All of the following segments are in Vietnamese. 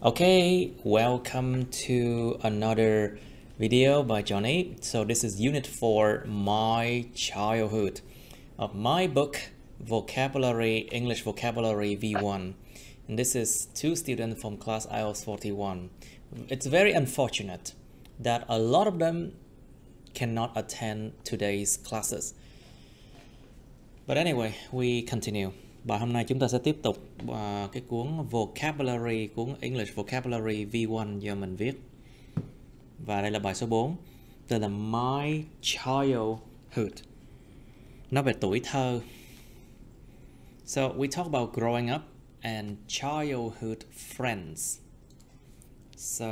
Okay, welcome to another video by Johnny. So this is unit 4, My Childhood, of my book, English Vocabulary V1. And this is 2 students from class IELTS 41. It's very unfortunate that a lot of them cannot attend today's classes. But anyway, we continue. Bài hôm nay chúng ta sẽ tiếp tục cái cuốn Vocabulary, cuốn English Vocabulary V1 do mình viết. Và đây là bài số 4, tên là My Childhood. Nói về tuổi thơ. So we talk about growing up and childhood friends. So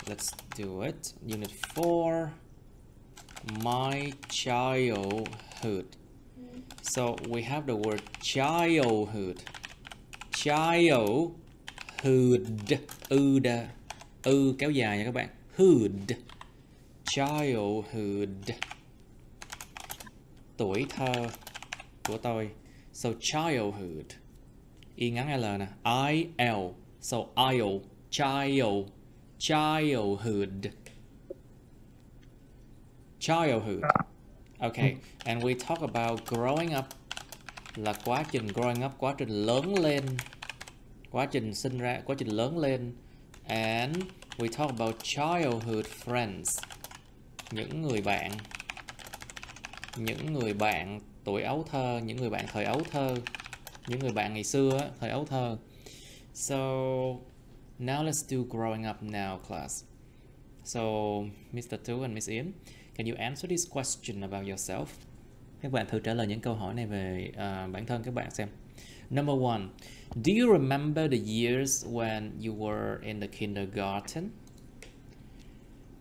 let's do it. Unit 4, My Childhood. So we have the word childhood. Childhood. Kéo dài nha các bạn. Hood. Childhood. Tuổi thơ của tôi. So childhood. Y ngắn L nè. I-L. So I-L. Child. Childhood. Childhood. Okay, and we talk about growing up là quá trình growing up, quá trình lớn lên, quá trình sinh ra, quá trình lớn lên. And we talk about childhood friends, những người bạn tuổi ấu thơ, những người bạn thời ấu thơ, những người bạn ngày xưa, thời ấu thơ. So now let's do growing up now, class. So Mr. Tu and Miss Yến, can you answer this question about yourself? Các bạn thử trả lời những câu hỏi này về bản thân các bạn xem. Number 1. Do you remember the years when you were in the kindergarten?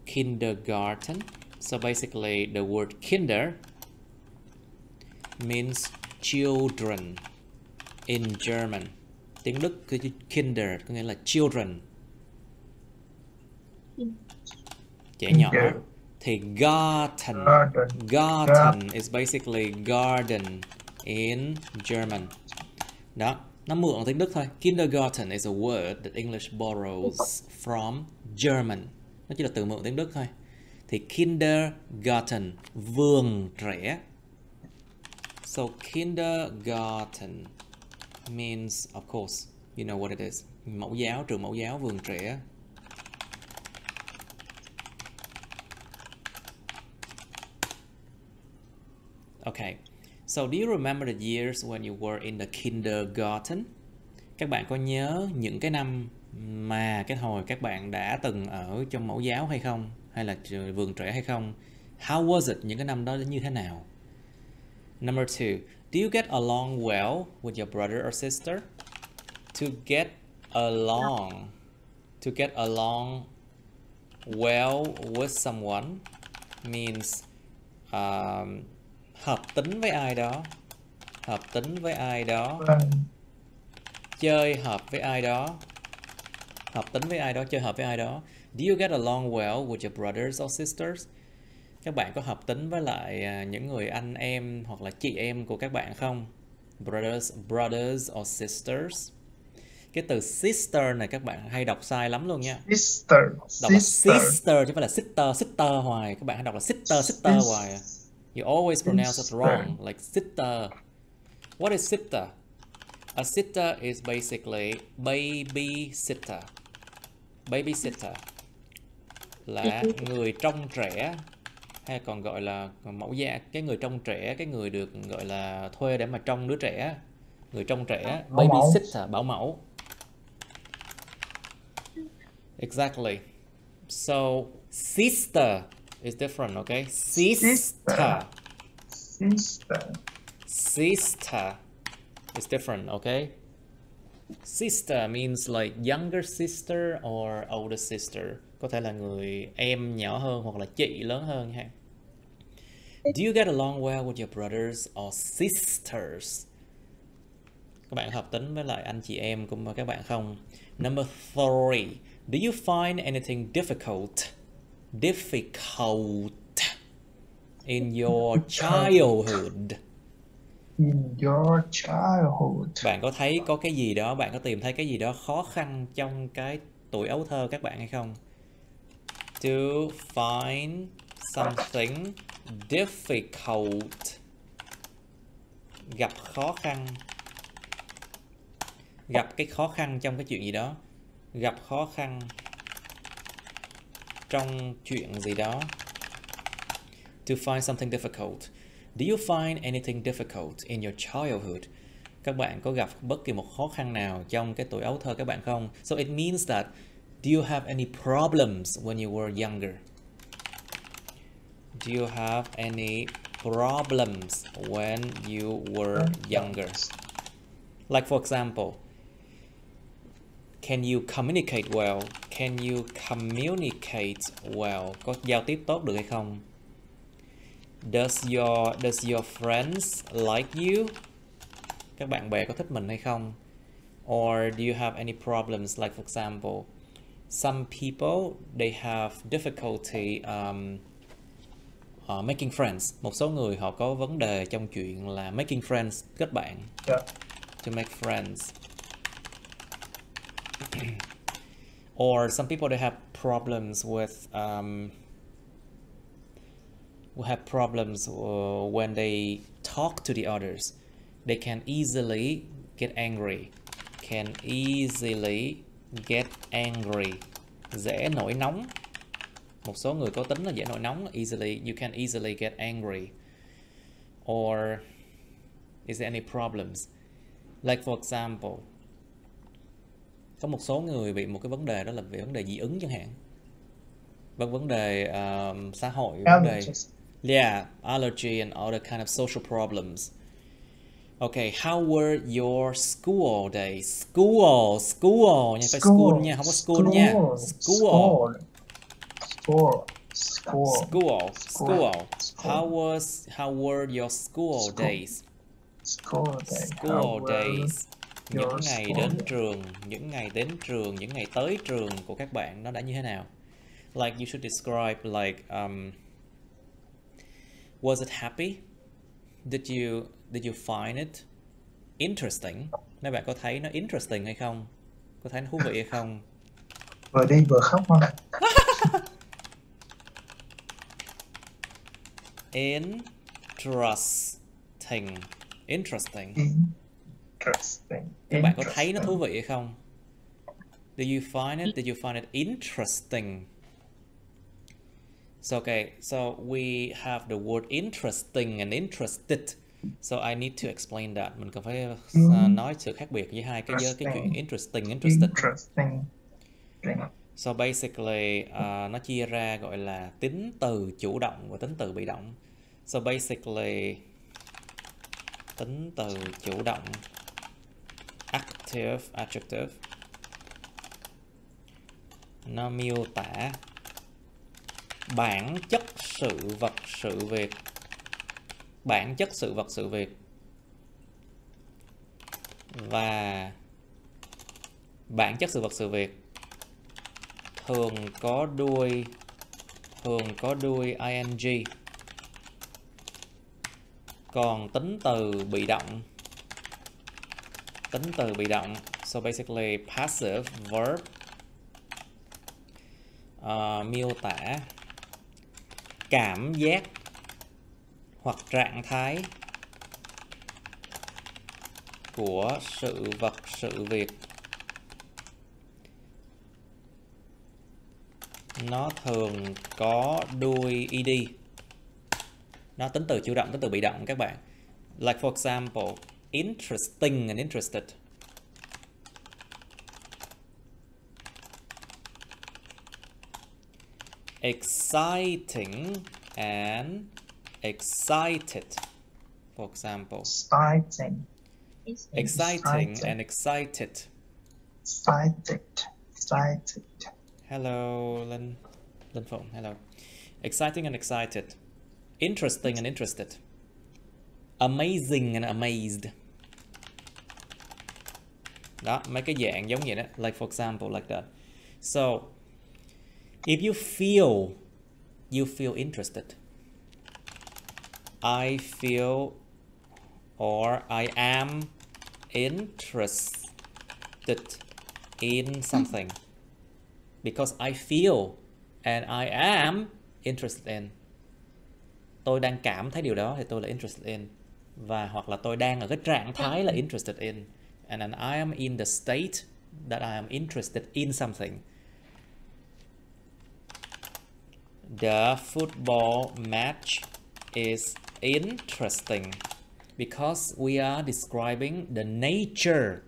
Kindergarten. So basically the word kinder means children in German. Tiếng Đức cái kinder có nghĩa là children. Trẻ nhỏ. Thì garden is basically garden in German. Đó, nó mượn tiếng Đức thôi. Kindergarten is a word that English borrows from German. Nó chỉ là từ mượn tiếng Đức thôi. Thì kindergarten, vườn trẻ. So kindergarten means, of course, you know what it is. Mẫu giáo, trường mẫu giáo, vườn trẻ. Okay, so do you remember the years when you were in the kindergarten? Các bạn có nhớ những cái năm mà cái hồi các bạn đã từng ở trong mẫu giáo hay không? Hay là vườn trẻ hay không? How was it? Những cái năm đó như thế nào? Number 2, do you get along well with your brother or sister? To get along well with someone means hợp tính với ai đó, chơi hợp với ai đó, chơi hợp với ai đó. Do you get along well with your brothers or sisters? Các bạn có hợp tính với lại những người anh em hoặc là chị em của các bạn không? Brothers or sisters. Cái từ sister này các bạn hay đọc sai lắm luôn nha. Đọc là sister chứ không phải là sister hoài. Các bạn hay đọc là sister hoài. You always pronounce it wrong, like sitter. What is sitter? A sitter is basically babysitter. Babysitter là người trông trẻ, hay còn gọi là mẫu gia, cái người trông trẻ, cái người được gọi là thuê để mà trông đứa trẻ, người trông trẻ, babysitter, bảo mẫu. Exactly. So sister is different, okay? Sister is different, okay? Sister means like younger sister or older sister. Có thể là người em nhỏ hơn hoặc là chị lớn hơn ha. Do you get along well with your brothers or sisters? Các bạn hợp tính với lại anh chị em của các bạn không? Number 3. Do you find anything difficult in your childhood? Bạn có thấy có cái gì đó, bạn có tìm thấy cái gì đó khó khăn trong cái tuổi ấu thơ các bạn hay không? To find something difficult. Gặp khó khăn. Gặp cái khó khăn trong cái chuyện gì đó. Gặp khó khăn trong chuyện gì đó. To find something difficult. Do you find anything difficult in your childhood? Các bạn có gặp bất kỳ một khó khăn nào trong cái tuổi ấu thơ các bạn không? So it means that, do you have any problems when you were younger? Do you have any problems when you were younger? Like for example, can you communicate well? Can you communicate well? Có giao tiếp tốt được hay không? Does your friends like you? Các bạn bè có thích mình hay không? Or do you have any problems? Like for example, some people they have difficulty making friends. Một số người họ có vấn đề trong chuyện là making friends, kết bạn. To make friends. Or some people they have problems with when they talk to the others. They can easily get angry. Can easily get angry. Dễ nổi nóng. Một số người có tính là dễ nổi nóng. Easily, you can easily get angry. Or is there any problems? Like for example, có một số người bị một cái vấn đề đó là về vấn đề dị ứng chẳng hạn. Vấn đề xã hội, vấn đề allergy and other kind of social problems. Okay, how were your school days? School nha, phải school nha, không có school nha. School. How were your school days? School days. Những ngày đến trường, những ngày tới trường của các bạn nó đã như thế nào? Like you should describe like was it happy? Did you find it interesting? Nếu bạn có thấy nó interesting hay không? Có thấy nó thú vị hay không? Vừa đi vừa khóc không? Interesting. Các bạn có thấy nó thú vị hay không? Did you find it interesting? So okay, so we have the word interesting and interested. So I need to explain that. Mình cần phải nói sự khác biệt với hai cái chuyện interesting, interested. So basically nó chia ra gọi là tính từ chủ động và tính từ bị động. So basically tính từ chủ động, active adjective, nó miêu tả bản chất sự vật sự việc. Bản chất sự vật sự việc. Và bản chất sự vật sự việc thường có đuôi ing. Còn tính từ bị động, so basically passive verb, miêu tả cảm giác hoặc trạng thái của sự vật sự việc. Nó thường có đuôi ed. Nó tính từ chủ động, tính từ bị động các bạn. Like for example, interesting and interested. Exciting and excited. For example. Exciting and excited. Hello, Linh Phụng. Hello. Exciting and excited. Interesting and interested. Amazing and amazed. Đó, mấy cái dạng giống vậy đó. Like for example, like that. So, if you feel interested. I feel or I am interested in something. because I feel and I am interested in. Tôi đang cảm thấy điều đó thì tôi là interested in. Và hoặc là tôi đang ở cái trạng thái là interested in. And then I am in the state that I am interested in something. The football match is interesting because we are describing the nature,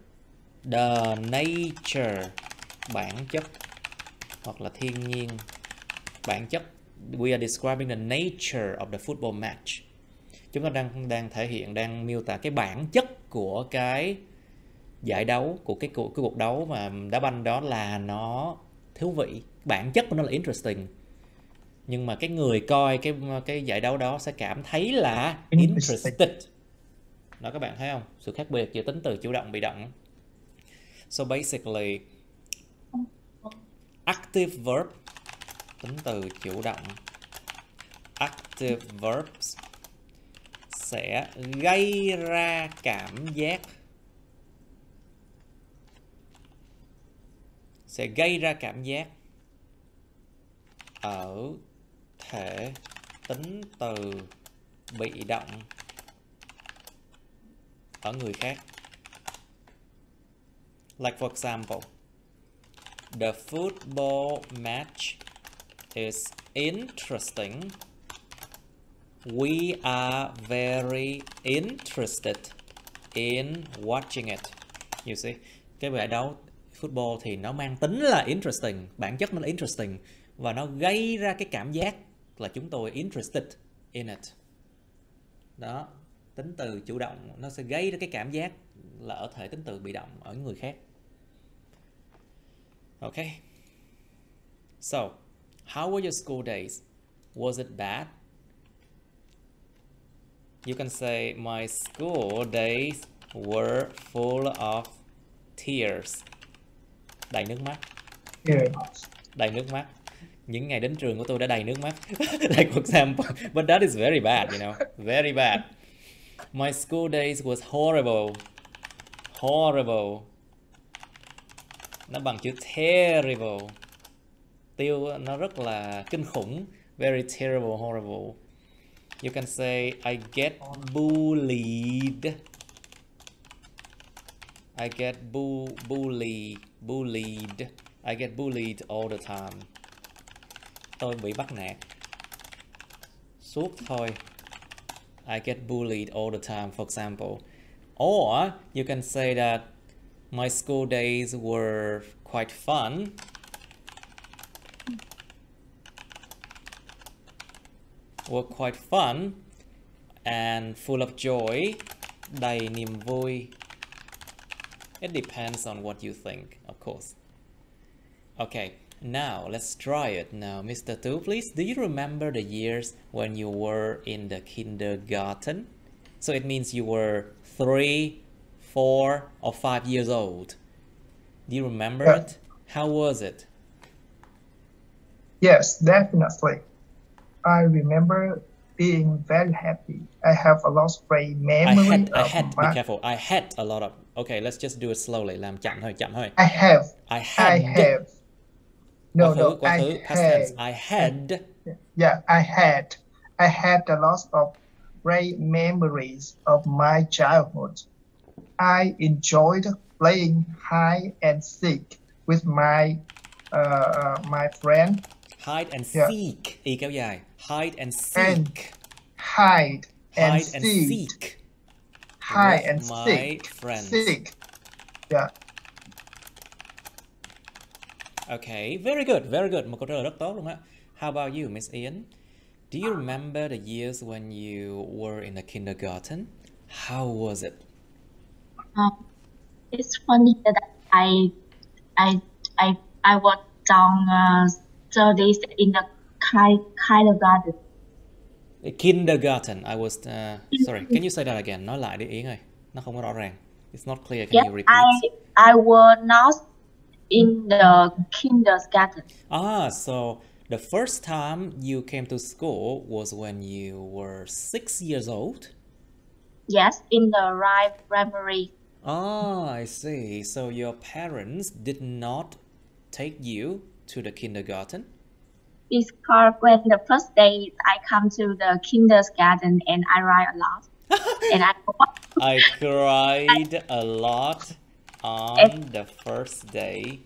bản chất hoặc là thiên nhiên, bản chất. We are describing the nature of the football match. Chúng ta đang thể hiện, đang miêu tả cái bản chất của cái giải đấu, của cái cuộc đấu mà đá banh đó là nó thú vị. Bản chất của nó là interesting. Nhưng mà cái người coi cái giải đấu đó sẽ cảm thấy là interested. Đó, các bạn thấy không? Sự khác biệt giữa tính từ chủ động bị động. So basically, active verb, tính từ chủ động, active verbs sẽ gây ra cảm giác, ở thể tính từ bị động ở người khác. Like for example, the football match is interesting. We are very interested in watching it. You see, cái giải đấu football thì nó mang tính là interesting, bản chất nó là interesting và nó gây ra cái cảm giác là chúng tôi interested in it. Đó, tính từ chủ động nó sẽ gây ra cái cảm giác là ở thể tính từ bị động ở người khác. Okay. So, how were your school days? Was it bad? You can say my school days were full of tears. Đầy nước mắt. Đầy nước mắt. Những ngày đến trường của tôi đã đầy nước mắt. Like for example, but that is very bad, you know, very bad. My school days was horrible. Horrible. Nó bằng chữ terrible. Tiêu nó rất là kinh khủng. Very terrible, horrible. You can say I get bullied. I get bullied. I get bullied all the time. Tôi bị bắt nạt suốt thôi. I get bullied all the time, for example. Or you can say that my school days were quite fun. And full of joy. Đầy niềm vui. It depends on what you think, of course. Okay, now let's try it. Now, Mr. Tu, please, do you remember the years when you were in the kindergarten? So it means you were 3, 4, or 5 years old. Do you remember it? How was it? Yes, definitely. I remember being very happy. I have a lot of great memory. Be careful. I had a lot of. Okay, let's just do it slowly. Làm chậm thôi. I have. I have. No, quá khứ, past tense. I had. Yeah, I had a lot of great memories of my childhood. I enjoyed playing hide and seek with my friend. Hide and seek. Y kéo dài. Hide and seek. Hide and seek. Hide and my friends. Seek. Yeah. Okay, very good, very good. Một câu trả lời rất tốt luôn á. How about you, Miss Ian? Do you remember the years when you were in the kindergarten? How was it? It's funny that I was down studies in the kindergarten. Kindergarten. I was sorry. Can you say that again? Nói lại đi Yến ơi. Nó không có rõ ràng. It's not clear. Can you repeat? I was not in the kindergarten. So the first time you came to school was when you were 6 years old? Yes, in the primary. I see. So your parents did not take you to the kindergarten? Because when the first day I come to the kindergarten and I cry a lot. And I cried a lot on the first day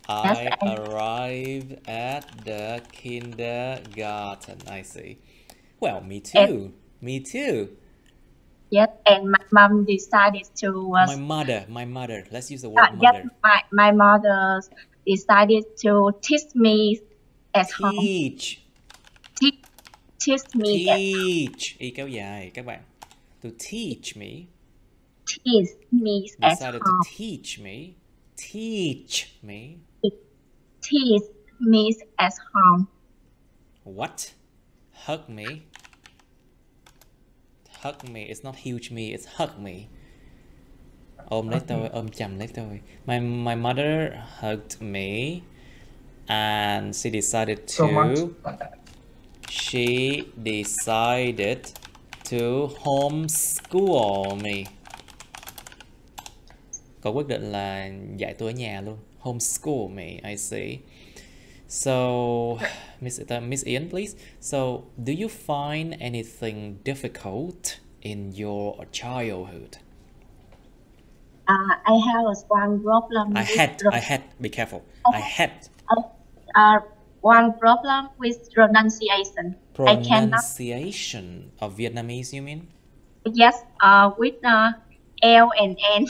I arrived at the kindergarten. I see. Well, me too. Me too. Yes, and my mom decided to... my mother. Let's use the word mother. Yes, my mother decided to teach me at home. Teach. Teach me Teach. Y kéo dài các bạn. To teach me. Teach me at Decided home. to teach me. Teach me. Teach me at home. What? Hug me. Hug me. It's not huge me, it's hug me. Ôm lấy tôi, ôm chầm lấy tôi. My mother hugged me and she decided to homeschool me. Có quyết định là dạy tôi ở nhà luôn. Homeschool me, I see. So, Miss Ian, please. So, do you find anything difficult in your childhood? I have one problem. Be careful. I had one problem with pronunciation. Pronunciation of Vietnamese, you mean? Yes, with L and N.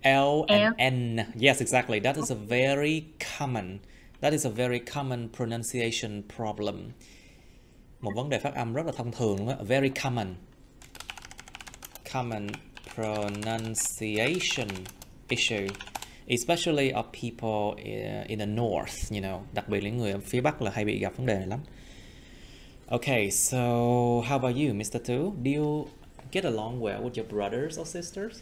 L and N. Yes, exactly. That is a very common pronunciation problem. Một vấn đề phát âm rất là thông thường luôn á. Very common pronunciation issue, especially of people in the north, you know. Đặc biệt là những người ở phía Bắc là hay bị gặp vấn đề này lắm. Okay, so how about you, Mr. Tu? Do you get along well with your brothers or sisters?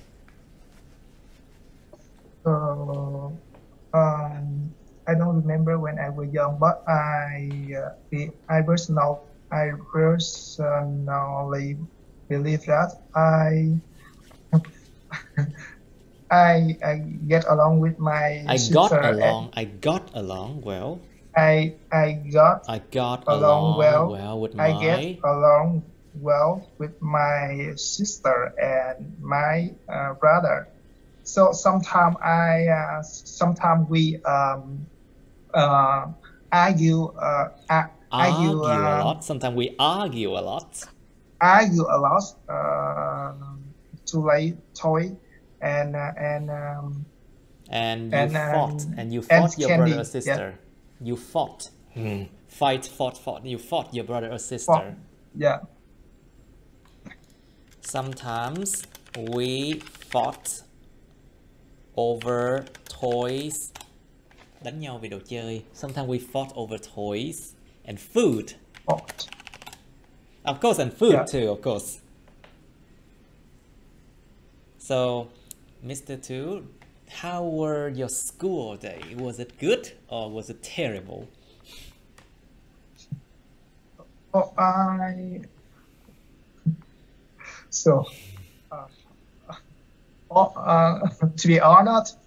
I don't remember when I was young, but I personally believe that I get along with my sister. I got along well. I got along well with I get along well with my sister and my brother. So sometimes we argue a lot. Sometimes we argue a lot. To play toy and you fought your candy, brother or sister. Yeah. You fought. Fought. You fought your brother or sister. Yeah. Sometimes we fought over toys. Đánh nhau vì đồ chơi. Sometimes we fought over toys and food. Of course, and food too, of course. So, Mr. Tu, how were your school day? Was it good or was it terrible? To be honest,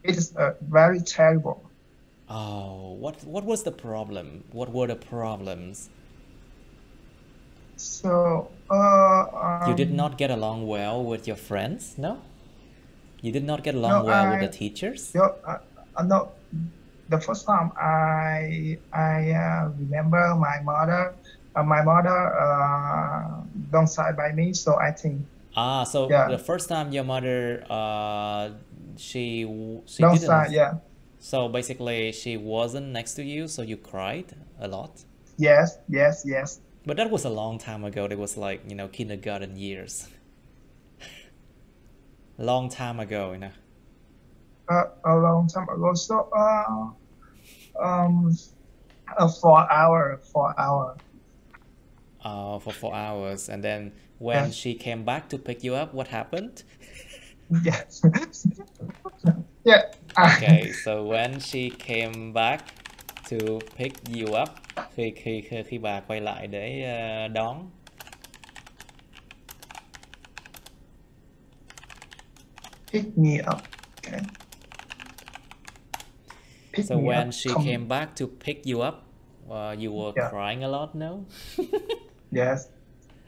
it is very terrible. Oh, what was the problem? What were the problems? So, you did not get along well with your friends, no? You did not get along well with the teachers? No. The first time I remember my mother don't side by me, so I think. The first time your mother she don't didn't. Side, yeah. So basically, she wasn't next to you, so you cried a lot. Yes. But that was a long time ago. It was like, you know, kindergarten years. Long time ago, you know. A long time ago. So, 4 hours. For 4 hours, and then when she came back to pick you up, what happened? Yes. Yeah. Okay, so when she came back to pick you up, khi bà quay lại để đón. Pick me up. Okay. Pick So me when up. she Come. came back to pick you up, you were Yeah. crying a lot, no? Yes.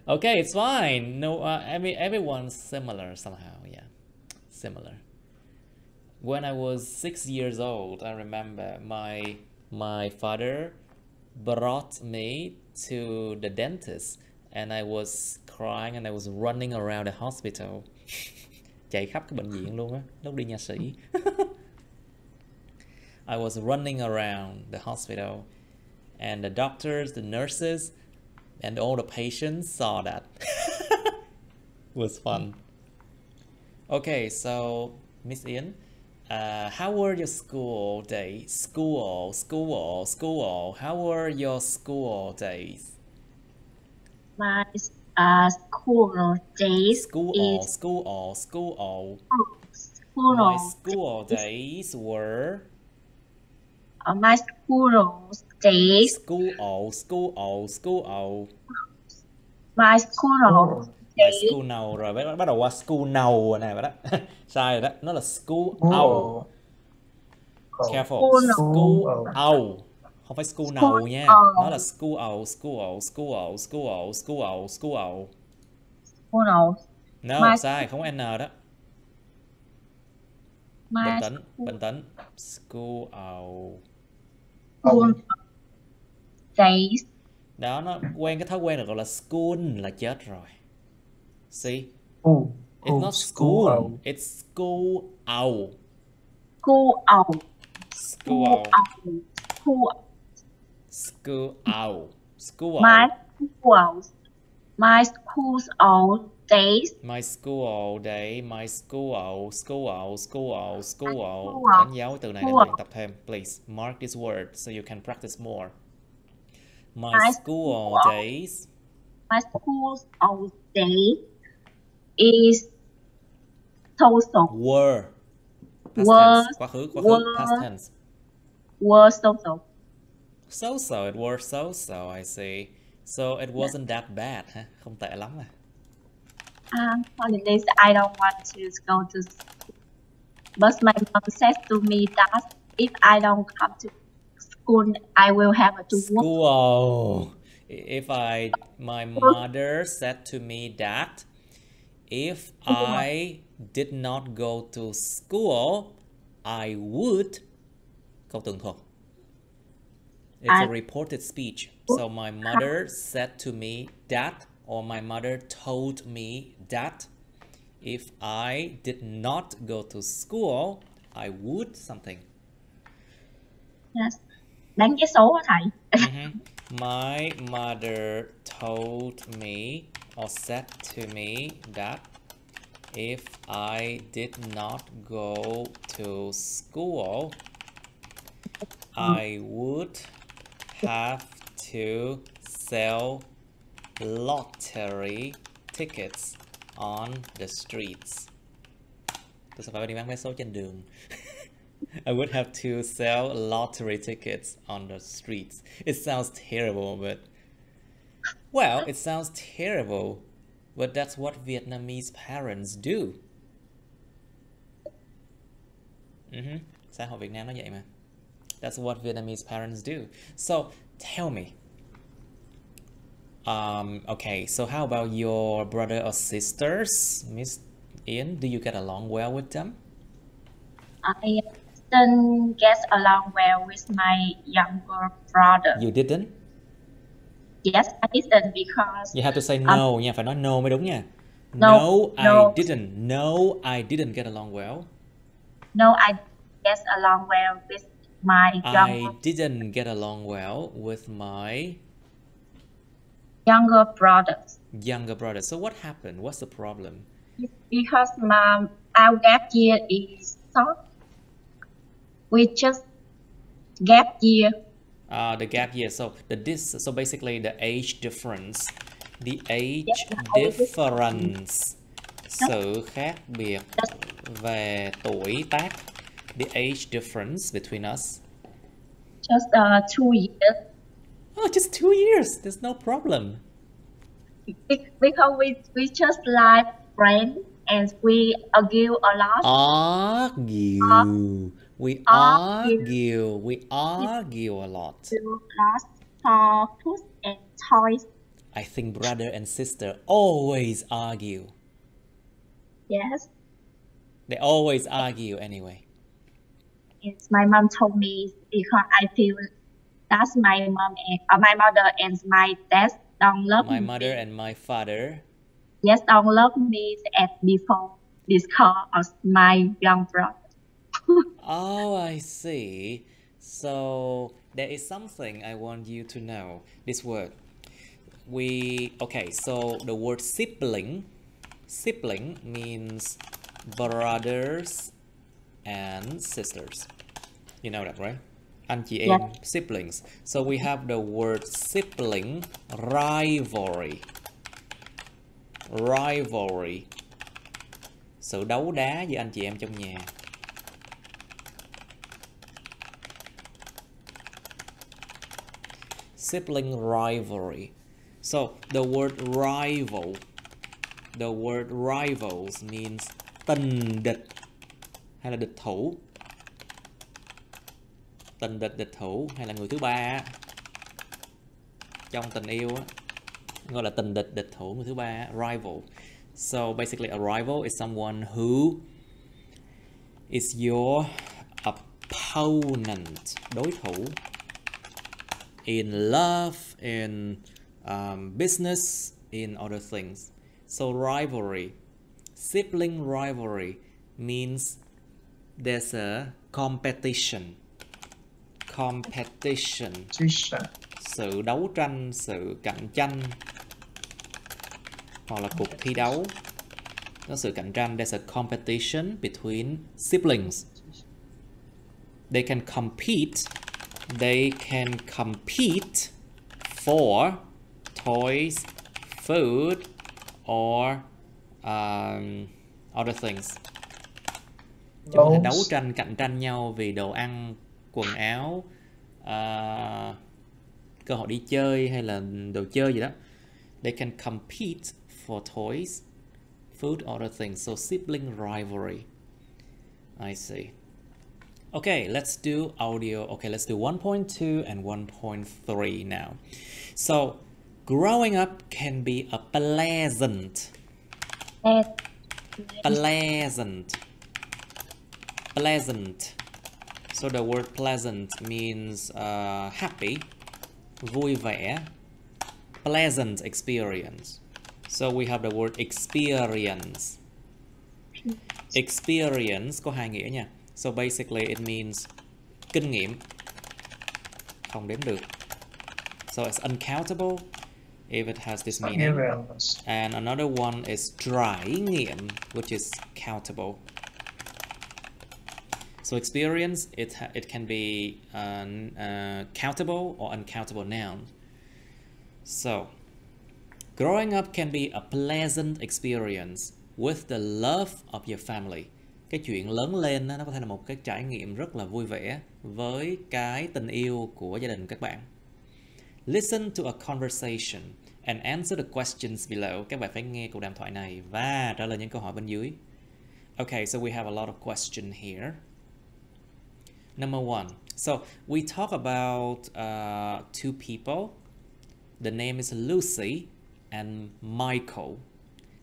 Okay, it's fine. No, I mean, everyone's similar somehow, yeah. Similar. When I was 6 years old, I remember my father brought me to the dentist and I was crying and I was running around the hospital. Chạy khắp cái bệnh viện luôn á, lúc đi nha sĩ. I was running around the hospital and the doctors, the nurses, and all the patients saw that. It was fun. Okay, so Miss Ian, how were your school days? School. How were your school days? My school days School. My My school days were my school days. My school My days. school nào rồi, bắt đầu qua school nào rồi nè đó. Sai rồi đó, nó là school out. Careful. School out. Không phải school nào nha. Nó là school out. No, sai, không có N đó. Bình tĩnh. School out. School days. Đó, nó quen cái thói quen được gọi là school là chết rồi. See? It's not school. It's school out. School out. School out. School School out. out. School out. My school's out days. My school all day. My school out. School out. School out. Đánh dấu từ này để luyện tập thêm. Please mark this word so you can practice more. My school all days. My school's out day is social. Were. Past Were. tense. Quá khứ. Past tense. Were social. So, it was so, I see. So it wasn't that bad, ha? Không tệ lắm à? Holidays, I don't want to go to school. But my mom says to me that if I don't come to school, I will have to work. School. My mother said to me that if I did not go to school, I would. Câu tường thuật. It's a reported speech. So my mother said to me that, or my mother told me that if I did not go to school, I would something. Yes. Đánh cái số hả thầy? My mother told me or said to me that if I did not go to school, I would have to sell lottery tickets on the streets. Tôi sẽ phải đi bán vé số trên đường. I would have to sell lottery tickets on the streets. It sounds terrible, but well, it sounds terrible, but that's what Vietnamese parents do. Xã hội Việt Nam nó vậy mà. That's what Vietnamese parents do. So tell me, okay, so how about your brother or sisters, Miss Ian? Do you get along well with them? I didn't get along well with my younger brother. You didn't? Yes, I didn't because you have to say no nha, phải nói no mới đúng nha. No, I didn't. No, I didn't get along well. No, I get along well with my I didn't get along well with my younger brothers. Younger brother. So what happened? What's the problem? Because our gap year is short. We just gap year. The gap year. So so basically the age difference. The age difference. Sự khác biệt về tuổi tác. The age difference between us. Just 2 years. Oh, just 2 years. There's no problem. Because we just like friends and we argue a lot. Argue. We argue. We argue a lot. For food and toys. I think brother and sister always argue. Yes. They always argue anyway. Yes, my mom told me because I feel that my mother and my dad don't love me. My mother and my father. Yes, don't love me as before because of my young brother. Oh, I see. So there is something I want you to know. This word. So the word sibling means brothers and sisters. You know that, right? Anh chị em, Yes. siblings. So we have the word sibling, rivalry. Rivalry. Sự đấu đá giữa anh chị em trong nhà. Sibling rivalry. So the word rivals means tình địch hay là địch thủ. Tình địch, địch thủ hay là người thứ ba trong tình yêu á, gọi là tình địch, địch thủ, người thứ ba, rival. So basically a rival is someone who is your opponent, đối thủ, in love, in business, in other things. So rivalry, sibling rivalry means there's a competition. Sự đấu tranh, sự cạnh tranh, hoặc là cuộc thi đấu. Có sự cạnh tranh. There's a competition between siblings. They can compete for toys, food, or other things. Chúng có thể đấu tranh, cạnh tranh nhau vì đồ ăn, quần áo, cơ hội đi chơi hay là đồ chơi gì đó. They can compete for toys, food, other things. So sibling rivalry. I see. Okay, let's do audio. Okay, let's do 1.2 and 1.3 now. So growing up can be a pleasant. So the word pleasant means happy, vui vẻ, pleasant experience. So we have the word experience. Experience có hai nghĩa nha. So basically it means kinh nghiệm, không đếm được. So it's uncountable if it has this meaning. And another one is trải nghiệm, which is countable. So experience, it can be countable or uncountable noun. So growing up can be a pleasant experience with the love of your family. Cái chuyện lớn lên nó có thể là một cái trải nghiệm rất là vui vẻ với cái tình yêu của gia đình các bạn. Listen to a conversation and answer the questions below. Các bạn phải nghe cuộc đàm thoại này và trả lời những câu hỏi bên dưới. Okay, so we have a lot of questions here. Number one. So we talk about two people. The name is Lucy and Michael.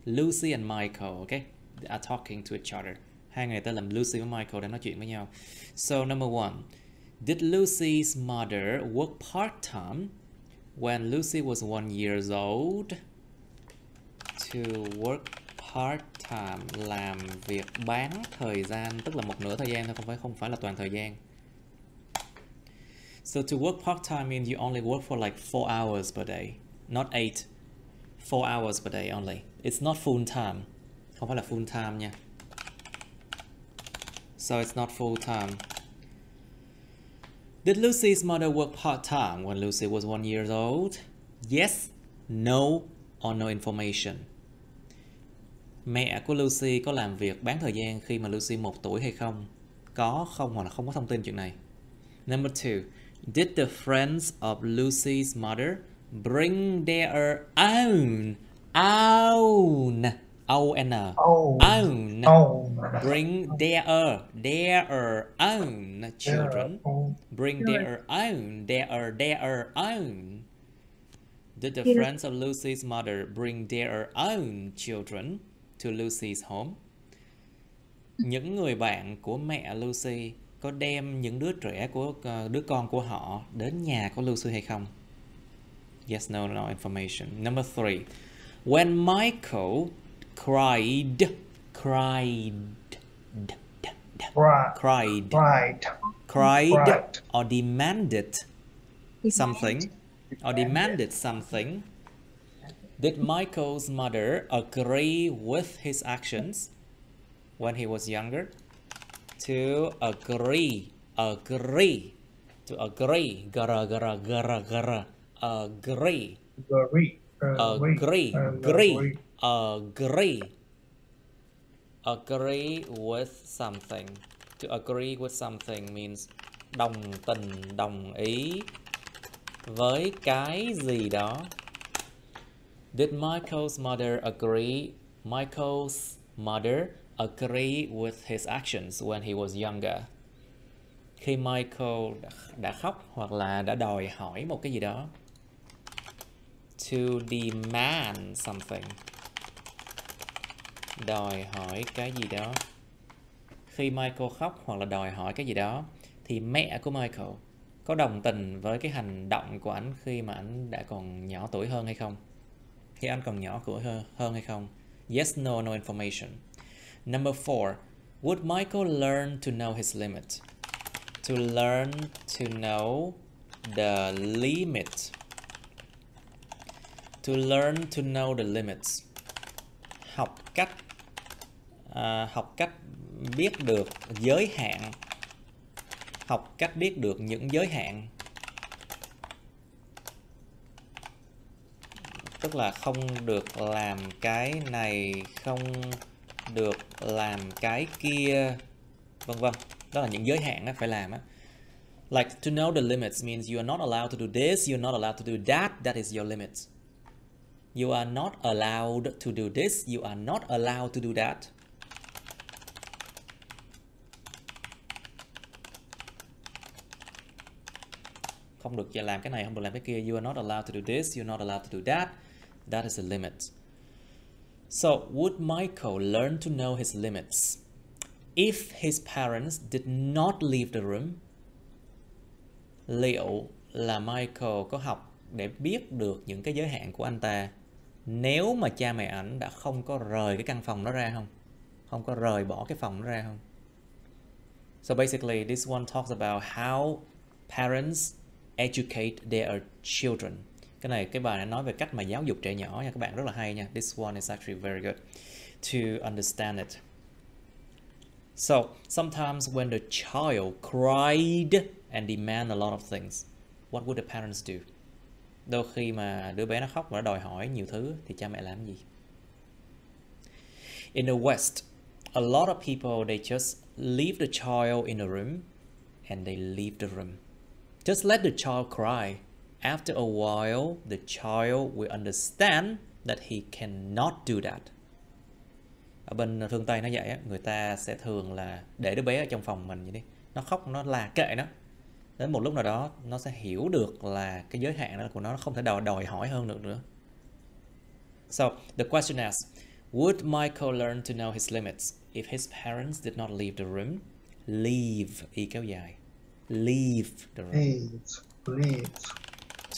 Lucy and Michael, okay? They are talking to each other. Hai người tên là Lucy và Michael đang nói chuyện với nhau. So number one. Did Lucy's mother work part-time when Lucy was 1 year old? To work part-time, làm việc bán thời gian, tức là một nửa thời gian thôi, không phải là toàn thời gian. So to work part-time means you only work for like 4 hours per day, not 8. 4 hours per day only. It's not full-time. Không phải là full-time nha. So it's not full-time. Did Lucy's mother work part-time when Lucy was 1 year old? Yes, no, or no information. Mẹ của Lucy có làm việc bán thời gian khi mà Lucy 1 tuổi hay không? Có, không, hoặc là không có thông tin chuyện này. Number 2. Did the friends of Lucy's mother bring their own own, Own. own, Own. bring their own children, bring their own. Did the friends of Lucy's mother bring their own children to Lucy's home? Những người bạn của mẹ Lucy có đem những đứa con của họ đến nhà của Lucy hay không? Yes, no, no information. Number 3. When Michael cried, or demanded something, did Michael's mother agree with his actions when he was younger? To agree, agree, agree, with something. To agree with something means đồng tình, đồng ý với cái gì đó. Did Michael's mother agree with his actions when he was younger? Khi Michael đã khóc hoặc là đã đòi hỏi một cái gì đó. To demand something. Đòi hỏi cái gì đó. Khi Michael khóc hoặc là đòi hỏi cái gì đó thì mẹ của Michael có đồng tình với cái hành động của ảnh khi mà ảnh đã còn nhỏ tuổi hơn hay không? Khi anh còn nhỏ tuổi hơn hay không? Yes, no, no information. Number 4. Would Michael learn to know his limit? To learn to know the limit. To learn to know the limits. Học cách biết được giới hạn. Học cách biết được những giới hạn. Tức là không được làm cái này, không được làm cái kia, vân vân. Đó là những giới hạn phải làm á. Like to know the limits means you are not allowed to do this, you're not allowed to do that, that is your limit. You are not allowed to do this, you are not allowed to do that. Không được làm cái này, không được làm cái kia. You are not allowed to do this, you're not allowed to do that. That is a limit. So, would Michael learn to know his limits if his parents did not leave the room? Liệu là Michael có học để biết được những cái giới hạn của anh ta nếu mà cha mẹ ảnh đã không có rời cái căn phòng đó ra không? Không có rời bỏ cái phòng đó ra không? So basically, this one talks about how parents educate their children. Cái bài này nói về cách mà giáo dục trẻ nhỏ nha các bạn, rất là hay nha. This one is actually very good to understand it. So, sometimes when the child cried and demanded a lot of things, what would the parents do? Đôi khi mà đứa bé nó khóc và nó đòi hỏi nhiều thứ thì cha mẹ làm gì? In the West, a lot of people, they just leave the child in a room and they leave the room. Just let the child cry. After a while, the child will understand that he cannot do that. Ở bên phương Tây nó vậy á, người ta sẽ thường là để đứa bé ở trong phòng mình vậy đi. Nó khóc, nó là kệ nó. Đến một lúc nào đó, nó sẽ hiểu được là cái giới hạn đó của nó không thể đòi hỏi hơn được nữa. So, the question asks, would Michael learn to know his limits if his parents did not leave the room? Leave, y kéo dài. Leave the room. Leave.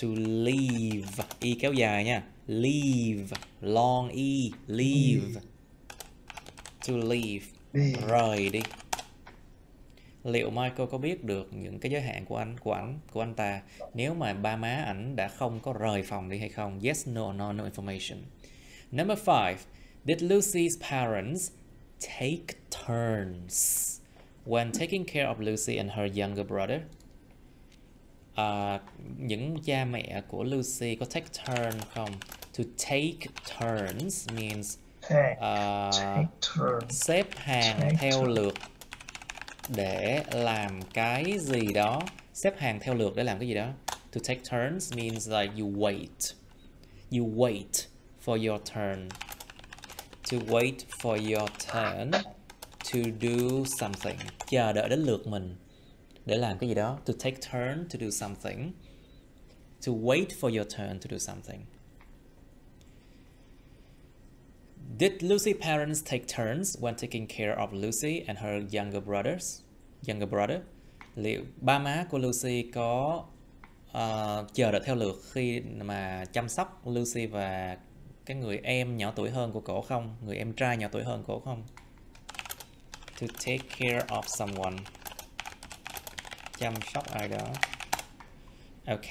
To leave, y kéo dài nha. Leave, long y, leave. To leave, rời đi. Liệu Michael có biết được những cái giới hạn của anh ta nếu mà ba má ảnh đã không có rời phòng đi hay không? Yes, no, no, no information. Number 5. Did Lucy's parents take turns when taking care of Lucy and her younger brother? Những cha mẹ của Lucy có take turn không? To take turns means xếp hàng theo lượt để làm cái gì đó. Xếp hàng theo lượt để làm cái gì đó. To take turns means like you wait. You wait for your turn. To wait for your turn to do something. Chờ đợi đến lượt mình để làm cái gì đó. To take turn to do something. To wait for your turn to do something. Did Lucy's parents take turns when taking care of Lucy and her younger brother? Liệu ba má của Lucy có chờ đợi theo lượt khi mà chăm sóc Lucy và cái người em nhỏ tuổi hơn của cổ không? Người em trai nhỏ tuổi hơn cổ không? To take care of someone. Chăm sóc ai đó. Ok.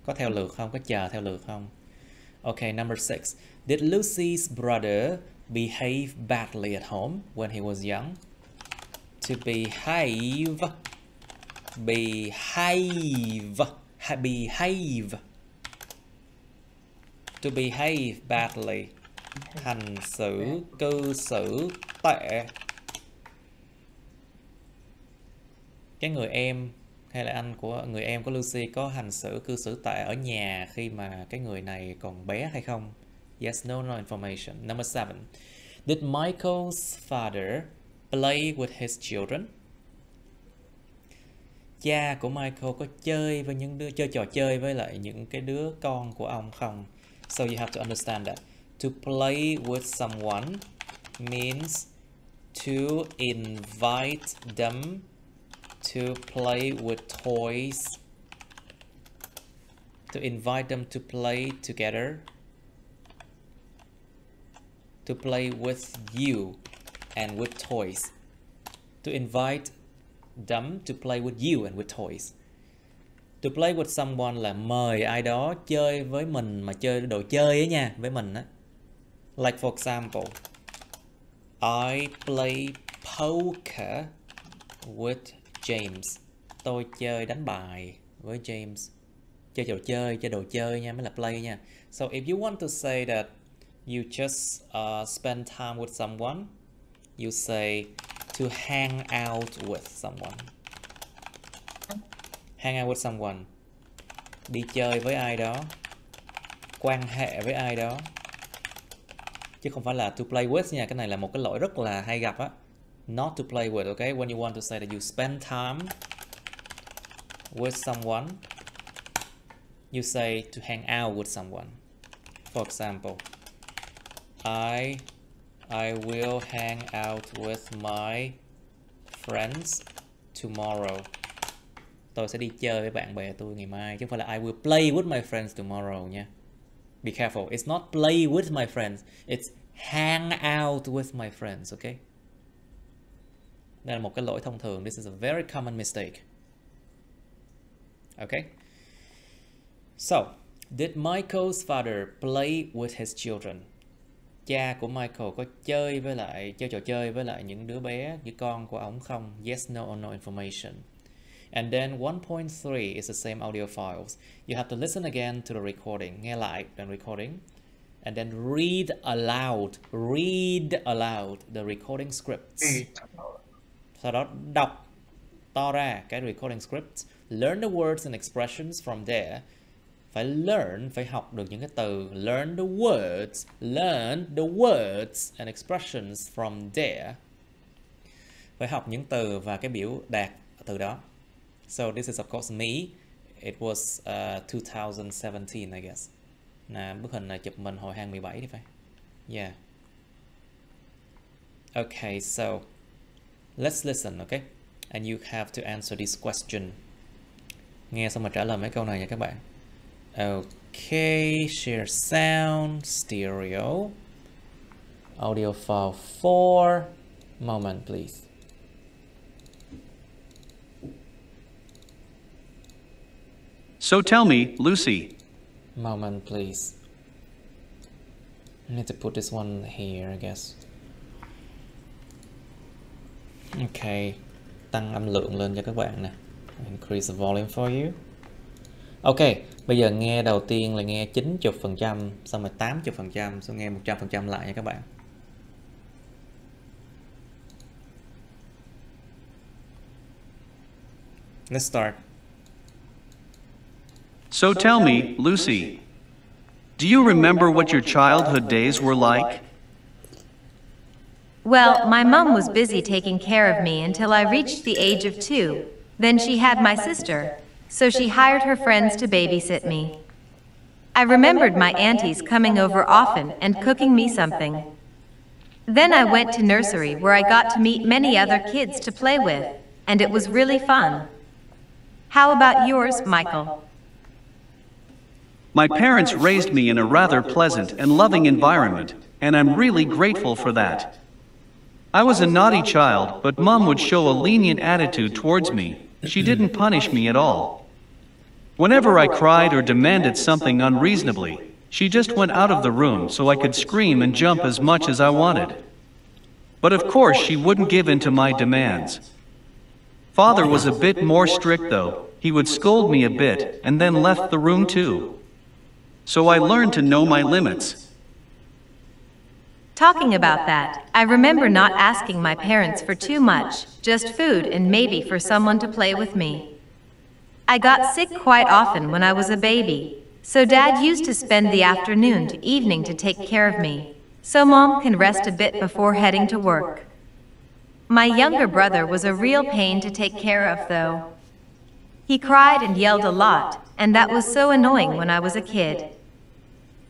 Có theo lượt không? Có chờ theo lượt không? Ok, number 6. Did Lucy's brother behave badly at home when he was young? To behave. To behave badly. Hành xử, cư xử tệ. Cái người em hay là anh của người em của Lucy có hành xử cư xử tệ ở nhà khi mà cái người này còn bé hay không? Yes, no information. Number 7. Did Michael's father play with his children? Cha của Michael có chơi với những trò chơi với lại những cái đứa con của ông không? So you have to understand that. To play with someone means to invite them to play with toys. To invite them to play together. To play with you and with toys. To invite them to play with you and with toys. To play with someone là mời ai đó chơi với mình, mà chơi đồ chơi ấy nha, với mình á. Like for example, I play poker with James. Tôi chơi đánh bài với James. Chơi đồ chơi nha, mới là play nha. So if you want to say that you just spend time with someone, you say to hang out with someone. Hang out with someone. Đi chơi với ai đó. Quan hệ với ai đó. Chứ không phải là to play with nha. Cái này là một cái lỗi rất là hay gặp á. Not to play with, okay? When you want to say that you spend time with someone, you say to hang out with someone. For example, I will hang out with my friends tomorrow. Tôi sẽ đi chơi với bạn bè tôi ngày mai. Chứ không phải là I will play with my friends tomorrow nha. Be careful. It's not play with my friends. It's hang out with my friends, okay? Đây là một cái lỗi thông thường. This is a very common mistake. Okay? So, did Michael's father play with his children? Cha của Michael có chơi trò chơi với lại những đứa bé, những con của ông không? Yes, no or no information. And then 1.3 is the same audio files. You have to listen again to the recording. Nghe lại đoạn recording. And then read aloud the recording scripts. Sau đó đọc to ra cái recording scripts. Learn the words and expressions from there. Phải học được những cái từ. Learn the words and expressions from there. Phải học những từ và cái biểu đạt từ đó. So this is of course me. It was 2017, I guess. Bức hình này chụp mình hồi 2017 thì phải. Yeah. Okay, so let's listen, okay? And you have to answer this question. Nghe xong mà trả lời mấy câu này nha các bạn. Okay, share sound, stereo, audio file 4. Moment, please. So tell me, Lucy. Moment, please. I need to put this one here, I guess. Okay, tăng âm lượng lên cho các bạn nè. Increase the volume for you. Ok, bây giờ nghe đầu tiên là nghe 90%, xong rồi 80%, xong nghe 100% lại nha các bạn. Let's start. So tell me, Lucy, do you remember what your childhood days were like? Well, my mom was busy taking care of me until I reached the age of 2. Then she had my sister, so she hired her friends to babysit me. I remembered my aunties coming over often and cooking me something. Then I went to nursery where I got to meet many other kids to play with, and it was really fun. How about yours, Michael? My parents raised me in a rather pleasant and loving environment, and I'm really grateful for that. I was a naughty child, but Mom would show a lenient attitude towards me. She didn't punish me at all. Whenever I cried or demanded something unreasonably, she just went out of the room so I could scream and jump as much as I wanted. But of course, she wouldn't give in to my demands. Father was a bit more strict though. He would scold me a bit and then left the room too. So I learned to know my limits. Talking about that, I remember not asking my parents for too much, just food and maybe for someone to play with me. I got sick quite often when I was a baby, so Dad used to spend the afternoon to evening to take care of me, so Mom can rest a bit before heading to work. My younger brother was a real pain to take care of though. He cried and yelled a lot, and that was so annoying when I was a kid.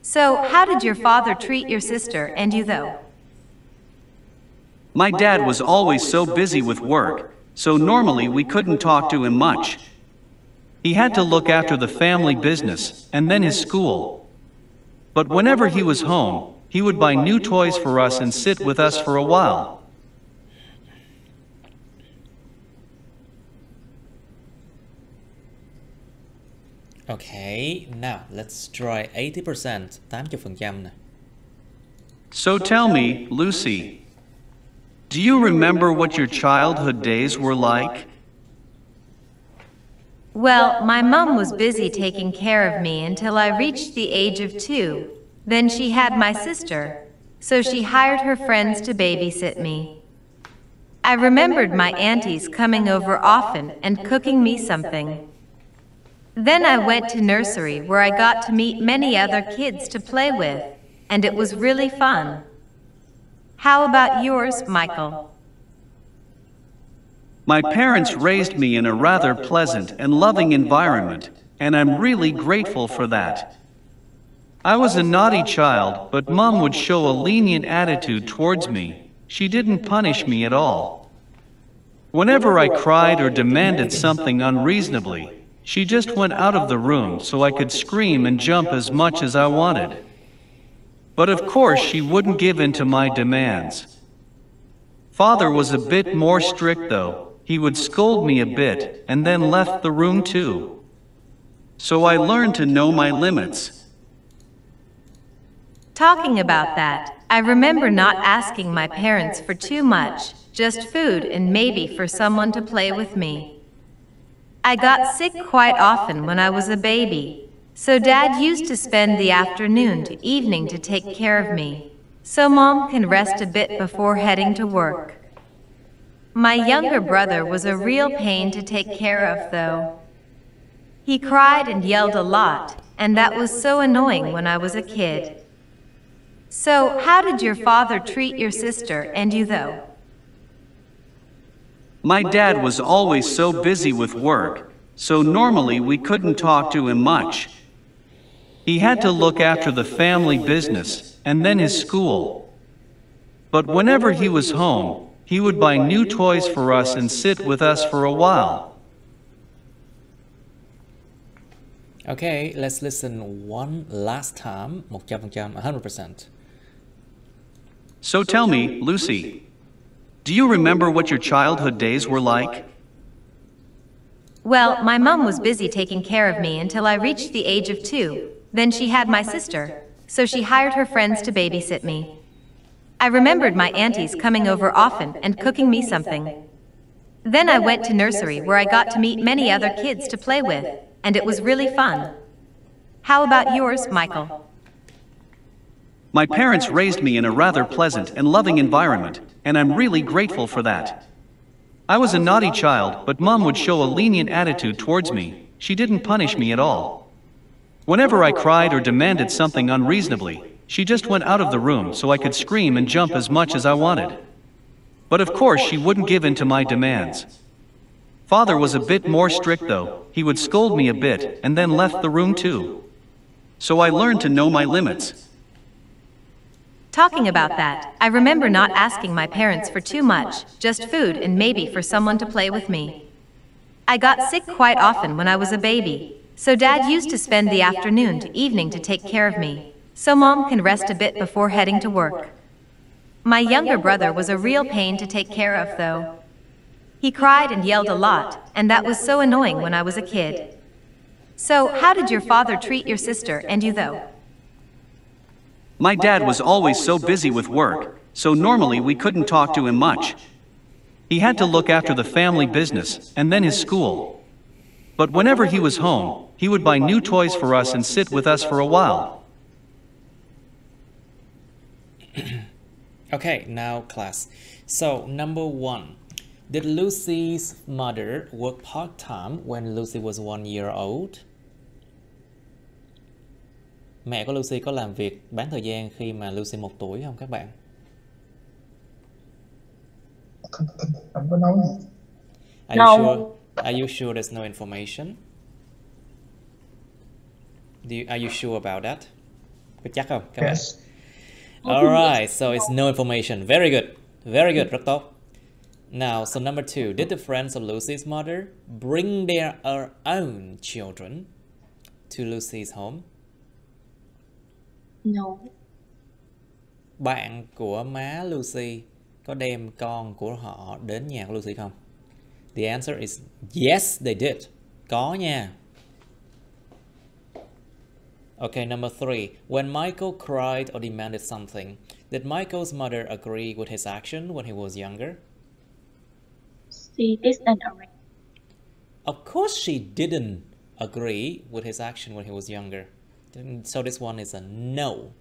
So, how did your father treat your sister and you though? My dad was always so busy with work, so normally we couldn't talk to him much. He had to look after the family business and then his school. But whenever he was home, he would buy new toys for us and sit with us for a while. Okay, now let's try 80%, 80% nè. So tell me, Lucy, do you remember what your childhood days were like? Well, my mom was busy taking care of me until I reached the age of 2. Then she had my sister, so she hired her friends to babysit me. I remembered my aunties coming over often and cooking me something. Then I went to nursery where I got to meet many other kids to play with, and it was really fun. How about yours, Michael? My parents raised me in a rather pleasant and loving environment, and I'm really grateful for that. I was a naughty child, but Mom would show a lenient attitude towards me. She didn't punish me at all. Whenever I cried or demanded something unreasonably, she just went out of the room so I could scream and jump as much as I wanted. But of course, she wouldn't give in to my demands. Father was a bit more strict though. He would scold me a bit and then left the room too. So I learned to know my limits. Talking about that, I remember not asking my parents for too much, just food and maybe for someone to play with me. I got sick quite often when I was a baby, so Dad used to spend the afternoon to evening to take care of me, so Mom can rest a bit before heading to work. My younger brother was a real pain to take care of though. He cried and yelled a lot, and that was so annoying when I was a kid. So, how did your father treat your sister and you though? My dad was always so busy with work, so normally we couldn't talk to him much. He had to look after the family business and then his school. But whenever he was home, he would buy new toys for us and sit with us for a while. Okay, let's listen one last time, 100%, 100%. So tell me, Lucy, do you remember what your childhood days were like? Well, my mom was busy taking care of me until I reached the age of 2. Then she had my sister, so she hired her friends to babysit me. I remembered my aunties coming over often and cooking me something. Then I went to nursery where I got to meet many other kids to play with, and it was really fun. How about yours, Michael? My parents raised me in a rather pleasant and loving environment, and I'm really grateful for that. I was a naughty child, but Mom would show a lenient attitude towards me. She didn't punish me at all. Whenever I cried or demanded something unreasonably, she just went out of the room so I could scream and jump as much as I wanted. but of course she wouldn't give in to my demands. Father was a bit more strict though, he would scold me a bit and then left the room too. So I learned to know my limits. Talking about that, I remember not asking my parents for too much, just food and maybe for someone to play with me. I got sick quite often when I was a baby, so Dad used to spend the afternoon to evening to take care of me, so Mom can rest a bit before heading to work. My younger brother was a real pain to take care of though. He cried and yelled a lot, and that was so annoying when I was a kid. So, how did your father treat your sister and you though? My dad was always so busy with work, so normally we couldn't talk to him much. He had to look after the family business and then his school. But whenever he was home, he would buy new toys for us and sit with us for a while. Okay, now class. So, number 1. Did Lucy's mother work part-time when Lucy was 1 year old? Mẹ của Lucy có làm việc bán thời gian khi mà Lucy 1 tuổi không các bạn? Không có nói gì. Are you sure there's no information? Are you sure about that? Có chắc không các bạn? Yes. Alright, so it's no information. Very good. Very good, rất tốt. Now, so number 2. Did the friends of Lucy's mother bring their own children to Lucy's home? No. Bạn của má Lucy có đem con của họ đến nhà của Lucy không? The answer is yes, they did. Có nha. Okay, number 3. When Michael cried or demanded something, did Michael's mother agree with his action when he was younger? She didn't agree. Of course she didn't agree with his action when he was younger. So this one is a no.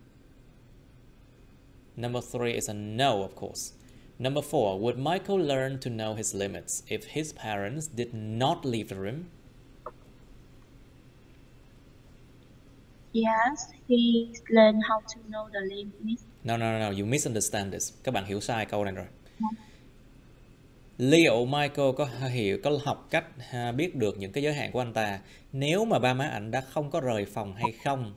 Number 3 is a no, of course. Number 4. Would Michael learn to know his limits if his parents did not leave the room? Yes, he learned how to know the limits. No, you misunderstand this. Các bạn hiểu sai câu này rồi. Liệu Michael có học cách biết được những cái giới hạn của anh ta nếu mà ba má anh đã không có rời phòng hay không?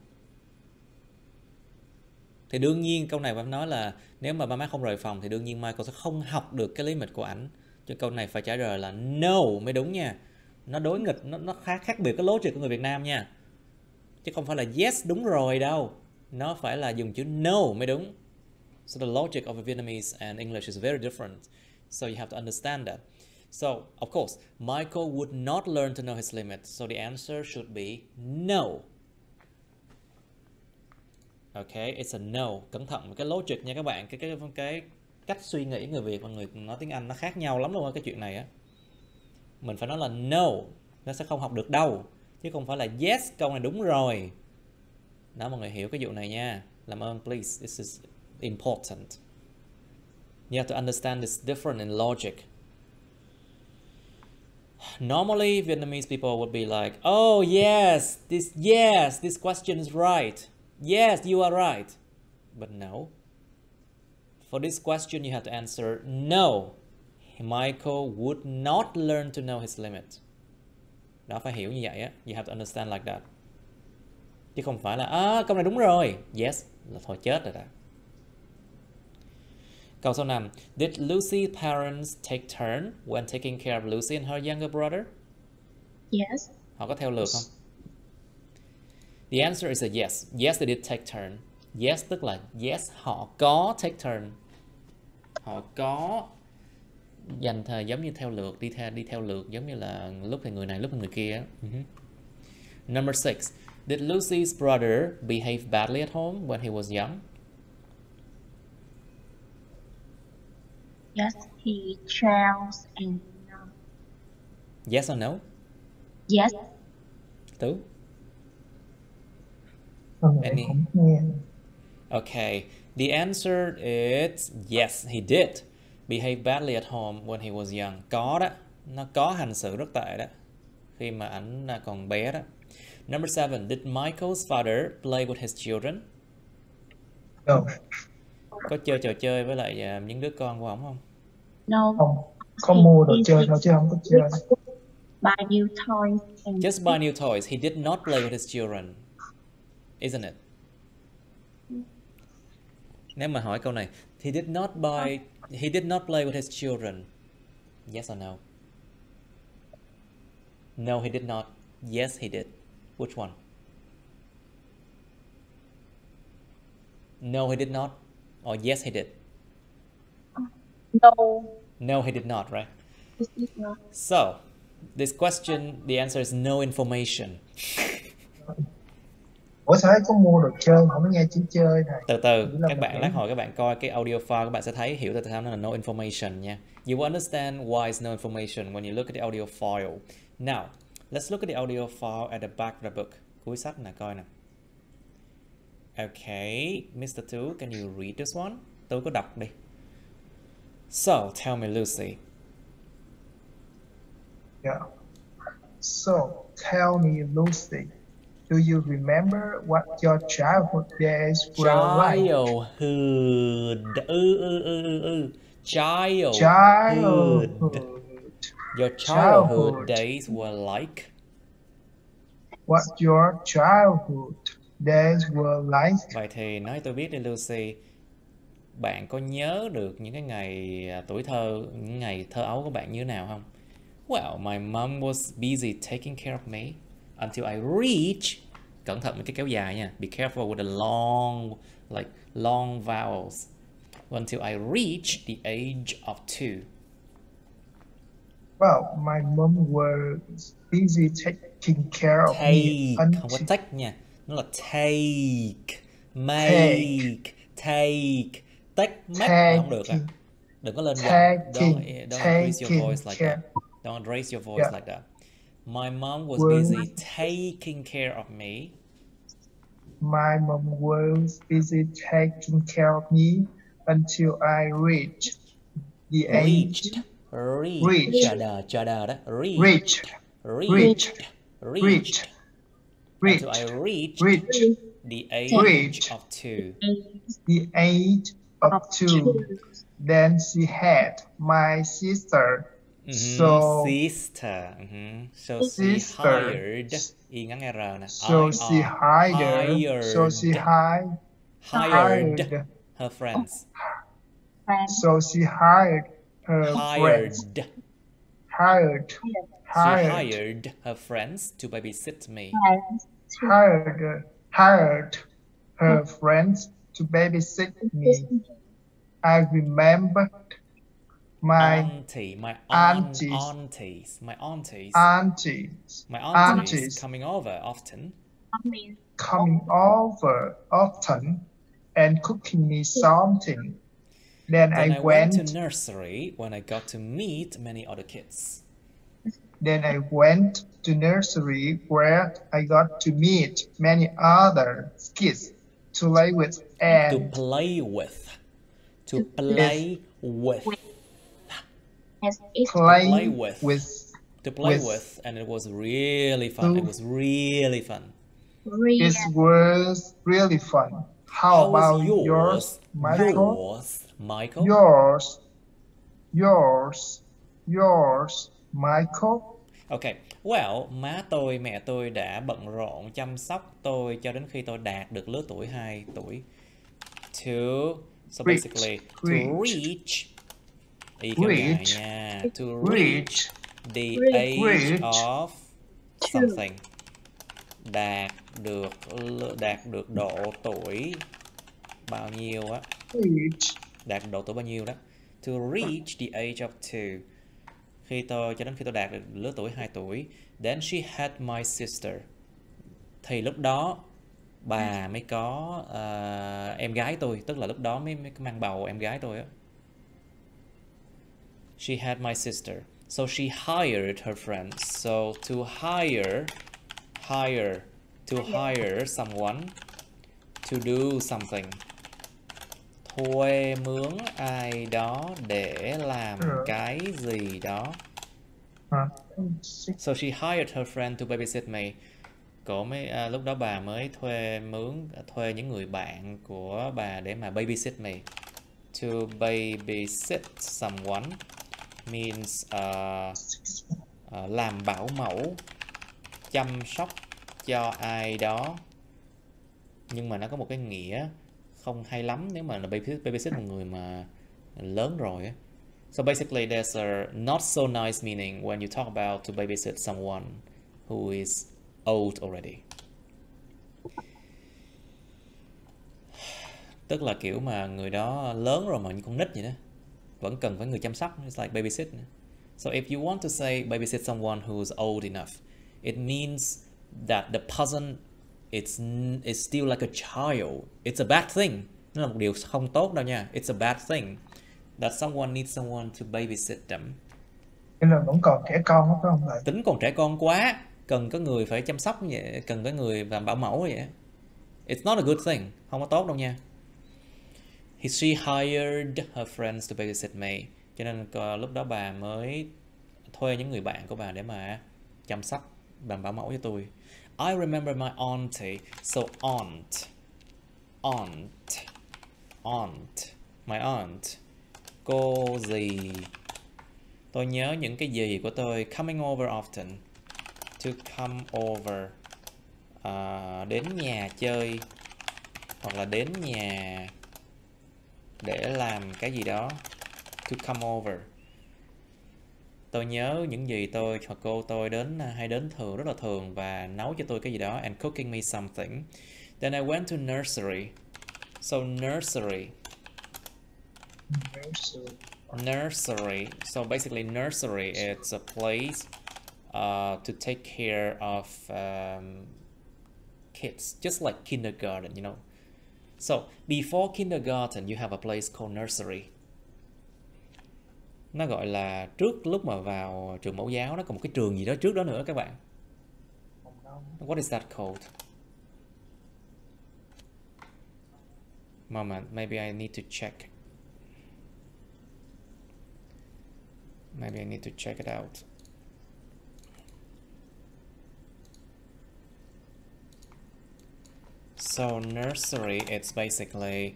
Thì đương nhiên câu này phải nói là nếu mà ba má không rời phòng thì đương nhiên Michael sẽ không học được cái limit của ảnh. Cho câu này phải trả lời là no mới đúng nha. Nó đối nghịch, nó khác biệt cái logic của người Việt Nam nha. Chứ không phải là yes đúng rồi đâu. Nó phải là dùng chữ no mới đúng. So the logic of Vietnamese and English is very different. So you have to understand that. So, of course, Michael would not learn to know his limits. So the answer should be no. Okay, it's a no. Cẩn thận với cái logic nha các bạn. Cái cách suy nghĩ người Việt và người nói tiếng Anh nó khác nhau lắm luôn á, cái chuyện này á. Mình phải nói là no. Nó sẽ không học được đâu. Chứ không phải là yes, câu này đúng rồi. Đó, mọi người hiểu cái vụ này nha. Làm ơn, please. This is important. You have to understand it's different in logic. Normally, Vietnamese people would be like, oh, yes, this question is right. Yes, you are right. But no. For this question, you have to answer no. Michael would not learn to know his limit. Đó, phải hiểu như vậy á. You have to understand like that. Chứ không phải là, câu này đúng rồi. Yes, là thôi chết rồi đó. Câu số 5. Did Lucy's parents take turn when taking care of Lucy and her younger brother? Yes. Họ có theo lượt không? The answer is a yes. Yes, they did take turn. Yes tức là yes, họ có take turn. Họ có dành thời giống như theo lượt, đi theo lượt, giống như là lúc thì người này, lúc thì người kia. Number 6. Did Lucy's brother behave badly at home when he was young? Yes, he trails and Yes or no? yes. Tú? Any? Okay. The answer is yes, he did behave badly at home when he was young. Có đó. Nó có hành xử rất tệ đó. Khi mà ảnh còn bé đó. Number 7. Did Michael's father play with his children? No. Có chơi trò chơi với lại những đứa con của ổng không? No. Không, có mua đồ chơi thôi chứ không có chơi. Buy new toys. And Just buy new toys. He did not play with his children, isn't it? Nếu mà hỏi câu này, he did not play with his children. Yes or no? No, he did not. Yes, he did. Which one? No, he did not. Or yes, he did. no. No, he did not, right? It is not. So, this question, the answer is no information. Ủa sao có mua đồ chơi không có nghe chữ chơi này? Từ từ, Chỉ là các một bạn cái- lát hồi các bạn coi cái audio file, các bạn sẽ thấy hiểu tại sao nó là no information nha. You will understand why it's no information when you look at the audio file. Now, let's look at the audio file at the back of the book. Cuối sách nè, coi nè. Okay, Mr. Tu, can you read this one? Tôi có đọc đi. So, tell me, Lucy. Yeah. So, tell me, Lucy, do you remember what your childhood days were like? Childhood. Childhood. Your childhood days were like. What your childhood days were like? Vậy thì nói tôi biết đi Lucy, bạn có nhớ được những cái ngày tuổi thơ, những ngày thơ ấu của bạn như thế nào không? Well, my mom was busy taking care of me until I reached. Cẩn thận với cái kéo dài nha. Be careful with the long vowels. Until I reached the age of 2. Well, my mom was busy taking care of me Take, không có until take nha. Nó là take, make, take. Take, make là không được à. Đừng có lên giọng. Don't raise your voice like that. Don't raise your voice like that. My mom was busy taking care of me. My mom was busy taking care of me until I reached the age. Reached đó. Reached. Until I reached the age of 2. The age of 2. Then she had my sister. So Sister. So she Sister. hired. Y ngắn R nè. so she hired. So she hired her friends. Friends. So she hired her friends. She hired her friends to babysit me. Friends. Hired her friends to babysit me. I remember my aunties coming over often. coming over often and cooking me something. Then I went to nursery when I got to meet many other kids. Then I went to nursery where I got to meet many other kids to play with and To play with. Yes, it's play with. with. To play With. with, and it was really fun. It was really fun. real. It was really fun. How about yours, Michael? Michael? Yours, Michael? Okay, well, mẹ tôi đã bận rộn chăm sóc tôi cho đến khi tôi đạt được lứa tuổi 2 tuổi. So basically, to reach the age of something. Đạt được độ tuổi bao nhiêu á? Đạt độ tuổi bao nhiêu đó? To reach the age of 2. Cho đến khi tôi đạt được lứa tuổi 2 tuổi. Then she had my sister. Thì lúc đó bà mới có em gái tôi, tức là lúc đó mới mang bầu em gái tôi á. She had my sister. So she hired her friends. So to hire someone to do something. Thuê mướn ai đó để làm cái gì đó. So she hired her friend to babysit me. Lúc đó bà mới thuê những người bạn của bà để mà babysit me. to babysit someone means làm bảo mẫu, chăm sóc cho ai đó. Nhưng mà nó có một cái nghĩa không hay lắm nếu mà là babysit một người mà lớn rồi. So basically there's a not so nice meaning when you talk about to babysit someone who is old already. Tức là kiểu mà người đó lớn rồi mà như con nít vậy đó, vẫn cần phải người chăm sóc. It's like babysit. So if you want to say babysit someone who's old enough, it means that the person is still like a child. It's a bad thing. Nó là một điều không tốt đâu nha. It's a bad thing that someone needs someone to babysit them. Nên là vẫn còn trẻ con phải không thầy? Tính còn trẻ con quá, cần có người phải chăm sóc vậy, cần có người làm bảo mẫu vậy. It's not a good thing, không có tốt đâu nha. She hired her friends to babysit me. Cho nên lúc đó bà mới thuê những người bạn của bà để mà chăm sóc, làm bảo mẫu cho tôi. I remember my auntie. So aunt, my aunt, cô dì. Tôi nhớ những cái dì của tôi. Coming over often, to come over, đến nhà chơi hoặc là đến nhà để làm cái gì đó. To come over. Tôi nhớ những gì tôi hoặc cô tôi hay đến thường, rất là thường, và nấu cho tôi cái gì đó. And cooking me something. Then I went to nursery. So nursery. So basically nursery is a place to take care of kids, just like kindergarten, you know. So before kindergarten you have a place called nursery. Nó gọi là trước lúc mà vào trường mẫu giáo, nó còn một cái trường gì đó trước đó nữa các bạn. What is that called? Moment, maybe I need to check. Maybe I need to check it out. So nursery, it's basically,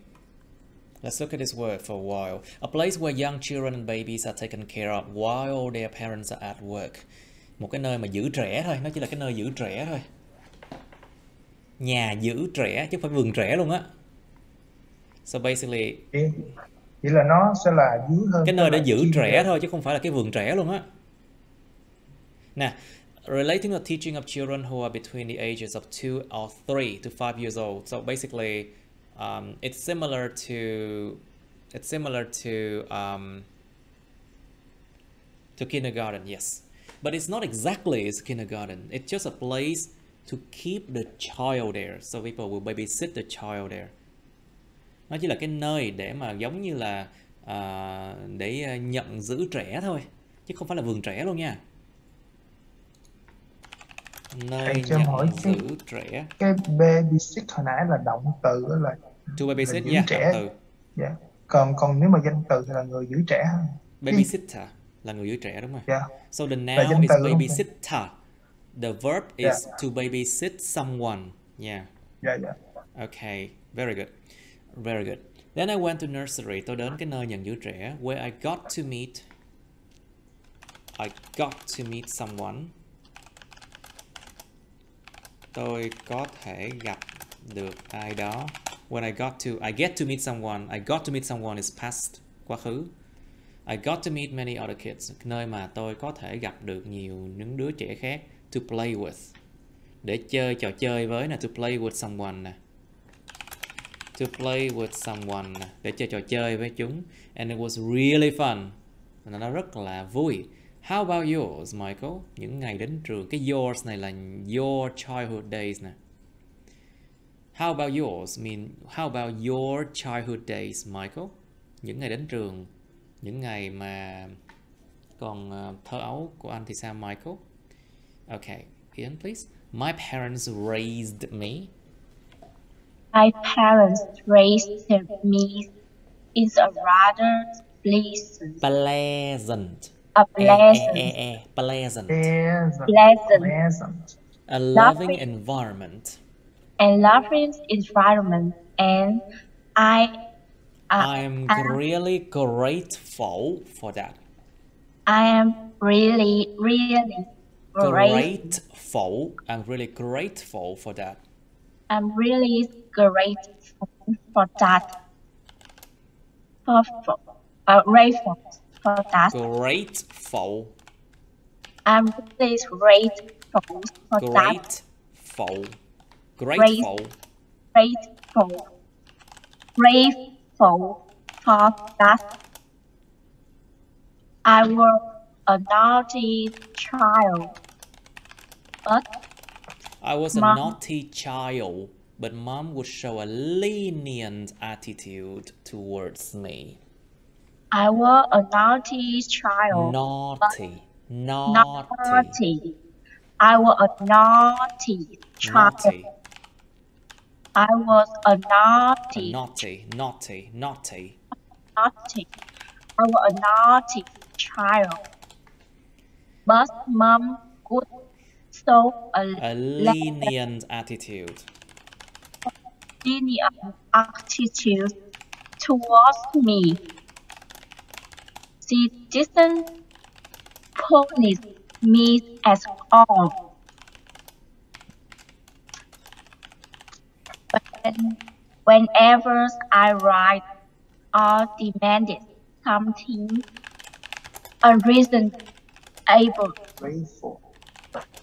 let's look at this word for a while. A place where young children and babies are taken care of while their parents are at work. Một cái nơi mà giữ trẻ thôi, nó chỉ là cái nơi giữ trẻ thôi. Nhà giữ trẻ chứ không phải vườn trẻ luôn á. So basically, chỉ là nó sẽ là dưới hơn cái nơi để giữ trẻ thôi chứ không phải là cái vườn trẻ luôn á. Nè, relating to teaching of children who are between the ages of 2 or 3 to 5 years old. So basically, it's similar to kindergarten, yes, but it's not exactly as kindergarten. It's just a place to keep the child there. So people will babysit the child there. Nó chỉ là cái nơi để mà giống như là để nhận giữ trẻ thôi, chứ không phải là vườn trẻ luôn nha. Nơi nhận giữ trẻ. Cái babysit hồi nãy là động từ đó là to babysit, là động từ. Yeah. Còn nếu mà danh từ thì là người giữ trẻ. Babysitter là người giữ trẻ, đúng rồi. Yeah. So the noun is babysitter. The verb is to babysit someone. Yeah. Yeah. Okay, very good. Very good. Then I went to nursery. Tôi đến cái nơi nhận giữ trẻ. Where I got to meet someone. Tôi có thể gặp được ai đó. When I get to meet someone. I got to meet someone is past, quá khứ. I got to meet many other kids. Nơi mà tôi có thể gặp được nhiều những đứa trẻ khác. To play with. Để chơi trò chơi với nè. To play with someone nè. To play with someone, để chơi trò chơi với chúng. And it was really fun. Nó rất là vui. How about yours, Michael? Những ngày đến trường. Cái yours này là your childhood days nè. How about yours? How about your childhood days, Michael? Những ngày đến trường, những ngày mà còn thơ ấu của anh thì sao, Michael? Okay, Ian, please. My parents raised me. My parents raised me in a rather pleasant. A loving environment. And I'm really grateful for that. I am really, really Grateful. I'm really grateful for that. I'm really grateful for that. Grateful for that. Grateful. I'm really grateful for that. Grateful. Grateful. Grateful for that. I was a naughty child, but I was a Mom- naughty child, but mom would show a lenient attitude towards me. I was a naughty child. Naughty. Naughty. I was a naughty child. Naughty. I was a naughty. Naughty. Naughty. I was a naughty child. But mom would show A lenient attitude. lenient attitude towards me. She didn't punish me at all. Whenever I write or demanded something unreasonable, Grateful.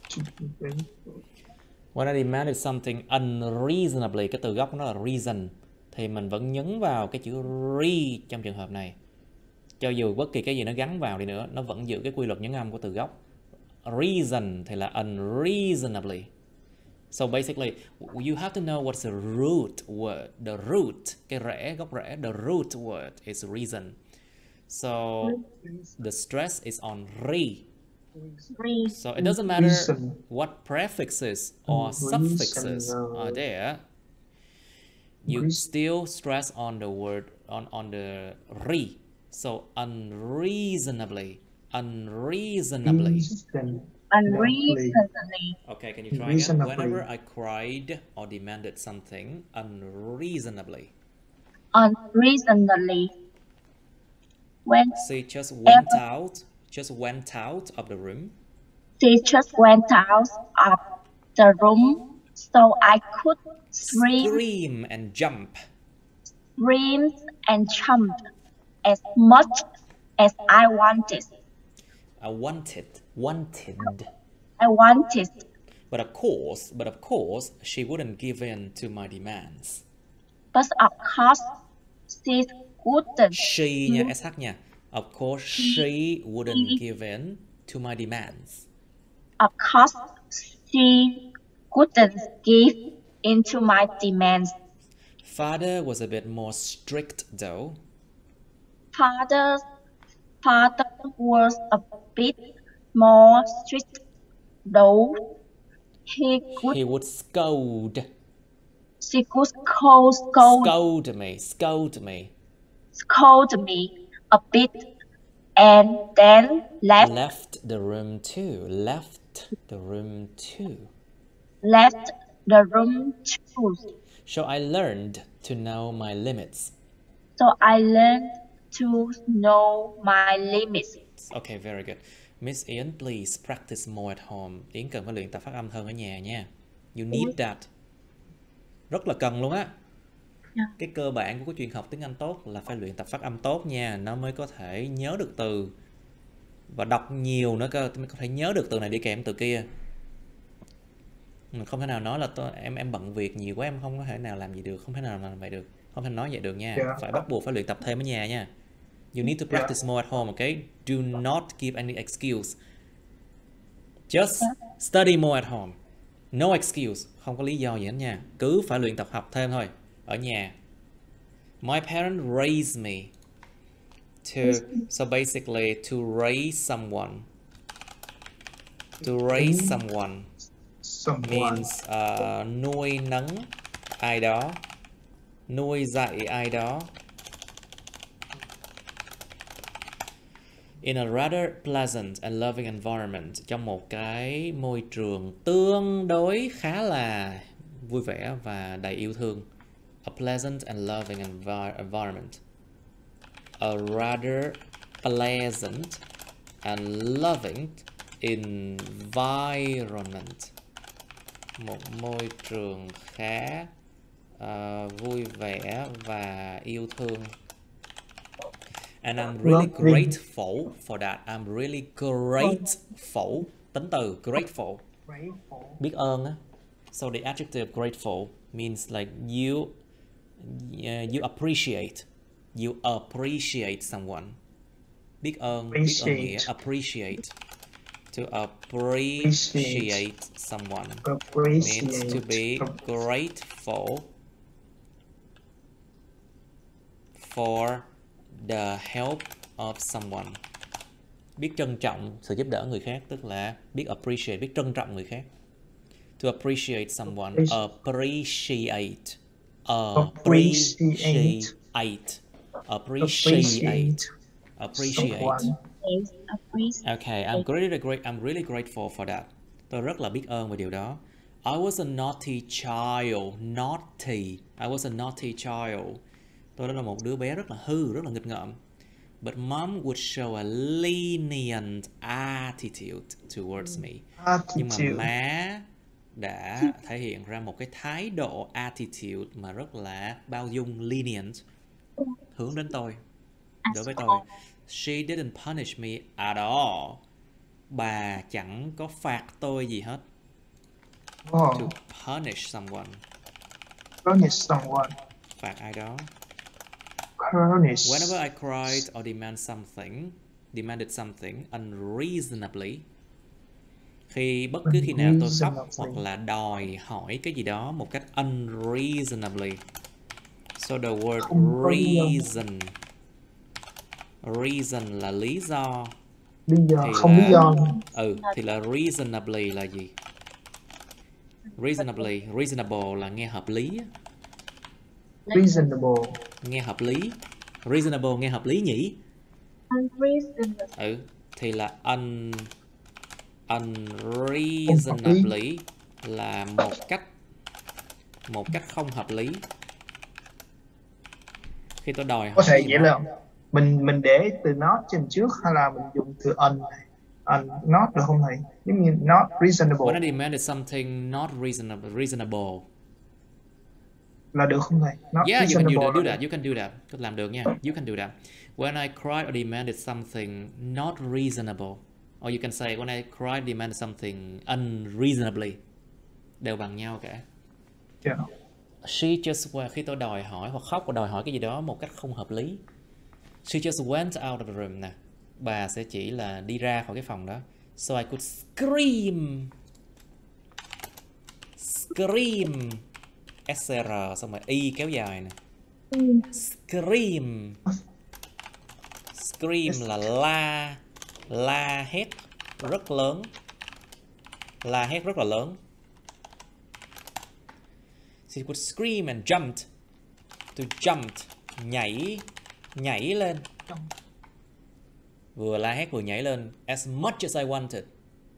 To be grateful. When I demanded something unreasonably, cái từ gốc nó là reason, thì mình vẫn nhấn vào cái chữ re trong trường hợp này. Cho dù bất kỳ cái gì nó gắn vào đi nữa, nó vẫn giữ cái quy luật nhấn âm của từ gốc. Reason thì là unreasonably. So basically, you have to know what's the root word. The root, cái rễ, gốc rễ, the root word is reason. So the stress is on re. So it doesn't matter Reason. what prefixes or suffixes are there. You still stress on the word on the re. So unreasonably. unreasonably. Okay, can you try again? Whenever I cried or demanded something unreasonably. Unreasonably. When She just went out of the room. she just went out of the room so I could Scream and jump. scream and jump as much as I wanted. I wanted. I wanted, But of course, she wouldn't give in to my demands. but of course she wouldn't. She nha, SH nha. Of course, she wouldn't give in to my demands. Of course, she wouldn't give in to my demands. Father was a bit more strict though. Father was a bit more strict, though he would scold. She could scold me a bit, and then Left the room too. So I learned to know my limits. Okay, very good. Miss Yến, please practice more at home. Yến cần phải luyện tập phát âm hơn ở nhà nha. You need that. Rất là cần luôn á. Cái cơ bản của cái chuyện học tiếng Anh tốt là phải luyện tập phát âm tốt nha. Nó mới có thể nhớ được từ. Và đọc nhiều nữa cơ, mới có thể nhớ được từ này đi kèm từ kia. Mình không thể nào nói là em bận việc nhiều quá, em không có thể nào làm gì được. Không thể nào làm vậy được. Không thể nói vậy được nha. Phải bắt buộc phải luyện tập thêm ở nhà nha. You need to practice more at home, okay? Do not give any excuse. Just study more at home. No excuse. Không có lý do gì hết nha. Cứ phải luyện tập học thêm thôi. Ở nhà. My parents raised me so basically to raise someone. To raise someone means nuôi nấng ai đó. Nuôi dạy ai đó. In a rather pleasant and loving environment, trong một cái môi trường tương đối khá là vui vẻ và đầy yêu thương. A pleasant and loving environment. a rather pleasant and loving environment. Một môi trường khá vui vẻ và yêu thương. And I'm really grateful for that. I'm really grateful. Tính từ grateful. Biết ơn á. So the adjective grateful means like you appreciate someone. Biết ơn nghĩa appreciate. To appreciate someone means to be grateful for the help of someone. Biết trân trọng sự giúp đỡ người khác, tức là biết appreciate, biết trân trọng người khác. To appreciate someone, appreciate Okay, I'm really grateful for that. Tôi rất là biết ơn về điều đó. I was a naughty child. I was a naughty child. Tôi đã là một đứa bé rất là hư, rất là nghịch ngợm. But mom would show a lenient attitude towards me. Nhưng mà má đã thể hiện ra một cái thái độ attitude mà rất là bao dung, lenient, hướng đến tôi, đối với tôi. She didn't punish me at all. Bà chẳng có phạt tôi gì hết. To punish someone. Phạt ai đó. Whenever I cried or demanded something unreasonably. Bất cứ khi nào tôi khóc hoặc là đòi hỏi cái gì đó một cách unreasonably. So the word reason là lý do. Không lý do. Thì là reasonably là gì? Reasonable là nghe hợp lý. Nghe hợp lý. Reasonable nghe hợp lý nhỉ? Thì là unreasonably là một cách không hợp lý. Khi tôi đòi hỏi có thể vậy là mình để từ not trên trước hay là mình dùng từ not được không thầy? Giống như not reasonable. When I demanded something not reasonable là được không thầy? Yeah, you can do that. You can do that. Tôi làm được nha. You can do that. When I cried or demanded something not reasonable, or you can say when I cried or demanded something unreasonably, đều bằng nhau cả. Yeah. She just khi tôi đòi hỏi hoặc khóc và đòi hỏi cái gì đó một cách không hợp lý. She just went out of the room nè. Bà sẽ chỉ là đi ra khỏi cái phòng đó. So I could scream. SR xong rồi Y kéo dài nè. Scream là la hét rất lớn. La hét rất là lớn. She would scream and jumped. To jump, nhảy lên. Vừa la hét vừa nhảy lên. As much as I wanted.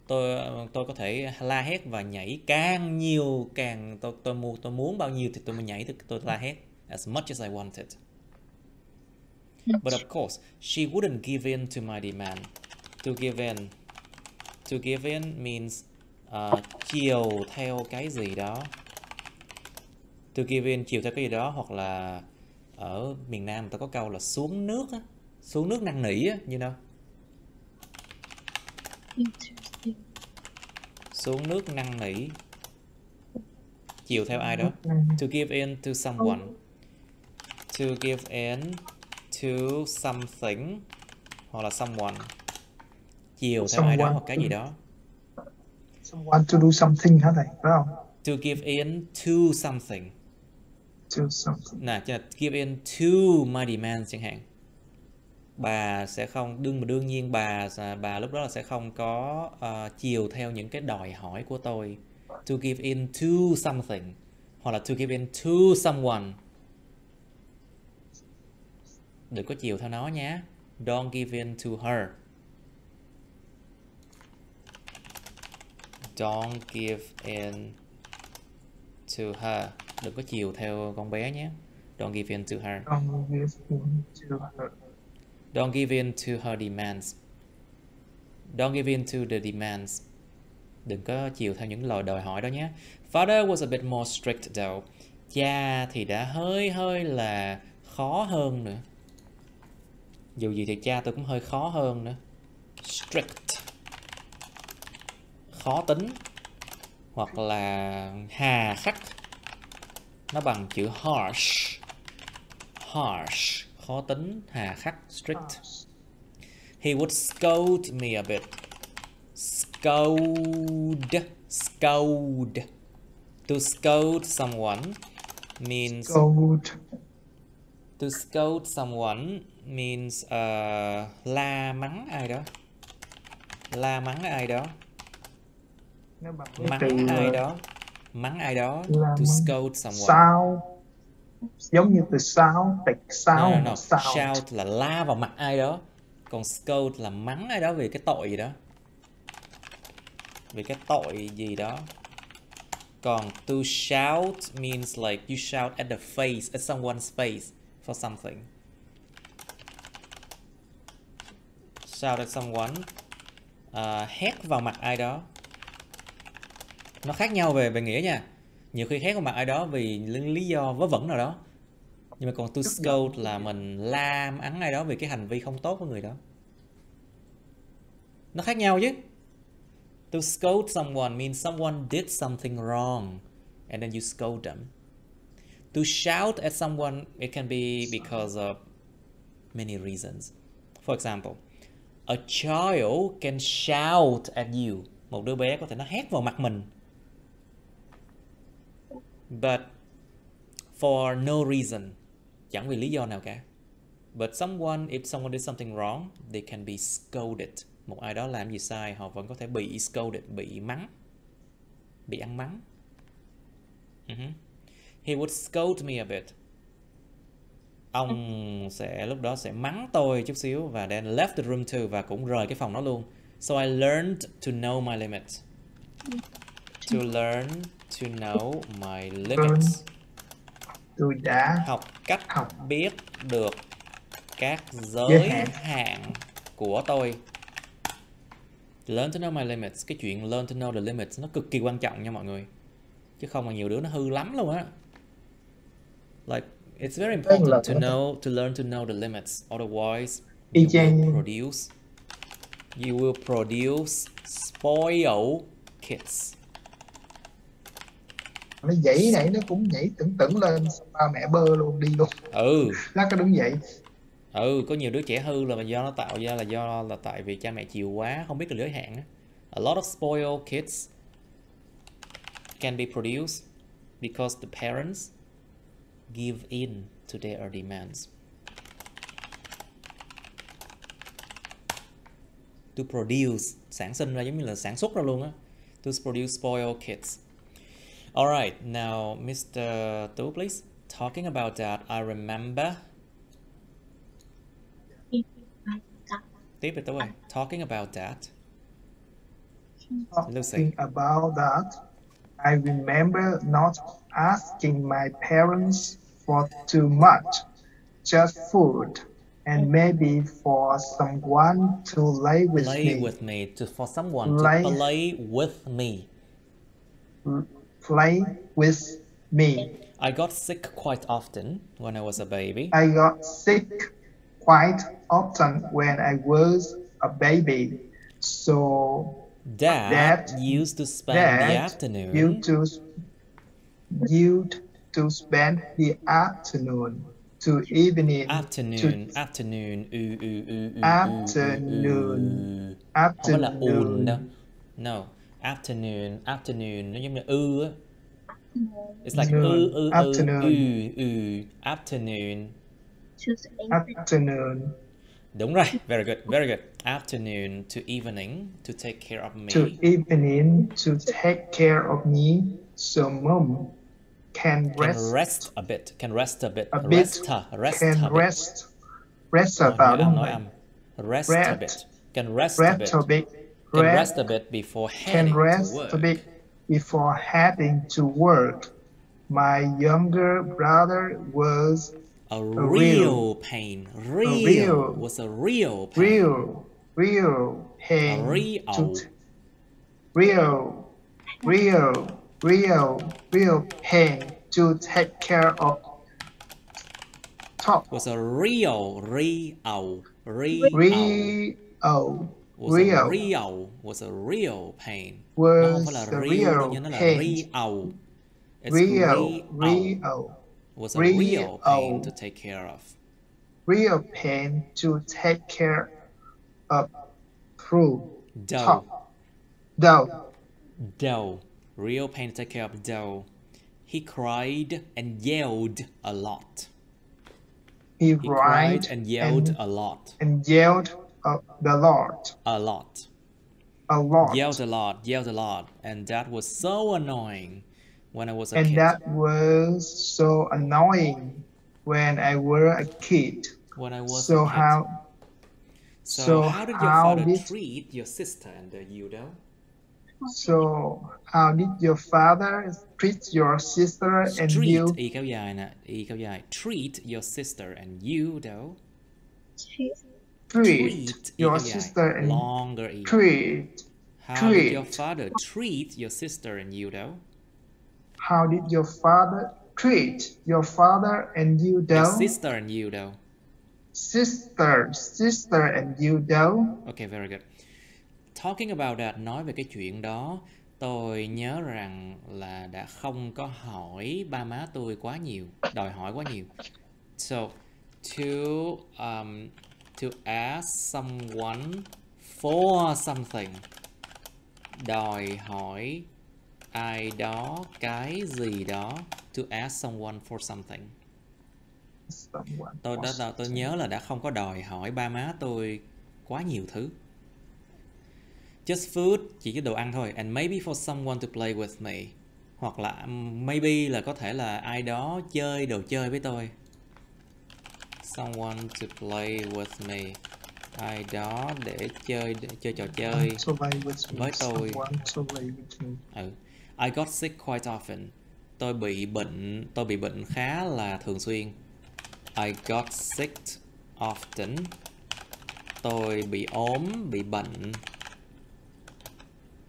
Tôi có thể la hét và nhảy càng nhiều càng tôi muốn bao nhiêu thì tôi mới nhảy, tôi la hét as much as I wanted. But of course, she wouldn't give in to my demand. To give in means chiều theo cái gì đó. To give in chiều theo cái gì đó, hoặc là ở miền Nam người ta có câu là xuống nước á, xuống nước năn nỉ á, you know. Xuống nước năn nỉ, chiều theo ai đó. To give in to someone. To give in to something hoặc là someone. Chiều theo ai đó hoặc cái gì đó. Someone to do something hả thầy? Phải không? To give in to something. Nè, give in to my demands chẳng hạn. Bà sẽ không đương nhiên bà lúc đó là sẽ không có chiều theo những cái đòi hỏi của tôi. To give in to something hoặc là to give in to someone. Đừng có chiều theo nó nhé. Don't give in to her. Don't give in to her. Đừng có chiều theo con bé nhé. Don't give in to her. Don't give in to her. Don't give in to her demands. Don't give in to the demands. Đừng có chiều theo những lời đòi hỏi đó nhé. Father was a bit more strict though. Cha thì đã hơi là khó hơn nữa. Dù gì thì cha tôi cũng hơi khó hơn nữa. Strict, khó tính, hoặc là hà khắc. Nó bằng chữ harsh. Harsh, khó tính, hà khắc, strict. He would scold me a bit. Scold. To scold someone means To scold someone means la mắng ai đó. La mắng ai đó. Mắng ai đó. Mắng ai đó. To scold someone. Shout. Giống như từ shout, tịch shout. No. Shout là la vào mặt ai đó. Còn scold là mắng ai đó vì cái tội gì đó. Vì cái tội gì đó. Còn to shout means like you shout at the face, at someone's face for something. Shout at someone. Hét vào mặt ai đó. Nó khác nhau về nghĩa nha. Nhiều khi hét vào mặt ai đó vì lý do vớ vẩn nào đó. Nhưng mà còn to scold là mình la mắng ai đó vì cái hành vi không tốt của người đó. Nó khác nhau chứ. To scold someone means someone did something wrong and then you scold them. To shout at someone, it can be because of many reasons. For example, a child can shout at you. Một đứa bé có thể nó hét vào mặt mình. But for no reason. Chẳng vì lý do nào cả. But if someone did something wrong, they can be scolded. Một ai đó làm gì sai, họ vẫn có thể bị scolded, bị mắng. Bị ăn mắng. He would scold me a bit. Ông lúc đó sẽ mắng tôi chút xíu và then left the room too, và cũng rời cái phòng đó luôn. So I learned to know my limits. To learn to know my limits. Tôi đã học cách biết được các giới hạn của tôi. Learn to know my limits. Cái chuyện learn to know the limits nó cực kỳ quan trọng nha mọi người. Chứ không mà nhiều đứa nó hư lắm luôn á. Like it's very important to learn to know the limits. Otherwise you will produce spoiled kids. Nó dậy này nó cũng nhảy tưởng lên, ba mẹ bơ luôn, đi luôn. Nó có đứng dậy. Có nhiều đứa trẻ hư là do nó tạo ra là tại vì cha mẹ chiều quá, không biết được giới hạn. A lot of spoiled kids can be produced because the parents give in to their demands. To produce, sản sinh ra giống như là sản xuất ra luôn á. To produce spoiled kids. Alright, now Mr. Tu, please. Talking about that, I remember. Tiếp về Tú ơi. Talking about that. Talking about that, I remember not asking my parents for too much, just food, and maybe for someone to play with me. For someone to play with me. Play with me. I got sick quite often when I was a baby. I got sick quite often when I was a baby. So Dad used to spend the afternoon. Used to spend the afternoon to evening. Afternoon. Afternoon. Không phải là ùn đâu. No. Afternoon nó giống như á. It's like afternoon. Afternoon. Đúng rồi, very good. Afternoon to evening to take care of me. To evening to take care of me, so mom can rest a bit. Rest a bit before heading to work. My younger brother was A real pain. Real was a real pain. Real pain. Real pain to take care of. Top. Was a real. Was a real pain. Nó không phải là real đâu nha, nó là real. It's real. Was a real pain to take care of. Real pain to take care of. Dough. Real pain to take care of dough. He cried and yelled a lot. He cried and yelled a lot. Yelled a lot. And that was so annoying when I was a kid. And that was so annoying when I were a kid. When I was a kid. So how did your father treat your sister and you though? So how did your father treat your sister and you? Y kéo dài. Treat your sister and you though. Treat your sister and longer e. How did your father treat your sister and you though? How did your father treat your father and you though? Your sister and you though. Sister and you though. Okay, very good. Talking about that, nói về cái chuyện đó, tôi nhớ rằng là đã không có hỏi ba má tôi quá nhiều, đòi hỏi quá nhiều. So, to ask someone for something. Đòi hỏi ai đó cái gì đó. To ask someone for something. Tôi nhớ là đã không có đòi hỏi ba má tôi quá nhiều thứ. Just food, chỉ cái đồ ăn thôi. And maybe for someone to play with me. Hoặc là maybe là có thể là ai đó chơi đồ chơi với tôi. Someone to play with me. Ai đó để chơi trò chơi với tôi. I got sick quite often. Tôi bị bệnh khá là thường xuyên. I got sick often. Tôi bị ốm, bị bệnh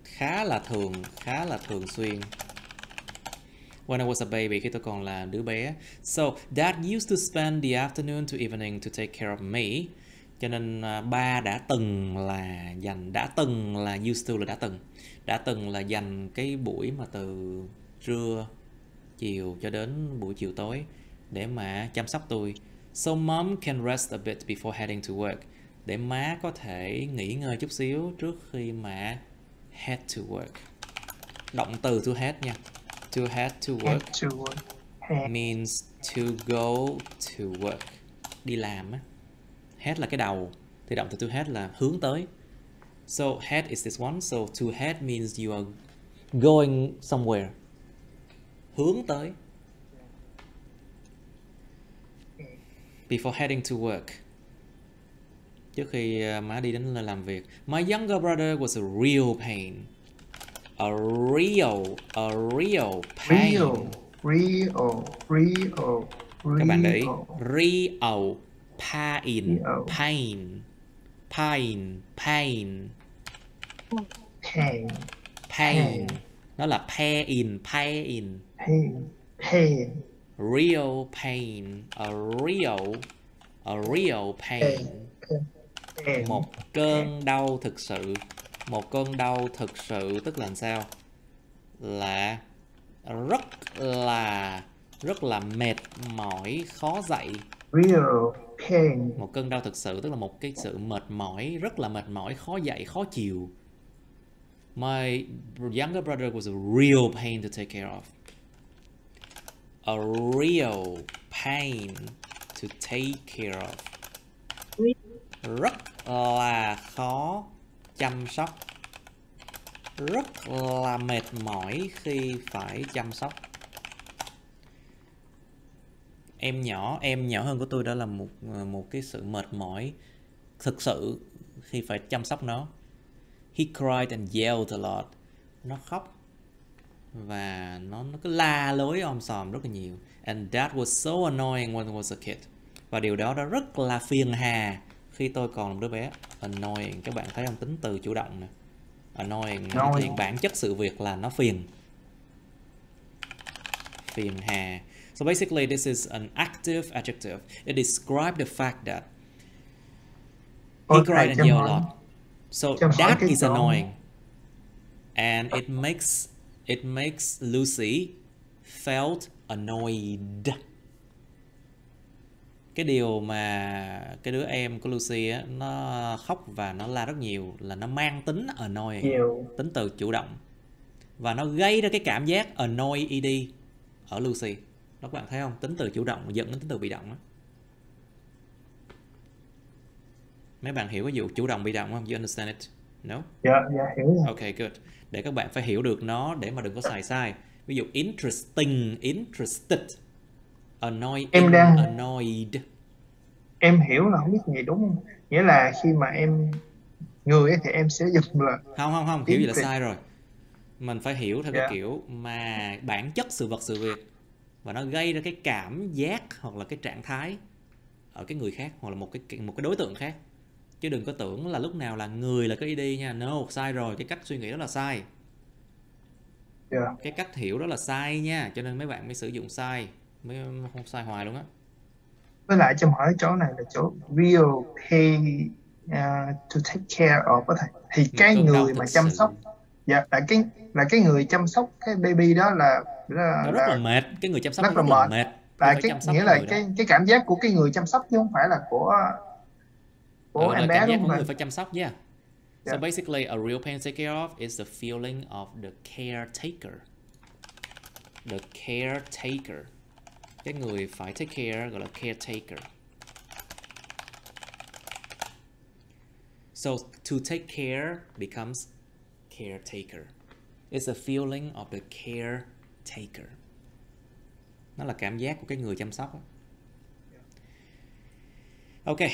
khá là thường xuyên. When I was a baby, khi tôi còn là đứa bé. So, Dad used to spend the afternoon to evening to take care of me. Cho nên ba đã từng là dành cái buổi mà từ trưa, chiều cho đến buổi chiều tối để mà chăm sóc tôi. So mom can rest a bit before heading to work. Để má có thể nghỉ ngơi chút xíu trước khi mà head to work. Động từ to head nha. To head to work means to go to work. Đi làm á. Head là cái đầu. Thì động từ to head là hướng tới. So head is this one. So to head means you are going somewhere. Hướng tới. Before heading to work. Trước khi má đi đến làm việc. My younger brother was a real pain. A real pain. Real. Các bạn để ý. Real pain. Nó là pain. Real pain. A real pain. Một cơn đau thực sự. Một cơn đau thực sự tức là làm sao? Là rất là mệt mỏi, khó dậy. Real pain. Một cơn đau thực sự tức là một cái sự mệt mỏi, rất là mệt mỏi, khó dậy, khó chịu. My younger brother was a real pain to take care of. A real pain to take care of. Rất là khó chăm sóc. Rất là mệt mỏi khi phải chăm sóc. Em nhỏ hơn của tôi đó là một cái sự mệt mỏi thực sự khi phải chăm sóc nó. He cried and yelled a lot. Nó khóc và nó cứ la lối om sòm rất là nhiều. And that was so annoying when I was a kid. Và điều đó rất là phiền hà khi tôi còn một đứa bé. Annoying, các bạn thấy không, tính từ chủ động nè. Annoying nó thể hiện bản chất sự việc là nó phiền. Phiền hà. So basically this is an active adjective. It describes the fact that he cried and yelled a lot. So that is annoying. And it makes Lucy felt annoyed. Cái điều mà cái đứa em của Lucy á, nó khóc và nó la rất nhiều là nó mang tính annoying, tính từ chủ động, và nó gây ra cái cảm giác annoy ed ở Lucy. Đó, các bạn thấy không, tính từ chủ động dẫn đến tính từ bị động đó. Mấy bạn hiểu cái vụ chủ động bị động không? You understand it? No? Dạ, hiểu rồi. Okay, good. Để các bạn phải hiểu được nó để mà đừng có xài sai. Ví dụ interesting, interested, annoying, annoyed. Em hiểu là không biết gì đúng không? Nghĩa là khi mà em người thì em sẽ dùng là không, hiểu gì là sai rồi. Mình phải hiểu theo cái kiểu mà bản chất sự vật sự việc và nó gây ra cái cảm giác hoặc là cái trạng thái ở cái người khác hoặc là một cái đối tượng khác. Chứ đừng có tưởng là lúc nào là người là cái ID nha. No, sai rồi, cái cách suy nghĩ đó là sai. Cái cách hiểu đó là sai nha, cho nên mấy bạn mới sử dụng sai, mới không sai hoài luôn á. Với lại trong hỏi chỗ này là chỗ will pay to take care of đó thầy. Thì cái người mà chăm sóc, dạ, là cái người chăm sóc cái baby đó là nó rất là mệt, cái người chăm sóc rất là mệt. Là cái nghĩa là cái cảm giác của cái người chăm sóc chứ không phải là của em bé, cảm giác đúng của không? người phải chăm sóc, yeah. So basically a real pain to take care of is the feeling of the caretaker. The caretaker. Cái người phải take care gọi là caretaker. So to take care becomes caretaker. It's a feeling of the caretaker. Nó là cảm giác của cái người chăm sóc. Okay.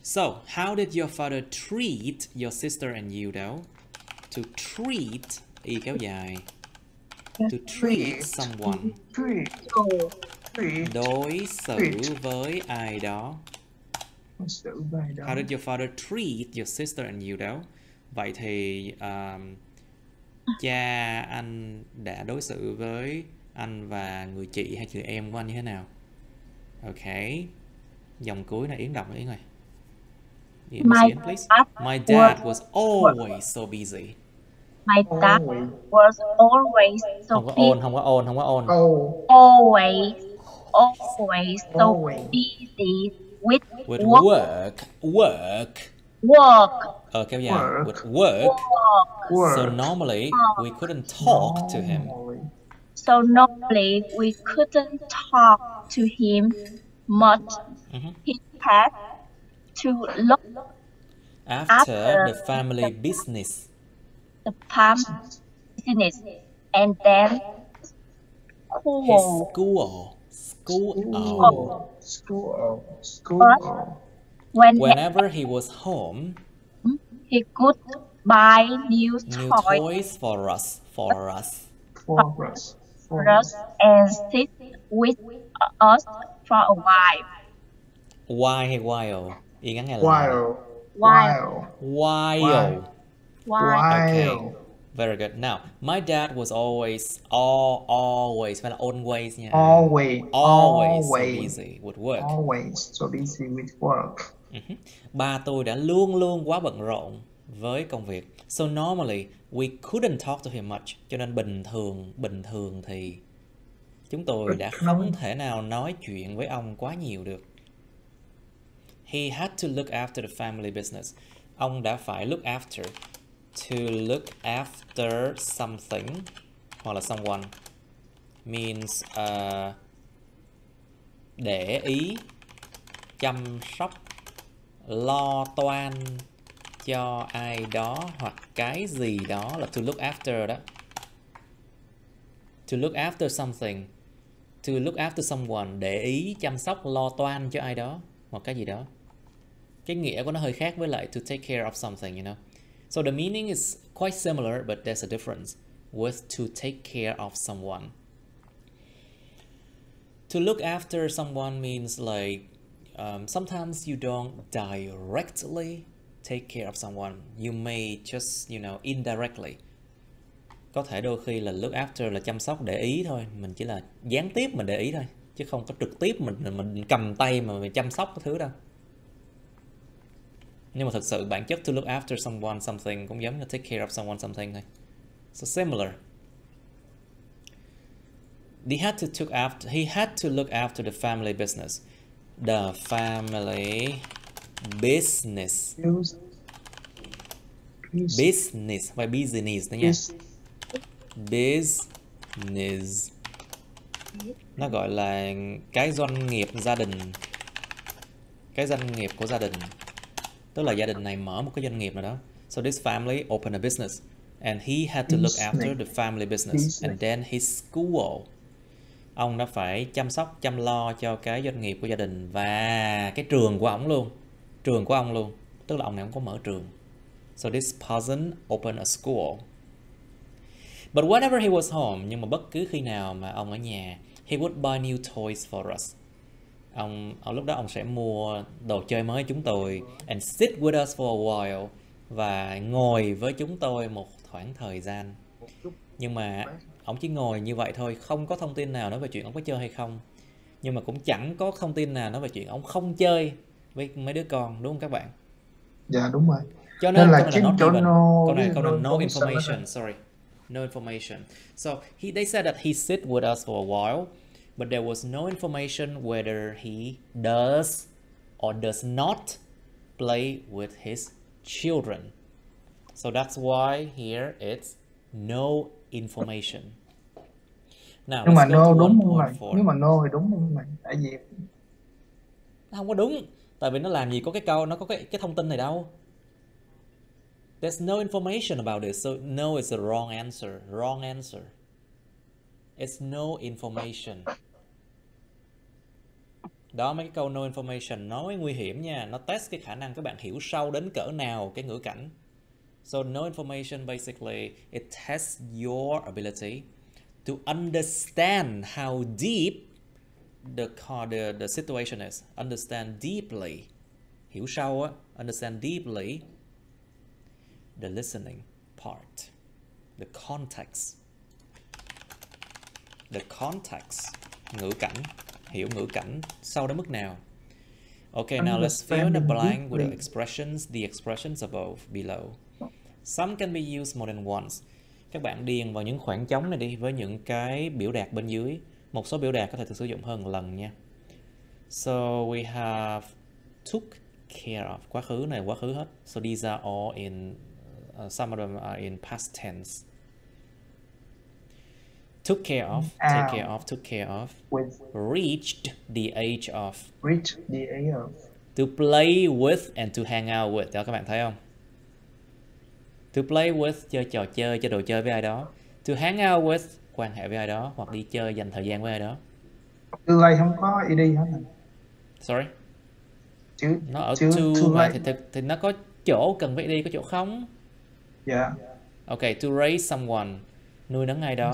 So, how did your father treat your sister and you though? To treat, y kéo dài. To treat someone. Đối xử với ai đó. How did your father treat your sister and you though? Vậy thì cha anh đã đối xử với anh và người chị hay chị em của anh như thế nào? Okay. Dòng cuối này Yến đọc Yến ơi. My dad was always so busy. My dad was always so busy. Không có on. Always so busy with work. Kéo dài. With work. So normally we couldn't talk to him. Much. He had to look after the family business. And then school. Whenever he was home, he could buy new toys for us and sit with us for a while. Why hay while? Y ngắn hay là while. Okay. Very good. Now, my dad was always phải là always nha. Always so busy with work. Always so busy with work. Ba tôi đã luôn quá bận rộn với công việc. So normally we couldn't talk to him much. Cho nên bình thường thì chúng tôi đã không thể nào nói chuyện với ông quá nhiều được. He had to look after the family business. Ông đã phải look after. To look after something hoặc là someone means để ý, chăm sóc, lo toan cho ai đó hoặc cái gì đó là to look after đó. To look after something, to look after someone, để ý, chăm sóc, lo toan cho ai đó hoặc cái gì đó. Cái nghĩa của nó hơi khác với lại to take care of something, you know. So the meaning is quite similar, but there's a difference. with to take care of someone. To look after someone means like sometimes you don't directly take care of someone. You may just, you know, indirectly. Có thể đôi khi là look after là chăm sóc, để ý thôi. Mình chỉ là gián tiếp mình để ý thôi, chứ không có trực tiếp mình cầm tay mà mình chăm sóc cái thứ đâu. Nhưng mà thực sự bản chất to look after someone something cũng giống như take care of someone something thôi. So similar. He had to look after the family business. The family business. Business by business đó nha. Business. Nó gọi là cái doanh nghiệp gia đình. Cái doanh nghiệp của gia đình. Tức là gia đình này mở một cái doanh nghiệp nào đó. So this family opened a business and he had to look after the family business and then his school. Ông đã phải chăm sóc, chăm lo cho cái doanh nghiệp của gia đình và cái trường của ông luôn. Trường của ông luôn. Tức là ông này ông có mở trường. So this person opened a school. But whenever he was home, nhưng mà bất cứ khi nào mà ông ở nhà, he would buy new toys for us. Ở lúc đó ông sẽ mua đồ chơi mới chúng tôi and sit with us for a while, và ngồi với chúng tôi một khoảng thời gian. Nhưng mà ông chỉ ngồi như vậy thôi, không có thông tin nào nói về chuyện ông có chơi hay không. Nhưng mà cũng chẳng có thông tin nào nói về chuyện ông không chơi với mấy đứa con, đúng không các bạn? Dạ đúng rồi. Cho nên là con này là not chỗ given. Câu này no information, information, sorry. No information. So they said that he sit with us for a while, but there was no information whether he does or does not play with his children. So that's why here it's no information. Now, nhưng mà let's go no to đúng không mày? 1.4. Nhưng mà no thì đúng không mày? Tại vì không có đúng, tại vì nó làm gì có cái câu, nó có cái thông tin này đâu. There's no information about it, so no is the wrong answer. Wrong answer. It's no information. Đó, mấy cái câu no information nó mới nguy hiểm nha. Nó test cái khả năng các bạn hiểu sâu đến cỡ nào cái ngữ cảnh. So no information basically it tests your ability to understand how deep the situation is. Understand deeply. Hiểu sâu á, understand deeply the listening part. The context. The context. Ngữ cảnh. Hiểu ngữ cảnh sâu đến mức nào. Okay, now let's fill in the blank with the expressions above, below. Some can be used more than once. Các bạn điền vào những khoảng trống này đi với những cái biểu đạt bên dưới. Một số biểu đạt có thể được sử dụng hơn một lần nha. So we have took care of. Quá khứ này quá khứ hết. So these are all in, some of them are in past tense. Took care of, take care of, took care of. Reached the age of. Reach the age of. To play with and to hang out with. Đó các bạn thấy không? To play with, chơi trò chơi, chơi đồ chơi với ai đó. To hang out with, quan hệ với ai đó, hoặc đi chơi, dành thời gian với ai đó. Tương lai không có ed hết. Sorry? Chứ, Nó ở to mà thì nó có chỗ cần phải đi, có chỗ không? Yeah. Ok, to raise someone, nuôi nấng ai đó.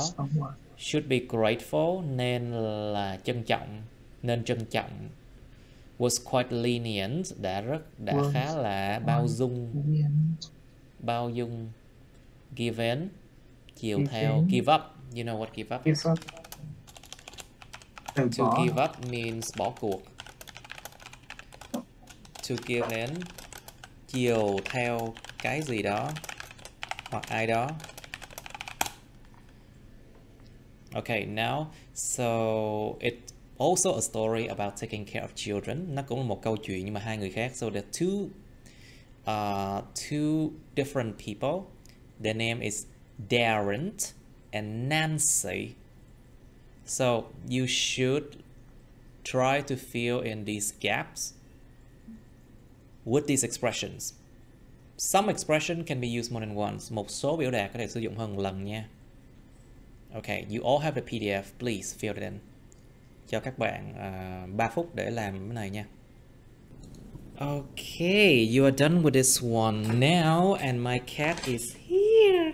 Should be grateful, nên là trân trọng, nên trân trọng. Was quite lenient, đã khá là bao dung. Bao dung. Given, chiều theo. Give up, you know what give up is? To give up means bỏ cuộc. To give in, chiều theo cái gì đó hoặc ai đó. Okay, now, so it also a story about taking care of children. Nó cũng là một câu chuyện nhưng mà hai người khác. So there are two different people. Their name is Darren and Nancy. So you should try to fill in these gaps with these expressions. Some expression can be used more than once. Một số biểu đạt có thể sử dụng hơn một lần nha. Okay, you all have the PDF. Please fill it in. Cho các bạn 3 phút để làm cái này nha. Okay, you are done with this one now, and my cat is here.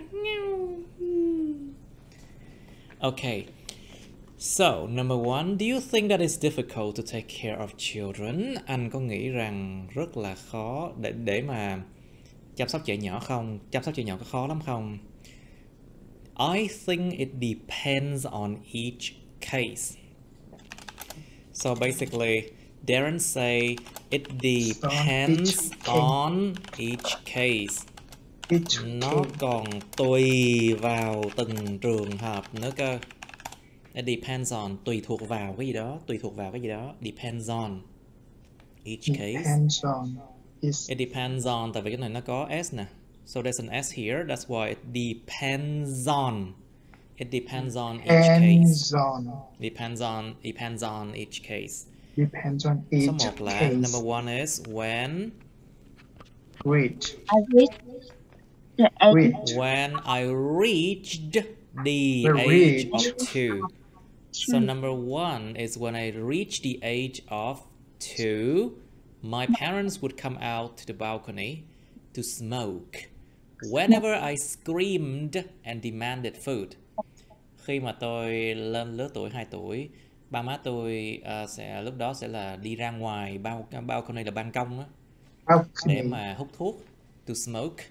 Okay. So, number one, do you think that it's difficult to take care of children? Anh có nghĩ rằng rất là khó để mà chăm sóc trẻ nhỏ không? Chăm sóc trẻ nhỏ có khó lắm không? I think it depends on each case. So basically, Darren say it depends on each case. Nó còn tùy vào từng trường hợp nữa cơ. It depends on, tùy thuộc vào cái gì đó, depends on each case. Depends on. It depends on, tại vì cái này nó có S nè. So there's an S here, that's why it depends on. It depends on each case. Depends on each case. Depends on each Số 1 là case. number one is when Reach. I reach the age. Reach. when I reached the age reach. of 2. So number one is when I reached the age of 2, my parents would come out to the balcony to smoke whenever I screamed and demanded food. Khi mà tôi lên lứa tuổi 2 tuổi, ba má tôi lúc đó sẽ là đi ra ngoài balcony là ban công á, để mà hút thuốc, to smoke.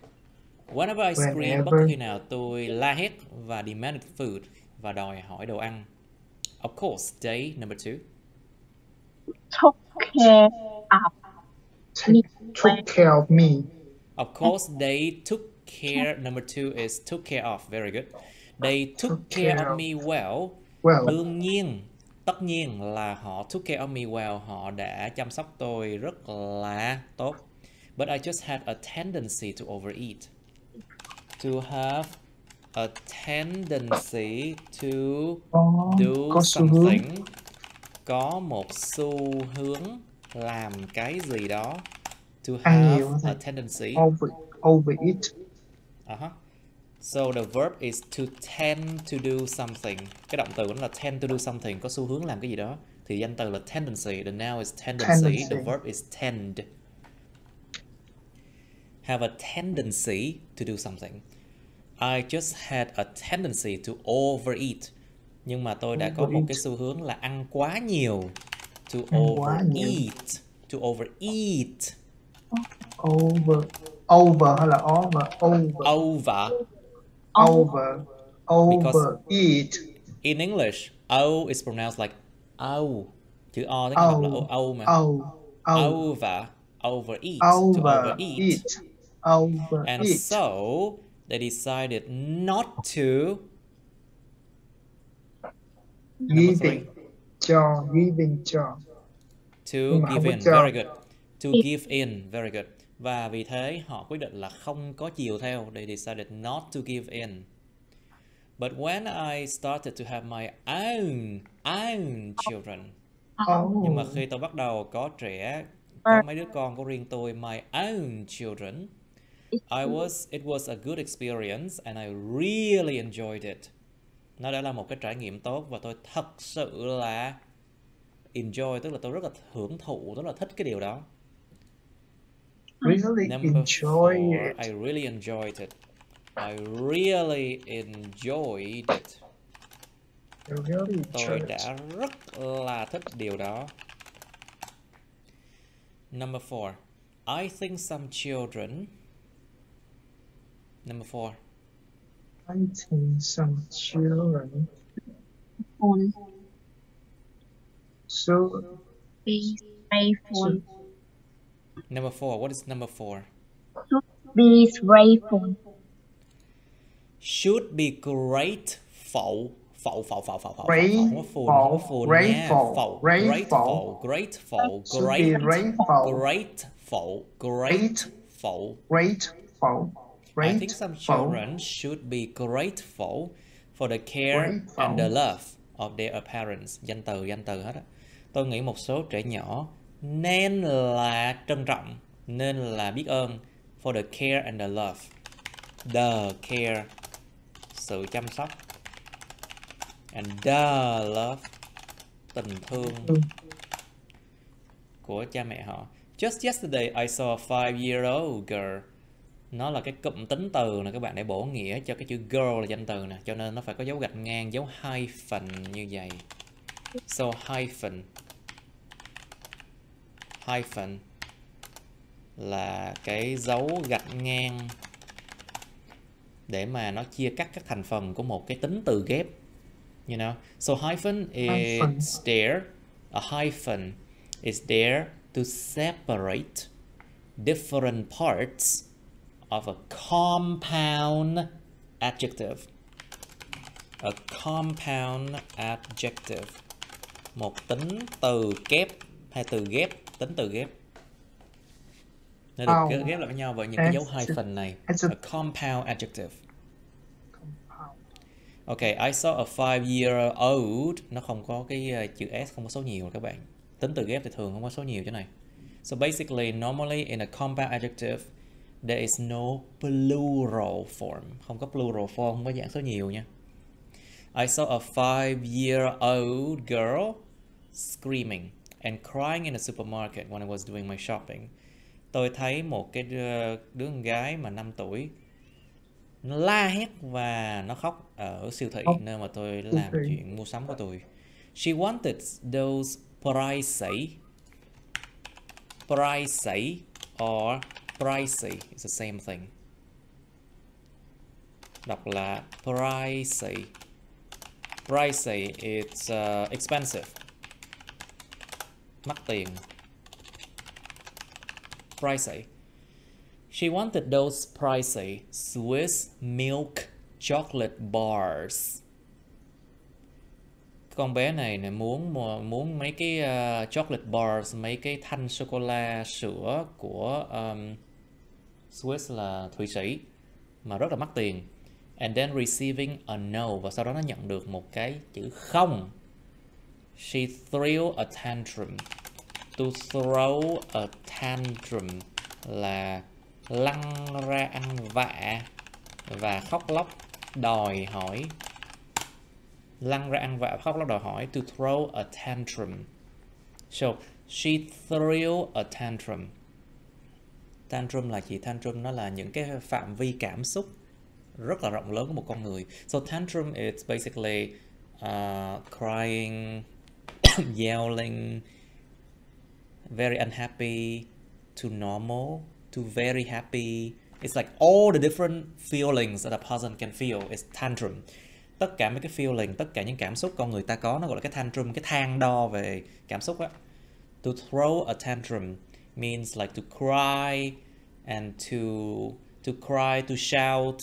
Whenever I screamed, bất khi nào tôi la hét và demanded food, và đòi hỏi đồ ăn. Of course, day number 2. Took care of me. Took care of me. Of course, they took care. Number 2 is took care of. Very good. They took care of me well. Đương nhiên, tất nhiên là họ took care of me well. Họ đã chăm sóc tôi rất là tốt. But I just had a tendency to overeat. To have a tendency to do something. Có một xu hướng làm cái gì đó. To have a tendency. Overeat. So the verb is to tend to do something. Cái động từ nó là tend to do something, có xu hướng làm cái gì đó. Thì danh từ là tendency. The noun is tendency. The verb is tend. Have a tendency to do something. I just had a tendency to overeat. Nhưng mà tôi đã có một cái xu hướng là ăn quá nhiều. To overeat. To overeat. Over hay là over? Overeat. In English, O is pronounced like O. Chữ O tiếng Anh đọc là O mà. Overeat. To overeat. And so they decided not to giving cho. To give in. Very good. To give in. Very good. Và vì thế họ quyết định là không có chiều theo. They decided not to give in. But when I started to have my own children. Nhưng mà khi tôi bắt đầu có trẻ, có mấy đứa con của riêng tôi, my own children, it was a good experience and I really enjoyed it. Nó đã là một cái trải nghiệm tốt và tôi thật sự là enjoy, tức là tôi rất là hưởng thụ, rất là thích cái điều đó. Really Number 4, I really enjoyed it. I really enjoyed it. Tôi đã rất là thích điều đó. Number 4, I think some children. Number 4. I think some children should be grateful. Number 4. What is number 4? Should be grateful. Should be grateful. I think some children should be grateful for the care and the love of their parents. Danh từ hết á. Tôi nghĩ một số trẻ nhỏ nên là trân trọng, nên là biết ơn for the care and the love. The care, sự chăm sóc, and the love, tình thương của cha mẹ họ. Just yesterday I saw a 5-year-old girl Nó là cái cụm tính từ nè các bạn, để bổ nghĩa cho cái chữ girl là danh từ nè, cho nên nó phải có dấu gạch ngang, dấu hyphen như vậy. So hyphen là cái dấu gạch ngang để mà nó chia cắt các thành phần của một cái tính từ ghép. You know, so hyphen is there. A hyphen is there to separate different parts of a compound adjective. A compound adjective. Một tính từ kép hay từ ghép, tính từ ghép. Nó được ghép lại với nhau bởi những cái dấu hyphen này. A compound adjective. Okay, I saw a 5-year-old. Nó không có cái chữ S, không có số nhiều các bạn. Tính từ ghép thì thường không có số nhiều chỗ này. So basically, normally in a compound adjective, there is no plural form. Không có plural form, không có dạng số nhiều nha. I saw a 5-year-old girl screaming and crying in a supermarket when I was doing my shopping. Tôi thấy một cái đứa con gái mà 5 tuổi nó la hét và nó khóc ở siêu thị nơi mà tôi làm chuyện mua sắm của tôi. She wanted those pricey or pricey. It's the same thing. Đọc là pricey. Pricey, it's expensive. Mắc tiền. Pricey. She wanted those pricey Swiss milk chocolate bars. Con bé này muốn mấy cái chocolate bars, mấy cái thanh sô cô la sữa của Swiss là Thụy Sĩ mà rất là mắc tiền. And then receiving a no, và sau đó nó nhận được một cái chữ không. She threw a tantrum. To throw a tantrum là lăn ra ăn vạ và khóc lóc đòi hỏi. Lăn ra ăn vạ và khóc lóc đòi hỏi. To throw a tantrum. So she threw a tantrum. Tantrum là gì? Tantrum nó là những cái phạm vi cảm xúc rất là rộng lớn của một con người. So tantrum is basically crying, yelling, very unhappy, to normal, to very happy. It's like all the different feelings that a person can feel is tantrum. Tất cả mấy cái feeling, tất cả những cảm xúc con người ta có, nó gọi là cái tantrum, cái thang đo về cảm xúc á. To throw a tantrum means like to cry and to cry, to shout,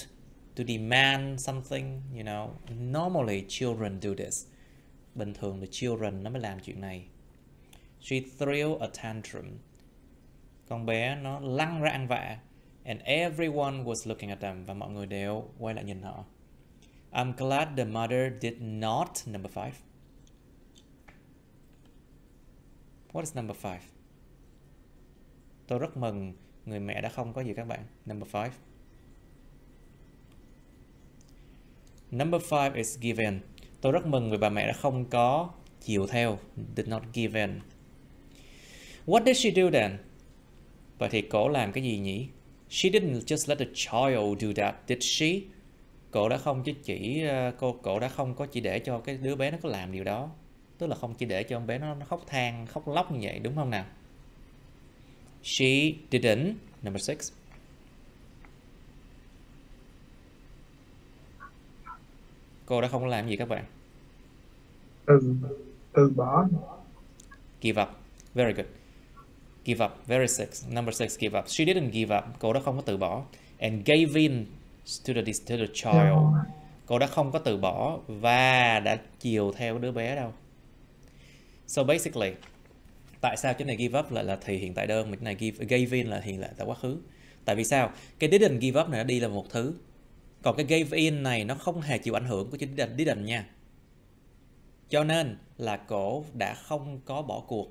to demand something, you know. Normally children do this. Bình thường là children nó mới làm chuyện này. She threw a tantrum. Con bé nó lăn ra ăn vạ. And everyone was looking at them. Và mọi người đều quay lại nhìn họ. I'm glad the mother did not. Number 5. What is number 5? Tôi rất mừng người mẹ đã không có gì các bạn. Number 5. Number 5 is give in. Tôi rất mừng vì bà mẹ đã không có chiều theo. Did not give in. What did she do then? Vậy thì cổ làm cái gì nhỉ? She didn't just let the child do that, did she? Cổ đã không có chỉ để cho cái đứa bé nó có làm điều đó. Tức là không chỉ để cho con bé nó khóc than, khóc lóc như vậy, đúng không nào? She didn't. Number 6. Cô đã không làm gì các bạn? Từ bỏ. Give up. Very good. Give up. Very 6. Number 6, give up. She didn't give up. Cô đã không có từ bỏ. And gave in to the child. Cô đã không có từ bỏ và đã chiều theo đứa bé đâu. So basically, tại sao cái này give up lại là thì hiện tại đơn, mà cái này gave in là hiện tại quá khứ? Tại vì sao? Cái didn't give up này nó đi là một thứ. Còn cái gave in này nó không hề chịu ảnh hưởng của chữ didn't nha. Cho nên là cổ đã không có bỏ cuộc.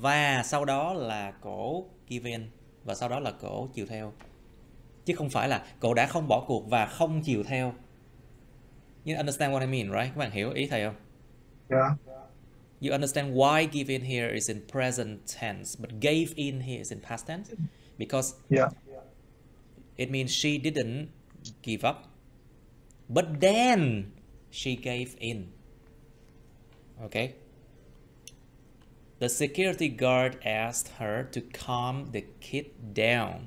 Và sau đó là cổ give in. Và sau đó là cổ chiều theo. Chứ không phải là cổ đã không bỏ cuộc và không chiều theo. You understand what I mean, right? Các bạn hiểu ý thầy không? Yeah. You understand why give in here is in present tense, but gave in here is in past tense? Because It means she didn't give up. But then she gave in. Okay. The security guard asked her to calm the kid down.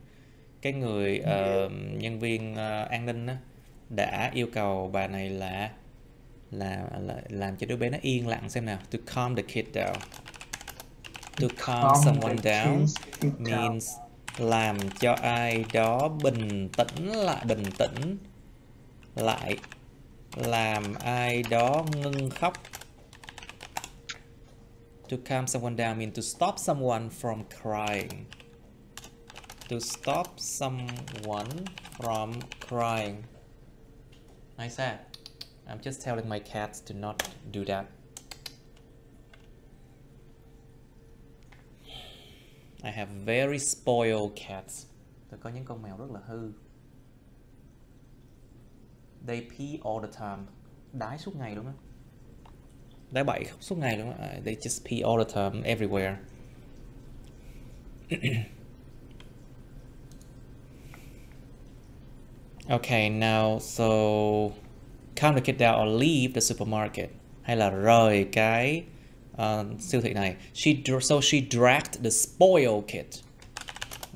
Cái người nhân viên an ninh á, đã yêu cầu bà này là làm cho đứa bé nó yên lặng xem nào. To calm the kid down. To calm someone down means làm cho ai đó bình tĩnh lại, làm ai đó ngưng khóc. To calm someone down means to stop someone from crying. To stop someone from crying. I said, I'm just telling my cats to not do that. I have very spoiled cats. Tôi có những con mèo rất là hư. They pee all the time. Đái suốt ngày luôn á. Đái bậy suốt ngày luôn á. They just pee all the time, everywhere. Okay, now so calm the kid down or leave the supermarket. Hay là rời cái siêu thị này. So she dragged the spoiled kid.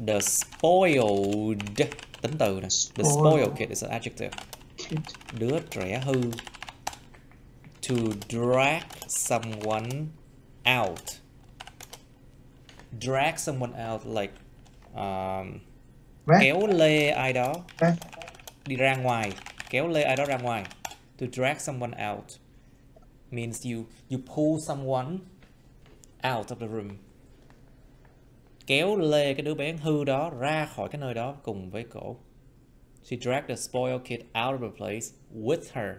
The spoiled tính từ này. The spoiled kid is an adjective. Đứa trẻ hư. To drag someone out. Drag someone out like kéo lê ai đó đi ra ngoài, kéo lê ai đó ra ngoài. To drag someone out means you pull someone out of the room. Kéo lê cái đứa bé hư đó ra khỏi cái nơi đó cùng với cổ. She dragged the spoiled kid out of the place with her.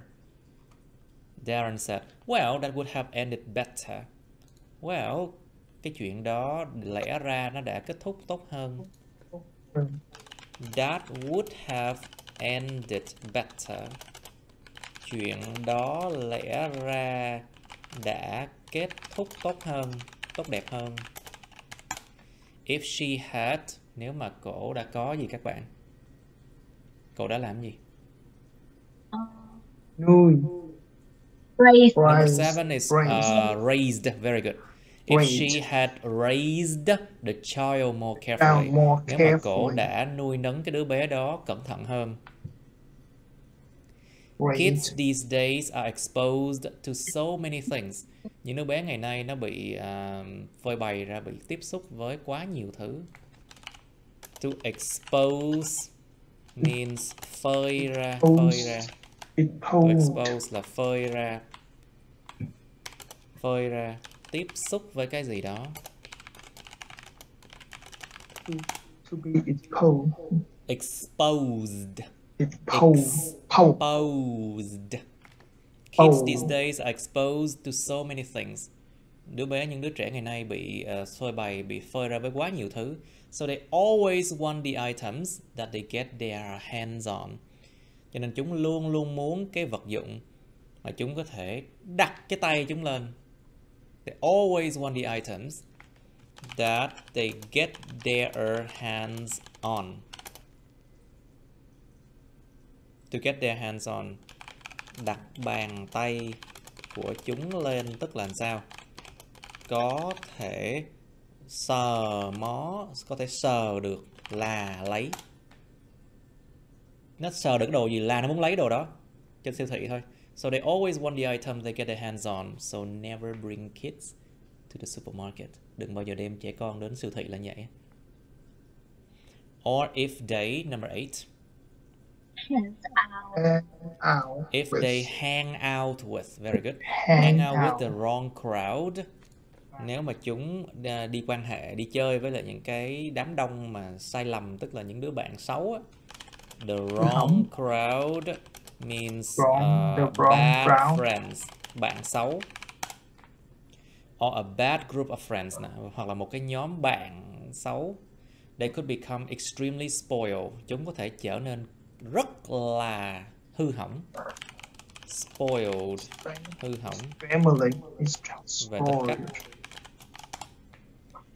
Darren said, well, that would have ended better. Well, cái chuyện đó lẽ ra nó đã kết thúc tốt hơn. That would have ended better. Chuyện đó lẽ ra đã kết thúc tốt hơn, tốt đẹp hơn. If she had, nếu mà cổ đã có gì các bạn? Cổ đã làm gì? Nuôi. Raised. Number 7 is raised. Very good. If she had raised the child more carefully. Nếu mà cổ đã nuôi nấng cái đứa bé đó cẩn thận hơn. Kids these days are exposed to so many things. Những đứa bé ngày nay nó bị phơi bày ra, bị tiếp xúc với quá nhiều thứ. To expose means phơi ra. To expose là phơi ra, tiếp xúc với cái gì đó. To be exposed. Exposed. Kids these days are exposed to so many things. Những đứa trẻ ngày nay bị phơi bày, bị phơi ra với quá nhiều thứ. So they always want the items that they get their hands on. Cho nên chúng luôn luôn muốn cái vật dụng mà chúng có thể đặt cái tay chúng lên. They always want the items that they get their hands on. To get their hands on. Đặt bàn tay của chúng lên tức là sao? Có thể sờ mó, có thể sờ được là lấy. Nó sờ được đồ gì là nó muốn lấy đồ đó trên siêu thị thôi. So they always want the item they get their hands on. So never bring kids to the supermarket. Đừng bao giờ đem trẻ con đến siêu thị là vậy. Or if they, number 8. If they hang out with, very good. Hang out with the wrong crowd. Nếu mà chúng đi quan hệ, đi chơi với lại những cái đám đông mà sai lầm, tức là những đứa bạn xấu á. The wrong crowd means bad friends, bạn xấu. Or a bad group of friends, hoặc là một cái nhóm bạn xấu. They could become extremely spoiled. Chúng có thể trở nên rất là hư hỏng. Spoiled, hư hỏng. Family is Về tất cách.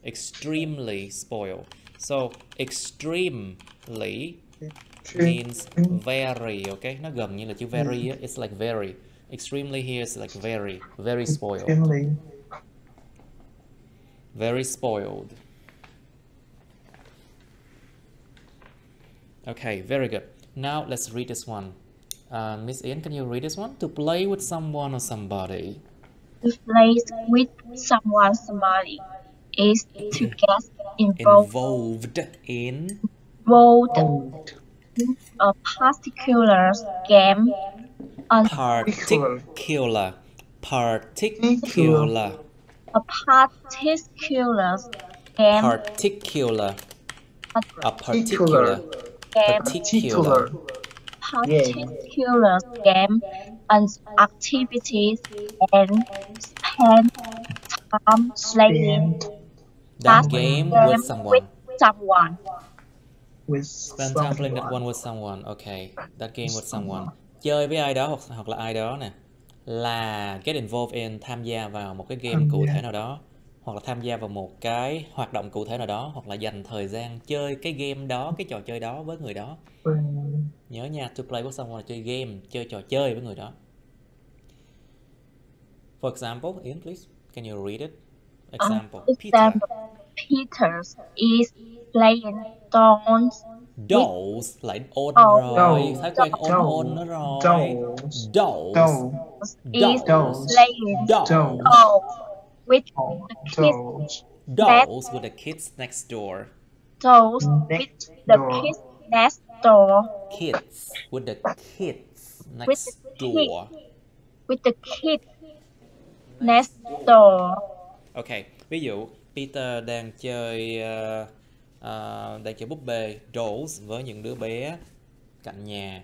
Extremely spoiled. So extremely means very, okay? Nó gần như là chữ very, it's like very. Extremely here is like very spoiled. Extremely. Very spoiled. Okay, very good. Now let's read this one. Miss Ian, can you read this one? To play with someone or somebody. To play with someone, somebody is to get involved in a particular game. Particular. A particular game. Particular. Game and activities and spend time playing that game with someone. Spend time playing that one with someone. Okay, that game with someone. Chơi với ai đó hoặc là ai đó nè. Là get involved in, tham gia vào một cái game cụ thể nào đó, hoặc là tham gia vào một cái hoạt động cụ thể nào đó, hoặc là dành thời gian chơi cái game đó, cái trò chơi đó với người đó. Nhớ nha, to play with someone là chơi game, chơi trò chơi với người đó. For example, Ian, please, can you read it? Example, Peter is playing dolls, lại ôn rồi, thói quen ôn nữa rồi. Dolls is playing dolls with the kids next door. Dolls with the kids next door. Kids with the kids next door. With the kids next door. Okay, ví dụ Peter đang chơi búp bê dolls với những đứa bé cạnh nhà.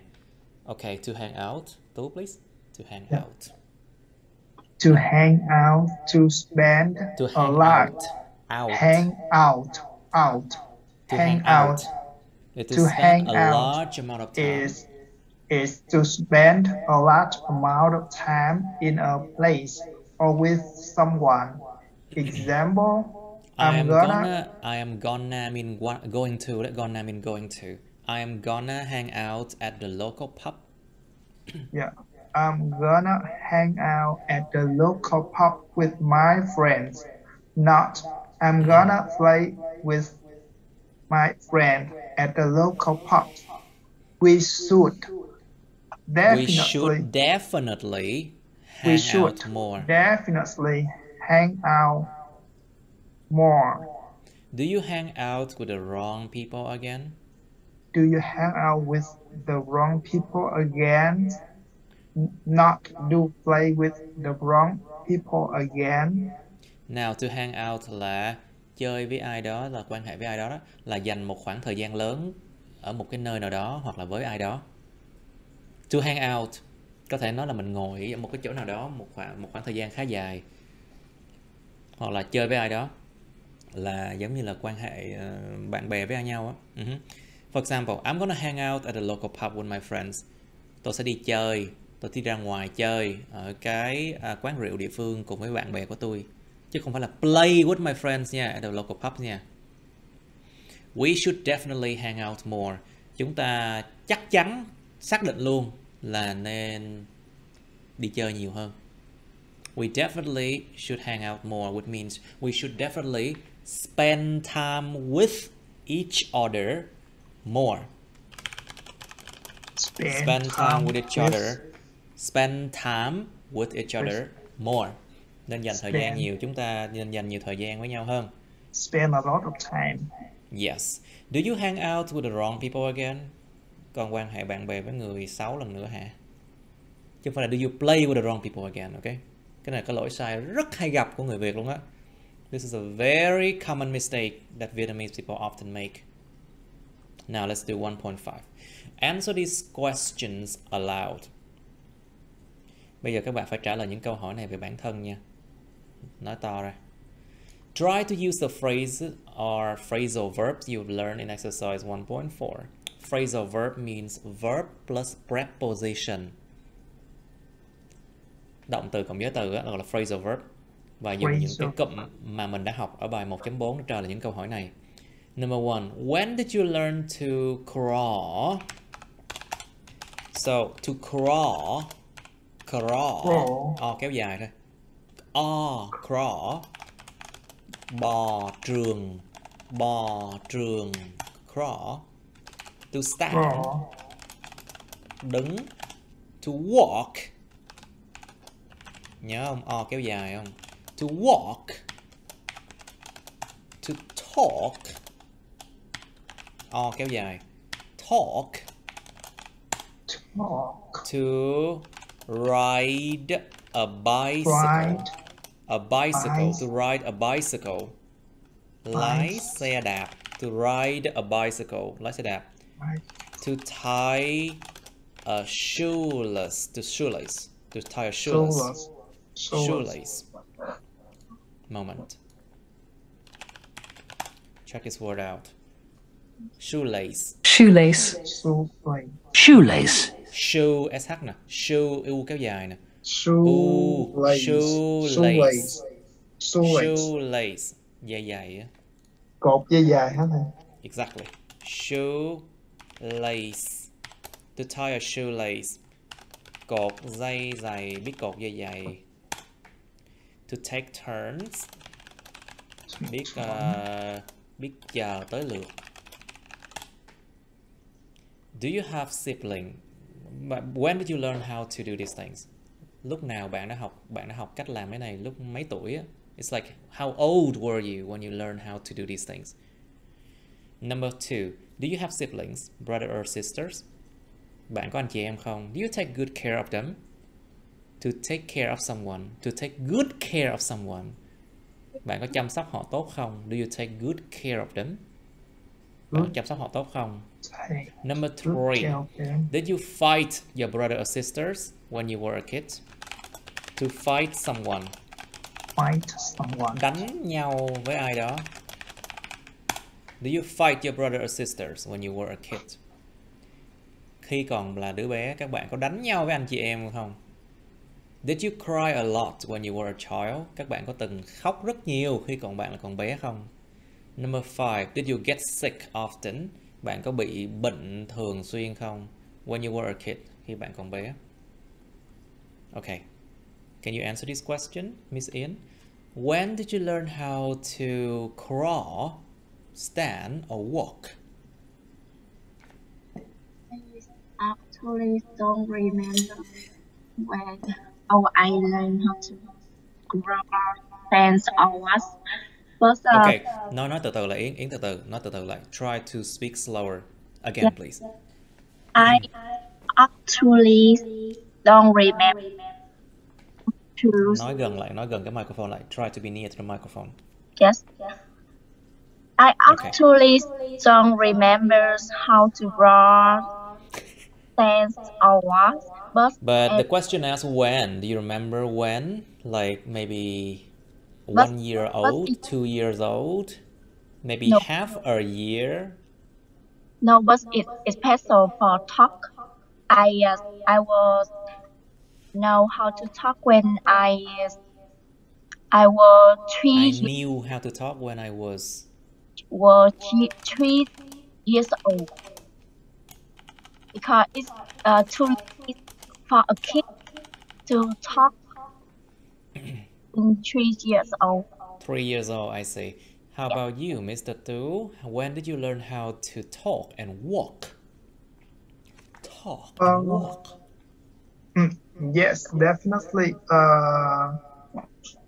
Okay, to hang out. Tú, please. To hang out. To hang out, to spend a lot. Hang out. To hang out. To spend a large amount of time. Is to spend a large amount of time in a place or with someone. Example, I am gonna mean going to. Gonna mean going to. I am gonna hang out at the local pub. Yeah, I'm gonna hang out at the local pub with my friends. Not, I'm gonna play with my friend at the local pub. We should definitely hang out more. Definitely hang out more. Do you hang out with the wrong people again? Do you hang out with the wrong people again? Not do play with the wrong people again. Now, to hang out là chơi với ai đó, là quan hệ với ai đó, là dành một khoảng thời gian lớn ở một cái nơi nào đó hoặc là với ai đó. To hang out có thể nói là mình ngồi ở một cái chỗ nào đó một khoảng thời gian khá dài, hoặc là chơi với ai đó là giống như là quan hệ bạn bè với nhau á. For example, I'm gonna hang out at a local pub with my friends. Tôi sẽ đi chơi, tôi đi ra ngoài chơi ở cái quán rượu địa phương cùng với bạn bè của tôi, chứ không phải là play with my friends nha, at a local pub nha. We should definitely hang out more. Chúng ta chắc chắn xác định luôn là nên đi chơi nhiều hơn. We definitely should hang out more, which means we should definitely spend time with each other more. Spend time with each other. Spend time with each other more. Nên dành thời gian nhiều, chúng ta nên dành nhiều thời gian với nhau hơn. Spend a lot of time. Yes. Do you hang out with the wrong people again? Còn quan hệ bạn bè với người xấu lần nữa hả? Chứ không phải là do you play with the wrong people again, ok? Cái này có lỗi sai rất hay gặp của người Việt luôn á. This is a very common mistake that Vietnamese people often make. Now let's do 1.5. Answer these questions aloud. Bây giờ các bạn phải trả lời những câu hỏi này về bản thân nha. Nói to ra. Try to use the phrase or phrasal verbs you've learned in exercise 1.4. Phrasal verb means verb plus preposition. Động từ cộng giới từ đó, gọi là phrasal verb. Và dùng những cái cụm mà mình đã học ở bài 1.4 để trả lời những câu hỏi này. Number 1. When did you learn to crawl? So, to crawl. Crawl. Kéo dài thôi. Crawl. Bò trường. Crawl. To stand. Crawl. Đứng. To walk. Nhớ không? Kéo dài không? To walk. To talk. Kéo dài. Talk. To ride a bicycle. A bicycle. To ride a bicycle. Lái xe đạp. To ride a bicycle. Lái xe đạp. To tie a shoelace. To shoelace. To tie a shoelace. Shoelace. Moment. Check this word out. Shoelace. Shoelace. Shoelace. Shoe, SH nè. Shoe, U kéo dài nè. Shoelace. Shoelace. Dài dài á. Cột dây dài hả thầy? Exactly. Shoelace. To tie a shoelace. Cột dây dày, biết cột dây dày. To take turns. Biết chờ tới lượt. Do you have siblings? When did you learn how to do these things? Lúc nào bạn đã học cách làm cái này, lúc mấy tuổi á? It's like, how old were you when you learned how to do these things? Number 2, do you have siblings, brother or sisters? Bạn có anh chị em không? Do you take good care of them? To take care of someone. To take good care of someone. Bạn có chăm sóc họ tốt không? Do you take good care of them? Bạn chăm sóc họ tốt không? Number 3. Did you fight your brother or sisters when you were a kid? To fight someone. Đánh nhau với ai đó. Do you fight your brother or sisters when you were a kid? Khi còn là đứa bé, các bạn có đánh nhau với anh chị em không? Did you cry a lot when you were a child? Các bạn có từng khóc rất nhiều khi bạn là còn bé không? Number 5. Did you get sick often? Bạn có bị bệnh thường xuyên không? When you were a kid, khi bạn còn bé. Okay. Can you answer this question, Miss Ian? When did you learn how to crawl, stand, or walk? I actually don't remember when I learned how to crawl, stand, or walk. But, Okay, nói từ từ lại Yến từ từ, nói từ từ lại. Try to speak slower. Again, please. I actually don't remember. Nói gần cái microphone lại. Try to be near to the microphone. Yes. I actually don't remember how to draw, dance, or walk. But the question asks when. Do you remember when? Like maybe 1 year old, 2 years old, maybe half a year. No, but it's special for talk. I was know how to talk when I was 3 I years. knew how to talk when I was 3 years old. Because it's too late for a kid to talk in 3 years old. 3 years old, I see. How about you, Mr. Tu? When did you learn how to talk and walk? Talk and walk. Yes, definitely.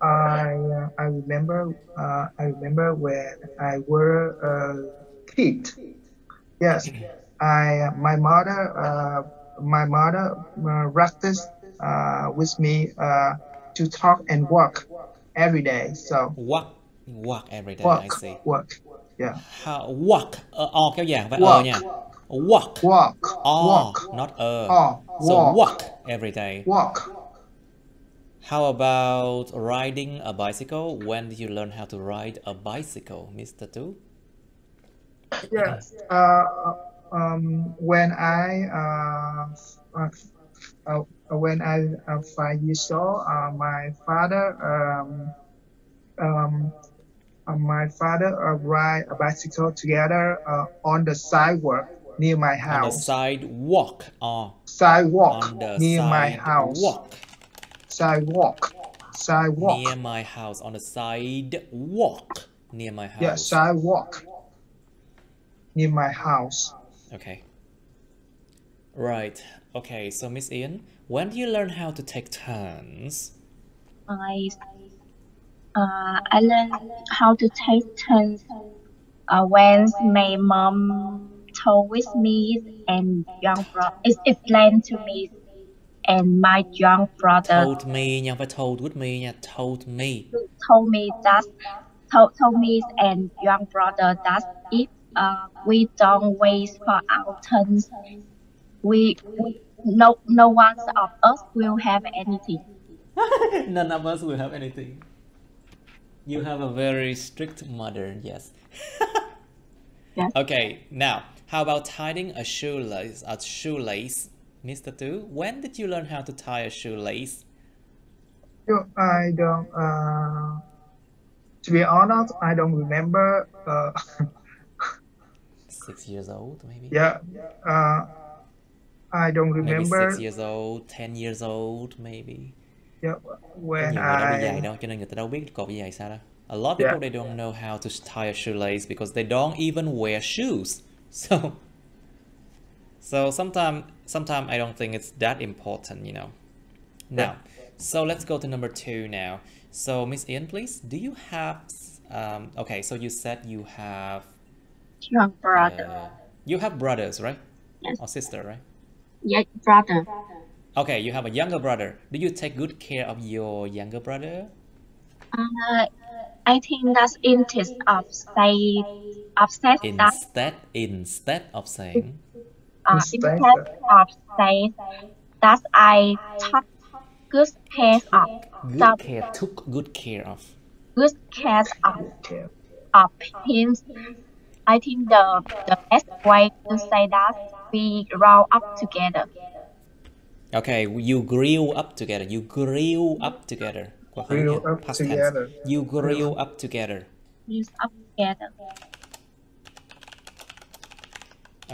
I remember when I were a kid. Yes, my mother practiced with me to talk and walk every day. So walk every day. Walk, I see. Walk. Yeah. How walk? Kéo dài phải Walk. nha. Walk. Walk. Not So walk. walk every day. Walk. How about riding a bicycle? When did you learn how to ride a bicycle, Mr. Tu? Yes. When I 5 years old, my father My father ride a bicycle together on the sidewalk near my house. On the sidewalk. Sidewalk On the near my house. sidewalk. Sidewalk. Near my house. On the sidewalk near my house. Yeah, sidewalk near my house. Okay. Right. Okay, so Miss Ian, when do you learn how to take turns? I learned how to take turns when my mom told with me and young brother explained to me and my young brother Told me nha, phải told with me nha. Told me told me and young brother that if we don't wait for our turns, no one of us will have anything. None of us will have anything. You have a very strict mother, yes. Yes. Okay, now, how about tying a shoelace? Mr. Tu, when did you learn how to tie a shoelace? I don't, to be honest, I don't remember. 6 years old, maybe? Yeah, I don't remember. Maybe 6 years old, 10 years old, maybe. Yeah, when Nhiều người đâu đi giày đâu, cho nên người ta đâu biết cột dây giày sao đâu. A lot of people, they don't know how to tie a shoelace because they don't even wear shoes. So sometimes I don't think it's that important, you know. Now, so let's go to number 2 now. So Miss Ian, please, do you have, okay, so you said you have Young brother. You have brothers, right? Yes. Or sister, right? Yes, brother. Okay, you have a younger brother. Do you take good care of your younger brother? I think that's instead of saying Instead of saying that I took good care of took good care of him. I think the best way to say that we grow up together. Okay, you grew up together. You grew up together. Grew up Past together. tense. You grew up together.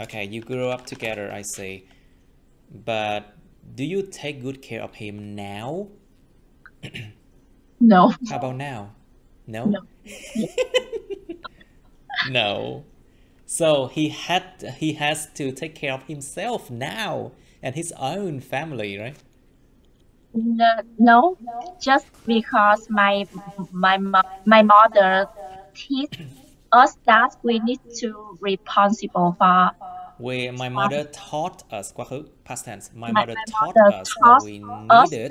Okay, you grew up together, I see. But do you take good care of him now? No. How about now? No? No. So he has to take care of himself now and his own family, right? No, just because my mother teach us that we need to responsible for. My mother taught us, quá khứ, past tense. My mother taught us that we needed.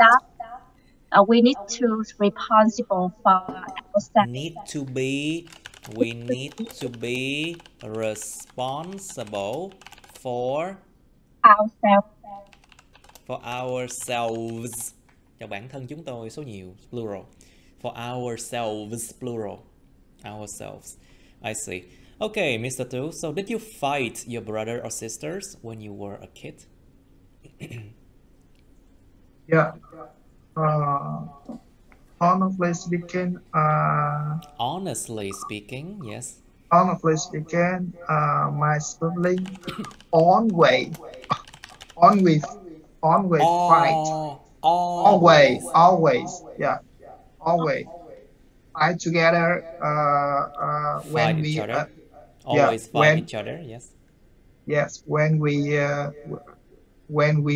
We need to responsible for ourselves. We need to be responsible for ourselves. Cho bản thân chúng tôi, số nhiều, plural. For ourselves, plural. Ourselves. I see. Okay, Mr. Tu, so did you fight your brother or sisters when you were a kid? Yeah. Honestly speaking, Yes. Honestly speaking, my sibling always fight. Always, yeah, always fight together. When Fight we each other. Always fight each other. Yes. Yes, when we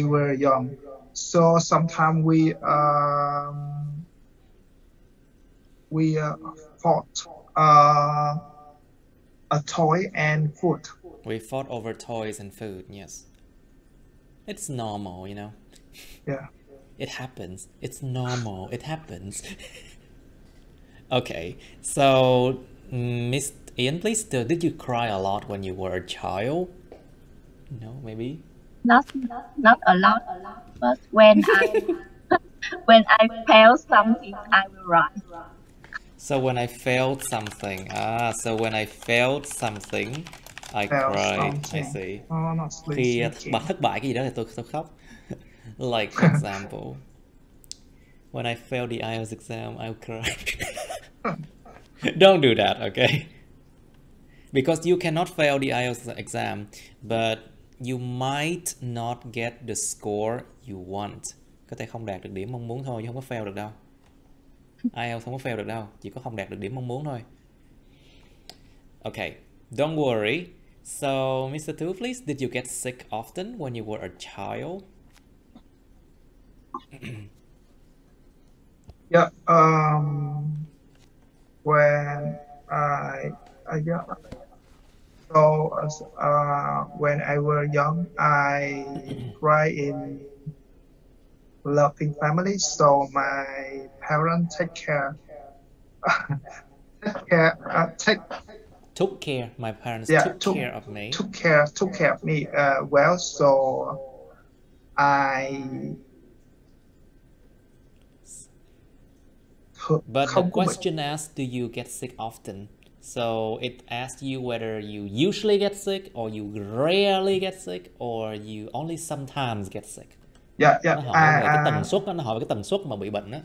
were young. So sometimes we fought a toy and food. We fought over toys and food. Yes. It's normal, you know. Yeah. It happens. It's normal. It happens. Okay. So, Miss Ian, please, did you cry a lot when you were a child? No, maybe? Not a lot, but when I felt something, I will cry. So when I felt something, I cried. I see. Khi thất bại cái gì đó thì tôi khóc. Like for example, when I failed the IELTS exam, I cried. Don't do that, okay? Because you cannot fail the IELTS exam, but you might not get the score you want. Có thể không đạt được điểm mong muốn thôi, chứ không có fail được đâu. IELTS không có fail được đâu, chỉ có không đạt được điểm mong muốn thôi. Okay, don't worry. So, Mr. Tu, please, did you get sick often when you were a child? Yeah. When when I was young, I grew in loving family, so my parents took care. My parents took care of me. Took care of me well, so But the question asked, do you get sick often? So it asked you whether you usually get sick, or you rarely get sick, or you only sometimes get sick. Yeah. Nó hỏi về cái tần suất đó, nó hỏi về cái tần suất mà bị bệnh đó.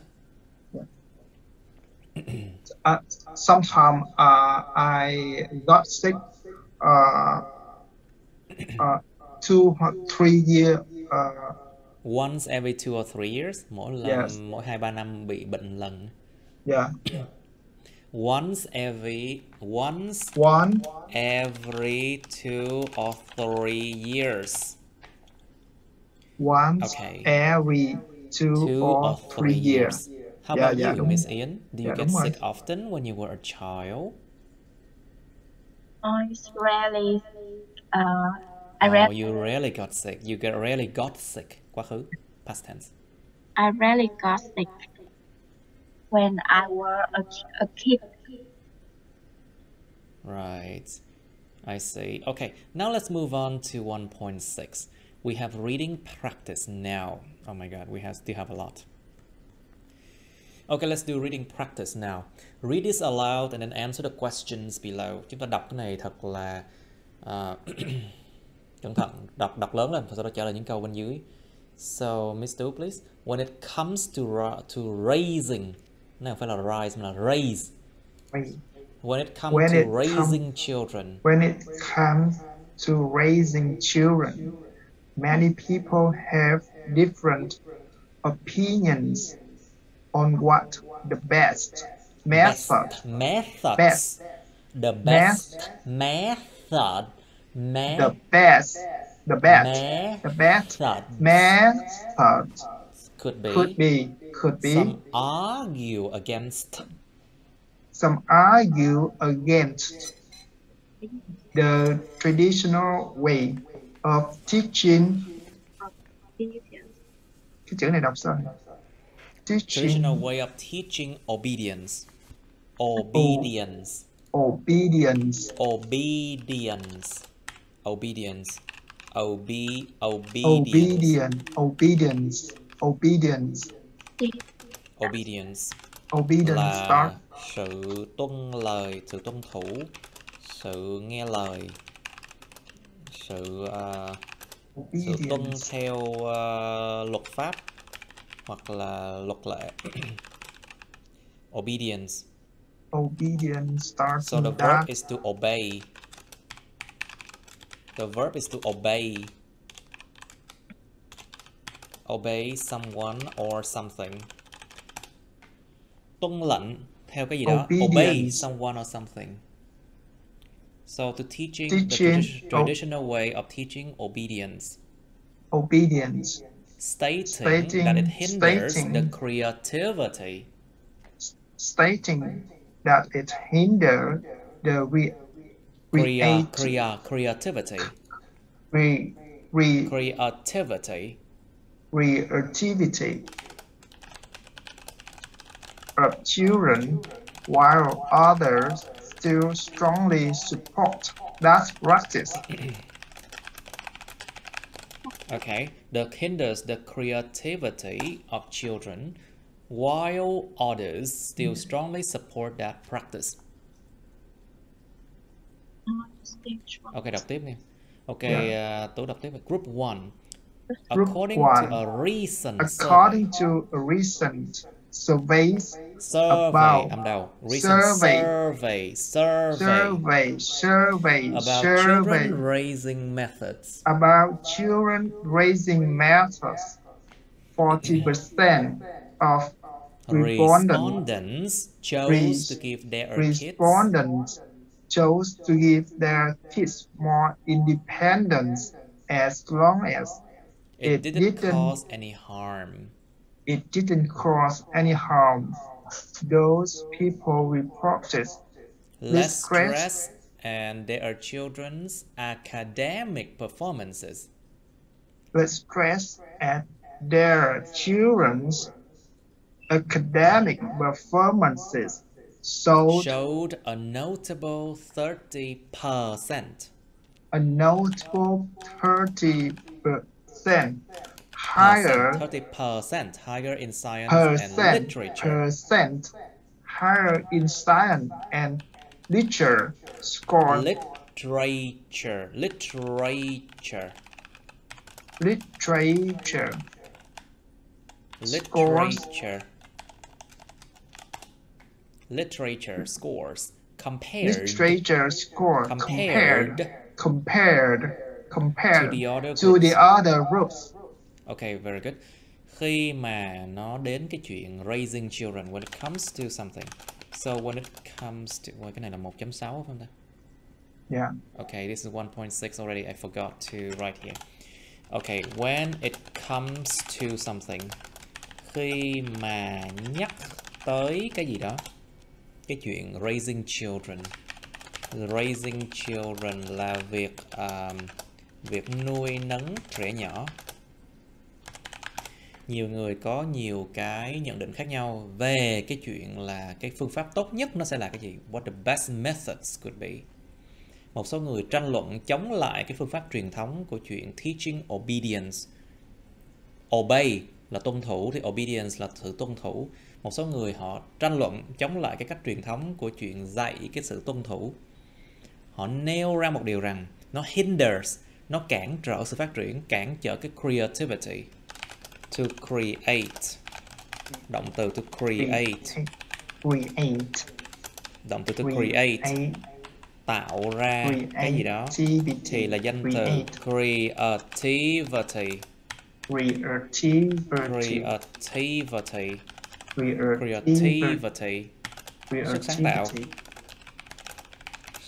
Sometimes I got sick 2 or 3 years. Once every 2 or 3 years, mỗi lần, Yes. mỗi 2-3 năm bị bệnh lần. Yeah. Once every 2 or 3 years. Once Okay. every 2 or 3 years. How about you, đúng. Miss Ian? Do you get đúng rồi. sick often when you were a child? I rarely. You rarely got sick. You rarely got sick. Quá khứ, past tense. I rarely got sick when I was a kid. Right. I see. Okay, now let's move on to 1.6. We have reading practice now. Oh my god, we still have a lot. Okay, let's do reading practice now. Read this aloud and then answer the questions below. Chúng ta đọc cái này thật là cẩn thận, đọc lớn lên và sau đó trả lời những câu bên dưới. So, Mr. Wu, please. When it comes to raising, nó không phải là rise mà là raise. When it comes to raising children. When it comes to raising children, many people have different opinions on what the best method. Could be. Some argue against the traditional way of teaching. Cái chữ này đọc sao? Traditional way of teaching obedience. Obedience. Obedience. Obedience. Obedience. Obedience là sự tuân lời, sự tuân thủ, sự nghe lời, sự tuân theo luật pháp hoặc là luật lệ. Obedience. Obedience starts. So the verb is to obey. The verb is to obey. Obey someone or something. Tuân lệnh theo cái gì đó. Obey someone or something. So to teaching the traditional way of teaching obedience. Obedience. Stating that it hinders the creativity. Stating that it hinders the creativity of children, while others still strongly support that practice. Okay, that hinders the creativity of children, while others still strongly support that practice. Okay, đọc tiếp nè. Okay, Tú đọc tiếp. Group 1. According to a recent surveys Survey, about âm đầu. Recent survey about children raising methods. about children raising methods. 40% of Respondents chose to give their kids more independence as long as it didn't cause any harm. It didn't cause any harm. Those people reported Less stress and their children's academic performances. Less stress at their children's academic performances showed a notable 30%. A notable 30% higher. 30% higher in science and literature. Higher in science and literature score. Literature. Literature scores compared to the other groups. Okay, very good. Khi mà nó đến cái chuyện raising children, when it comes to something. So when it comes to, cái này là 1.6 phải không ta? Yeah. Okay, this is 1.6 already. I forgot to write here. Okay, when it comes to something. Khi mà nhắc tới cái gì đó, cái chuyện raising children. Raising children là việc nuôi nấng trẻ nhỏ. Nhiều người có nhiều cái nhận định khác nhau về cái chuyện là cái phương pháp tốt nhất nó sẽ là cái gì? What the best methods could be. Một số người tranh luận chống lại cái phương pháp truyền thống của chuyện teaching obedience. Obey là tuân thủ thì obedience là sự tuân thủ. Một số người họ tranh luận chống lại cái cách truyền thống của chuyện dạy cái sự tuân thủ. Họ nêu ra một điều rằng nó hinders, nó cản trở sự phát triển, cản trở cái creativity. To create. Động từ to create. Động từ to create. Tạo ra cái gì đó thì là danh từ creativity. Sự sáng tạo.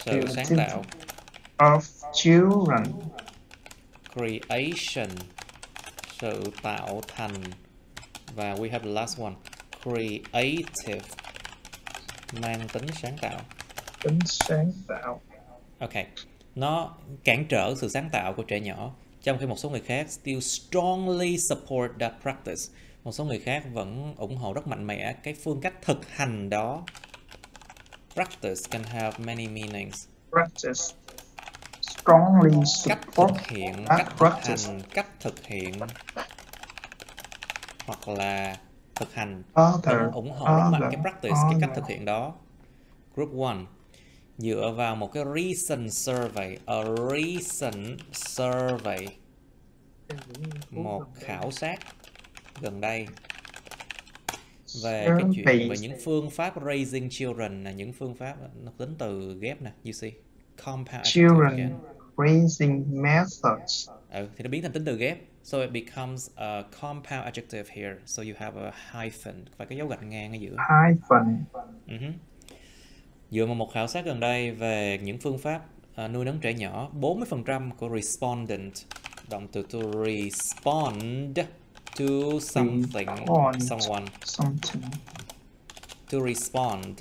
Sự sáng tạo. Of children. Creation. Sự tạo thành. Và we have the last one. Creative. Mang tính sáng tạo. Tính sáng tạo. Ok. Nó cản trở sự sáng tạo của trẻ nhỏ. Trong khi một số người khác still strongly support that practice. Một số người khác vẫn ủng hộ rất mạnh mẽ cái phương cách thực hành đó. Practice can have many meanings. Practice. Strongly support cách thực hiện hoặc là thực hành ủng hộ rất mạnh cái practice, cái cách thực hiện đó. Group 1 dựa vào một cái recent survey, một khảo sát gần đây về cái chuyện về những phương pháp raising children, là những phương pháp nó tính từ ghép nè, you see, compound children raising methods. Thì nó biến thành tính từ ghép, so it becomes a compound adjective here, so you have a hyphen, phải có dấu gạch ngang ở giữa. Hyphen. Dựa vào một khảo sát gần đây về những phương pháp nuôi nấng trẻ nhỏ, 40% của respondent, động từ to respond to something, someone. To respond,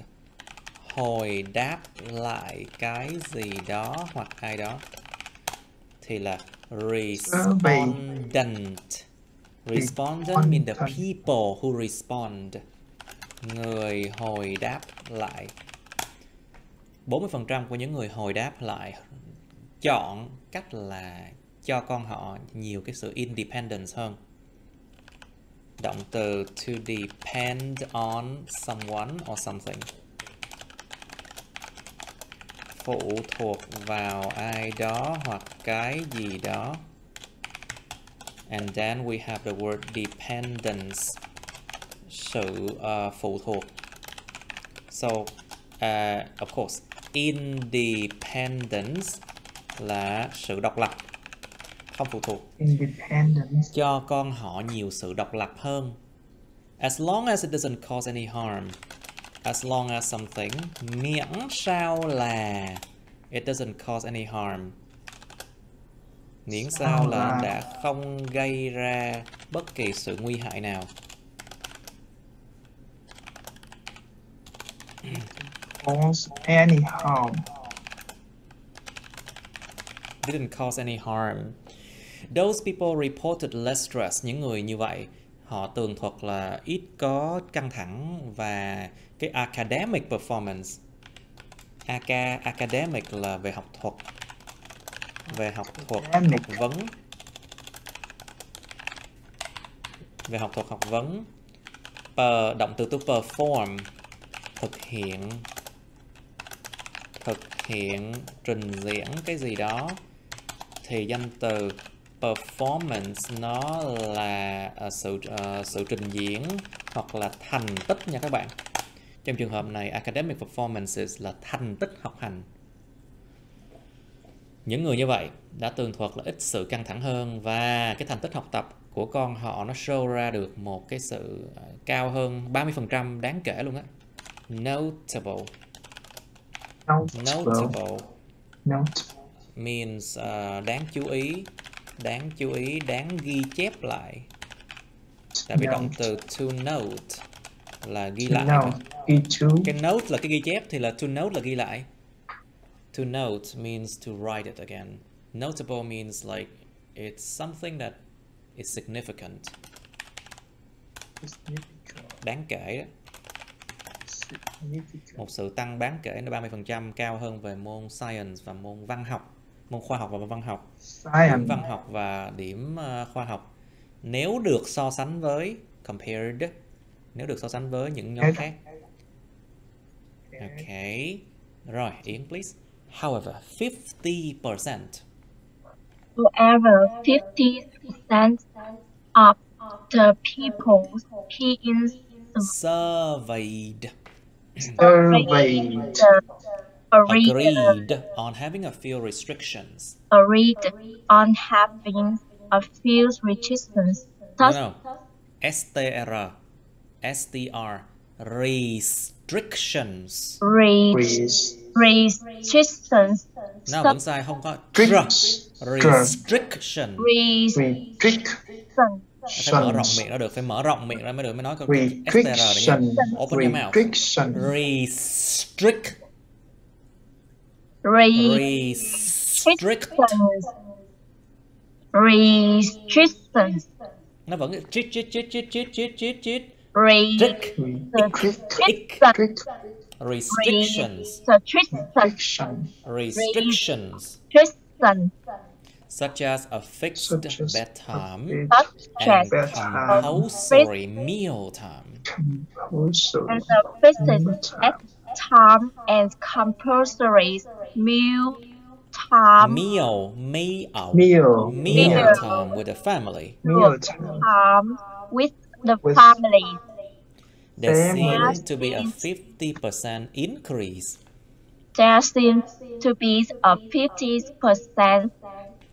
hồi đáp lại cái gì đó hoặc ai đó, thì là respondent. Respondent means the people who respond, người hồi đáp lại. 40% của những người hồi đáp lại chọn cách là cho con họ nhiều cái sự independence hơn. Động từ to depend on someone or something. Phụ thuộc vào ai đó hoặc cái gì đó. And then we have the word dependence. sự phụ thuộc. So, of course, independence là sự độc lập, không phụ thuộc. Independence. Cho con họ nhiều sự độc lập hơn. As long as it doesn't cause any harm. As long as something, miễn sao là it doesn't cause any harm. Miễn sao là đã không gây ra bất kỳ sự nguy hại nào. Cause any harm. Didn't cause any harm. Those people reported less stress. Những người như vậy, họ tường thuật là ít có căng thẳng và cái academic performance. Academic là về học thuật. Về học thuật, học vấn. Về học thuật, học vấn. Động từ to perform, thực hiện, trình diễn cái gì đó. Thì danh từ performance nó là sự trình diễn hoặc là thành tích nha các bạn. Trong trường hợp này, academic performances là thành tích học hành. Những người như vậy đã tường thuật là ít sự căng thẳng hơn và cái thành tích học tập của con họ nó show ra được một cái sự cao hơn 30%, đáng kể luôn á. Notable. Note means đáng chú ý, đáng ghi chép lại. Tại vì động từ to note là ghi lại. Cái note là cái ghi chép thì là to note là ghi lại. To note means to write it again. Notable means like it's something that is significant. Đáng kể đó. Một sự tăng đáng kể là 30% cao hơn về môn science và môn văn học, môn khoa học và văn học. Điểm văn học và điểm khoa học nếu được so sánh với compared, nếu được so sánh với những nhóm khác. Okay. Rồi, Yến please. However, 50%. However, 50% of the people he is surveyed agreed on having a few restrictions. Agreed on having a few restrictions. No. STR. Restrictions. Restrictions. Nào vẫn sai, không có restrictions. Phải mở rộng miệng ra được, phải mở rộng miệng ra mới được, mới nói câu STR đấy nha. Open your mouth. Restrictions. Nó vẫn chít. Restrictions. Such as a fixed bedtime and compulsory meal time. And a fixed bedtime and compulsory meal time. Meal time with the family. Meal time with the family. There seems to be a 50% increase. There seems to be a 50%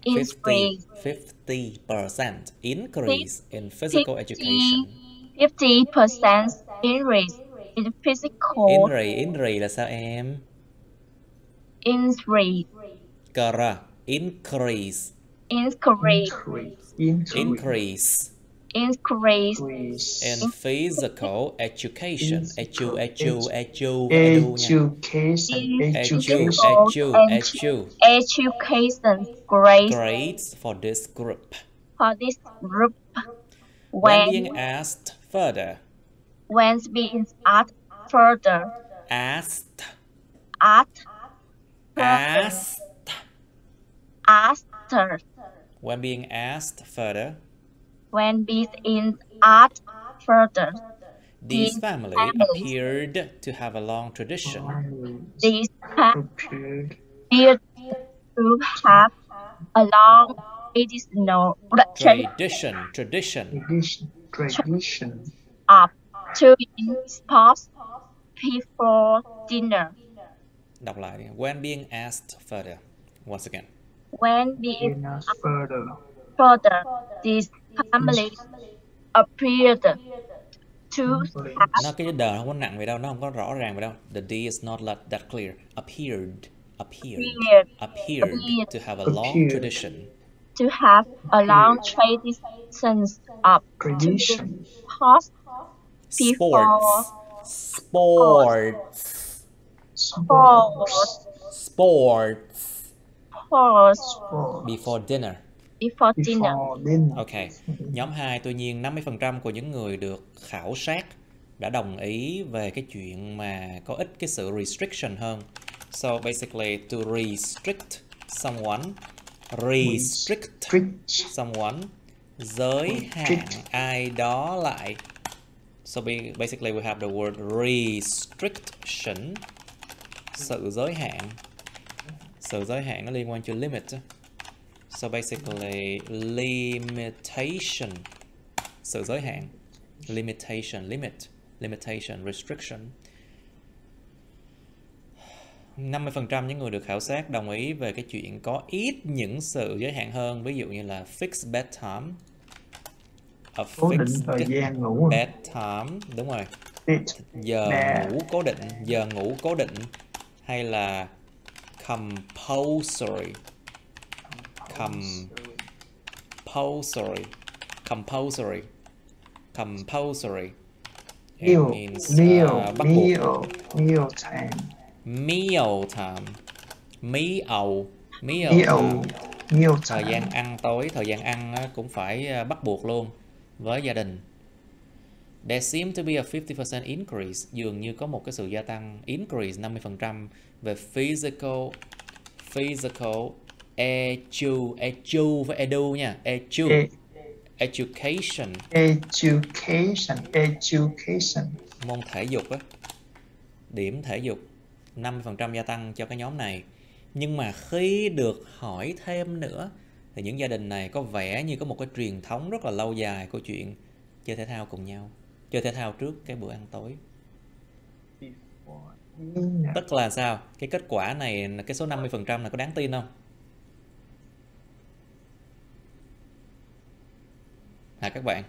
increase. 50% increase in physical education. 50% increase in physical. Increase là sao em? Increase. Increase. In physical education. Education grades for this group. When being asked further. When being asked further. Asked. When being asked further. When being asked further. These families appeared to have a long tradition. These families appeared to have a long tradition doing sports before dinner. Đọc lại đi. When being asked further. Once again. When being asked further, this family appeared to Nó cái đờ không có nặng vậy đâu, nó không có rõ ràng vậy đâu. The D is not that clear. Appeared to have a long tradition. To have a long tradition of sports before dinner. Ok. Nhóm 2, tuy nhiên 50% của những người được khảo sát đã đồng ý về cái chuyện mà có ít cái sự restriction hơn. So basically to restrict someone, giới hạn ai đó lại. So basically we have the word restriction, sự giới hạn. Sự giới hạn nó liên quan to limit. So basically limitation, sự giới hạn, limitation, restriction. 50% những người được khảo sát đồng ý về cái chuyện có ít những sự giới hạn hơn, ví dụ như là fixed bedtime, cố định thời gian ngủ, bedtime, đúng rồi, giờ ngủ cố định, hay là compulsory. It means bắt buộc. Meal time. Thời gian ăn tối, thời gian ăn cũng phải bắt buộc luôn với gia đình. There seems to be a 50% increase. Dường như có một cái sự gia tăng increase 50% về physical edu với edu nha, education. Môn thể dục á, điểm thể dục 50% gia tăng cho cái nhóm này. Nhưng mà khi được hỏi thêm nữa thì những gia đình này có vẻ như có một cái truyền thống rất là lâu dài của chuyện chơi thể thao cùng nhau, chơi thể thao trước cái bữa ăn tối. Tức là sao? Cái kết quả này, cái số 50% này có đáng tin không? Hả các bạn?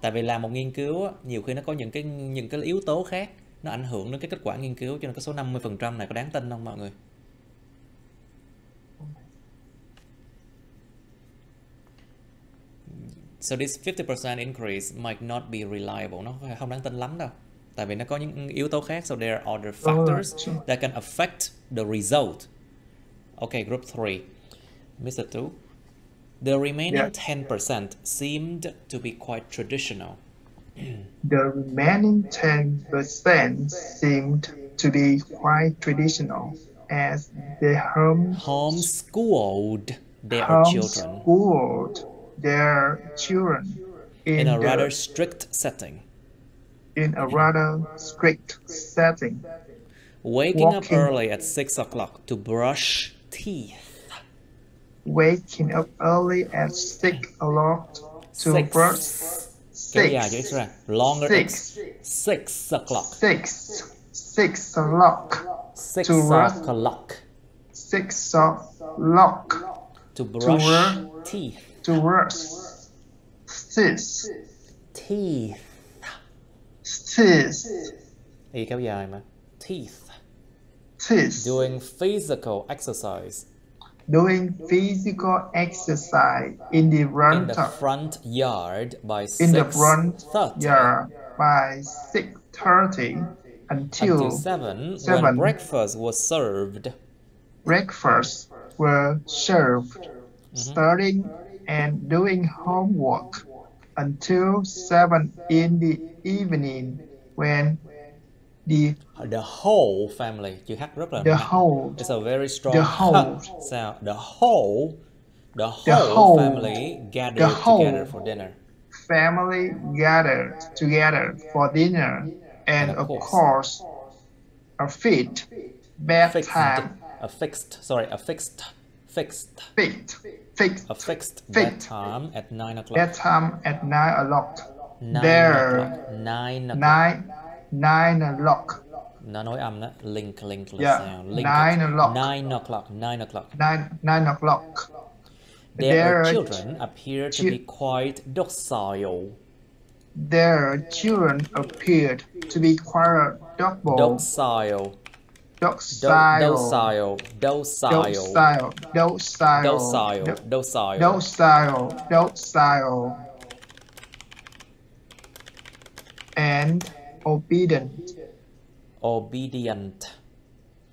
Tại vì làm một nghiên cứu á, nhiều khi nó có những cái yếu tố khác nó ảnh hưởng đến cái kết quả nghiên cứu, cho nên cái số 50% này có đáng tin không mọi người? So this 50% increase might not be reliable. Nó không đáng tin lắm đâu. Tại vì nó có những yếu tố khác. So there are other factors that can affect the result. Okay, group 3. Mr. Tu. The remaining 10% seemed to be quite traditional. The remaining 10% seemed to be quite traditional as they homeschooled their children in a rather strict setting. Waking up early at 6 o'clock to brush teeth. Waking up early at 6 o'clock to brush. Longer. 6 o'clock. 6 o'clock. 6 o'clock. 6 o'clock. To brush teeth. To brush teeth. Y kéo dài mà. Teeth. Doing physical exercise. In the front yard by 6:30 until 7 when breakfast was served. Studying and doing homework until 7 in the evening when the whole family, chữ H rất là whole, it's a very strong sound. The whole family gathered together for dinner. Family gathered together for dinner, and of course, a fixed fixed. Fixed. A fixed Fixed. bedtime at 9 o'clock. Bedtime at 9 o'clock. 9 There. o'clock. 9 o'clock. 9 o'clock. Nó nối âm đó. Link là Yeah. sound. Link 9 o'clock. 9 o'clock. 9 o'clock. 9 o'clock. Their children appear to be quite docile. Their children appeared to be quite docile. Docile. Docile. Docile. Docile. Docile. Docile. Docile. Docile. Docile. And obedient. Obedient.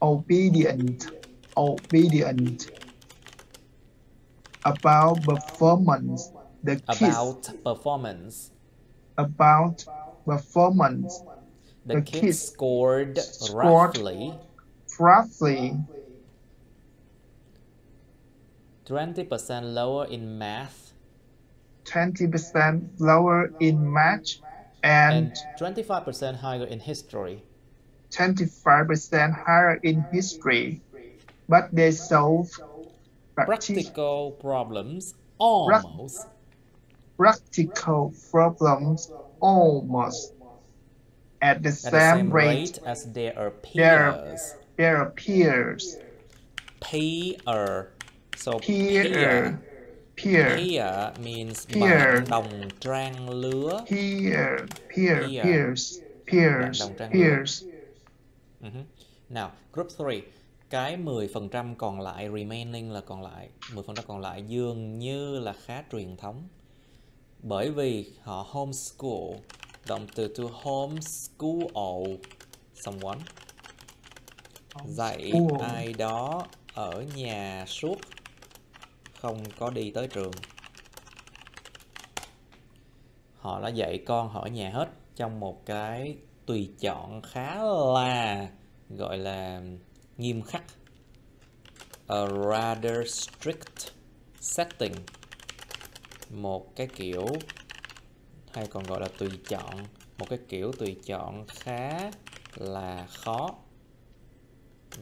Obedient. Obedient. About performance. The kids. About performance. About performance. The kids scored roughly 20% lower in math 20% lower in math and 25% higher in history. 25% higher in history. But they solve Practical problems almost. Practical problems almost at the same rate as their peers. Their peers. Peer. So Peer. Peer means Peer. bạn đồng trang lứa. Peers. Nào, group 3. Cái 10% còn lại, remaining là còn lại, 10% còn lại dường như là khá truyền thống. Bởi vì họ homeschool, động từ to homeschool someone, dạy ai đó ở nhà suốt, không có đi tới trường. Họ đã dạy con họ ở nhà hết trong một cái tùy chọn khá là gọi là nghiêm khắc. A rather strict setting. Một cái kiểu, hay còn gọi là tùy chọn, một cái kiểu tùy chọn khá là khó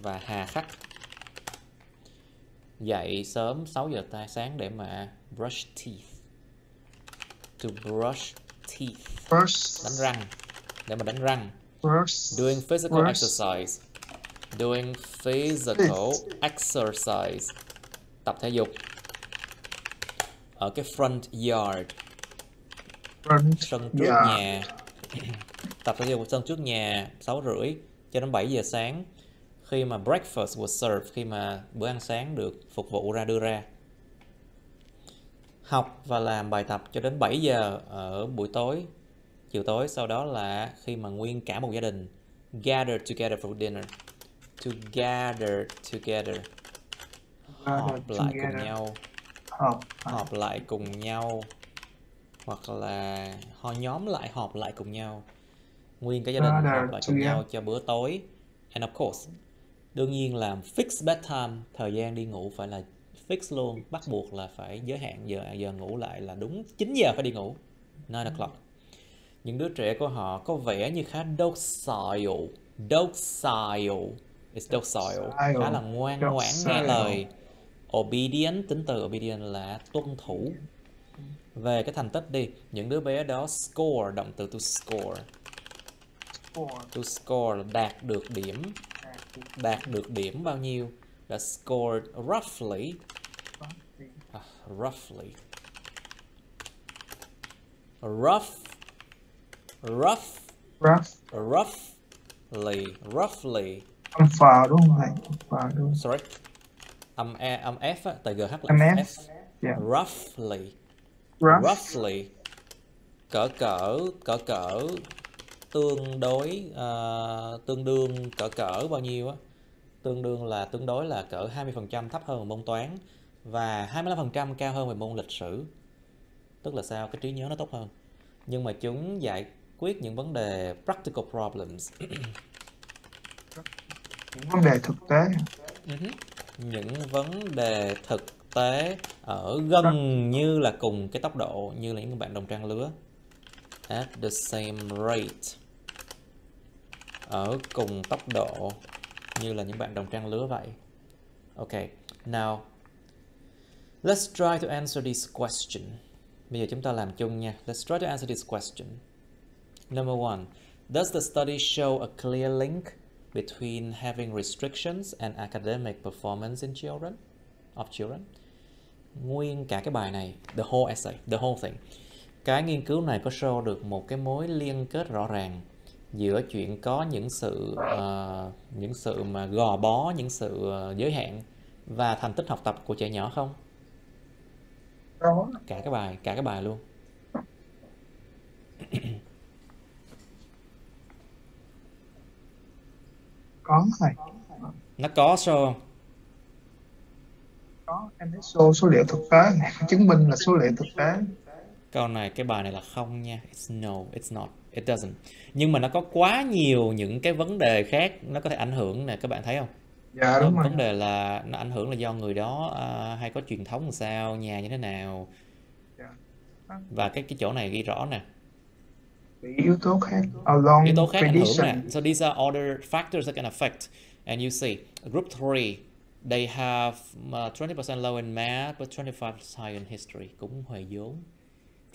và hà khắc. Dậy sớm 6 giờ sáng để mà brush teeth. To brush teeth. Đánh răng. Để mà đánh răng. Doing physical exercise. Doing physical exercise. Tập thể dục. Ở cái front yard. Sân trước nhà. Tập thể dục sân trước nhà 6:30 cho đến 7 giờ sáng. Khi mà breakfast was served, khi mà bữa ăn sáng được phục vụ ra đưa ra. Học và làm bài tập cho đến 7 giờ ở buổi tối, chiều tối. Sau đó là khi mà nguyên cả một gia đình gather together for dinner. To gather together. Họp lại cùng nhau. Họp lại cùng nhau. Hoặc là họ nhóm lại, họp lại cùng nhau. Nguyên cả gia đình họp lại cùng nhau cho bữa tối. And of course, đương nhiên là fixed bedtime, thời gian đi ngủ phải là fix luôn, bắt buộc là phải giới hạn giờ ngủ lại là đúng 9 giờ phải đi ngủ. 9 o'clock. Những đứa trẻ của họ có vẻ như khá docile. It's docile. Khá là ngoan ngoãn nghe lời. Obedient, tính từ obedient là tuân thủ. Về cái thành tích đi, những đứa bé đó score, động từ to score. To score là đạt được điểm. Đạt được điểm bao nhiêu? Đã scored roughly. Roughly. Âm phà đúng không thầy? Sorry. Âm F á, tại GH là F. Yeah. Roughly. Cỡ tương đối, tương đương cỡ bao nhiêu á? Tương đối là cỡ 20% thấp hơn về môn toán và 25% cao hơn về môn lịch sử. Tức là sao? Cái trí nhớ nó tốt hơn. Nhưng mà chúng giải quyết những vấn đề practical problems. Những vấn đề thực tế. Những vấn đề thực tế ở gần như là cùng cái tốc độ như là những bạn đồng trang lứa. At the same rate. Ở cùng tốc độ như là những bạn đồng trang lứa vậy. Ok, now Let's try to answer this question. Bây giờ chúng ta làm chung nha. Let's try to answer this question. Number one, does the study show a clear link between having restrictions and academic performance in children? Nguyên cả cái bài này, the whole essay, the whole thing. Cái nghiên cứu này có show được một cái mối liên kết rõ ràng giữa chuyện có những sự mà gò bó, những sự giới hạn và thành tích học tập của trẻ nhỏ không? Có. Cả cái bài luôn. Có thầy. Nó có show không? Có, em thấy số liệu thực tế này chứng minh là số liệu thực tế. Câu này, cái bài này là không nha. It's no, it's not, it doesn't. Nhưng mà nó có quá nhiều những cái vấn đề khác nó có thể ảnh hưởng nè, các bạn thấy không? Dạ đúng rồi. Vấn đề là nó ảnh hưởng là do người đó hay có truyền thống làm sao, nhà như thế nào. Và cái chỗ này ghi rõ nè. Yếu tố khác along Yếu tố khác ảnh hưởng nè. prediction. So these are other factors that can affect. And you see, group 3, they have 20% low in math but 25% higher in history. Cũng hồi vốn.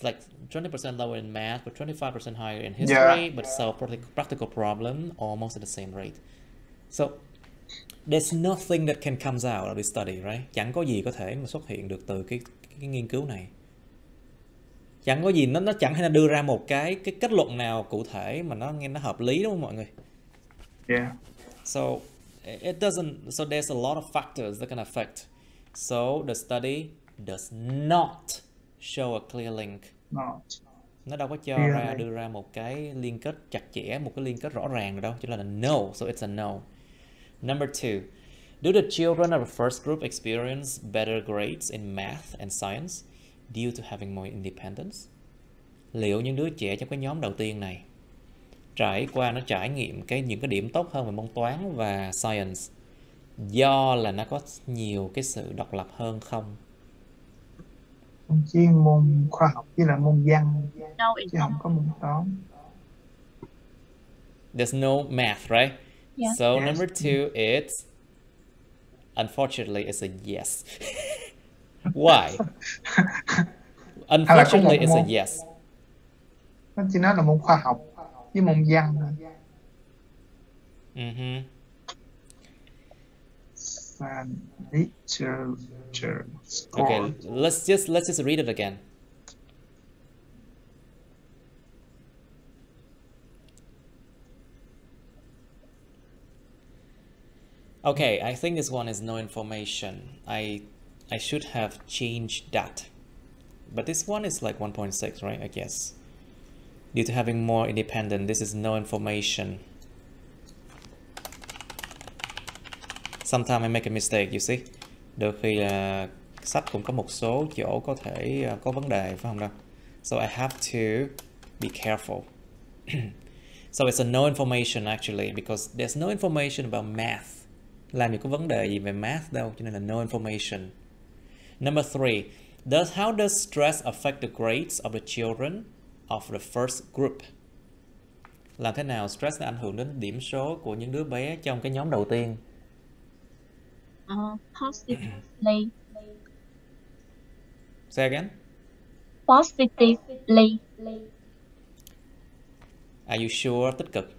Like 20% lower in math but 25% higher in history, but solve practical problem almost at the same rate. So there's nothing that can comes out of this study, right? Chẳng có gì có thể mà xuất hiện được từ cái nghiên cứu này. Chẳng có gì, nó chẳng hay là đưa ra một cái kết luận nào cụ thể mà nó nghe nó hợp lý, đúng không mọi người? Yeah. So it doesn't. So there's a lot of factors that can affect. So the study does not show a clear link. Not. Nó đâu có cho đưa ra một cái liên kết chặt chẽ, một cái liên kết rõ ràng rồi đâu, cho nên là no. So it's a no. Number 2, do the children of the first group experience better grades in math and science due to having more independence? Liệu những đứa trẻ trong cái nhóm đầu tiên này nó trải nghiệm những cái điểm tốt hơn về môn toán và science do là nó có nhiều cái sự độc lập hơn không? Chuyên môn khoa học với là môn văn, No, it's chứ không có môn toán. There's no math, right? Yeah. So Yes. number 2, it's unfortunately it's a yes. Why? Unfortunately, it's a yes. Nó chỉ nói là môn khoa học với môn văn thôi. Literature. Okay, let's just read it again. Okay, I think this one is no information. I should have changed that. But this one is like 1.6, right? I guess. Due to having more independent, this is no information. Sometimes I make a mistake, you see. Đôi khi là sách cũng có một số chỗ có thể có vấn đề, phải không đâu? So I have to be careful. So it's a no information actually, because there's no information about math. Làm gì có vấn đề gì về math đâu, cho nên là no information. Number 3, how does stress affect the grades of the children of the first group? Làm thế nào stress nó ảnh hưởng đến điểm số của những đứa bé trong cái nhóm đầu tiên? Positively. Say again. Positively. Are you sure? Tích cực.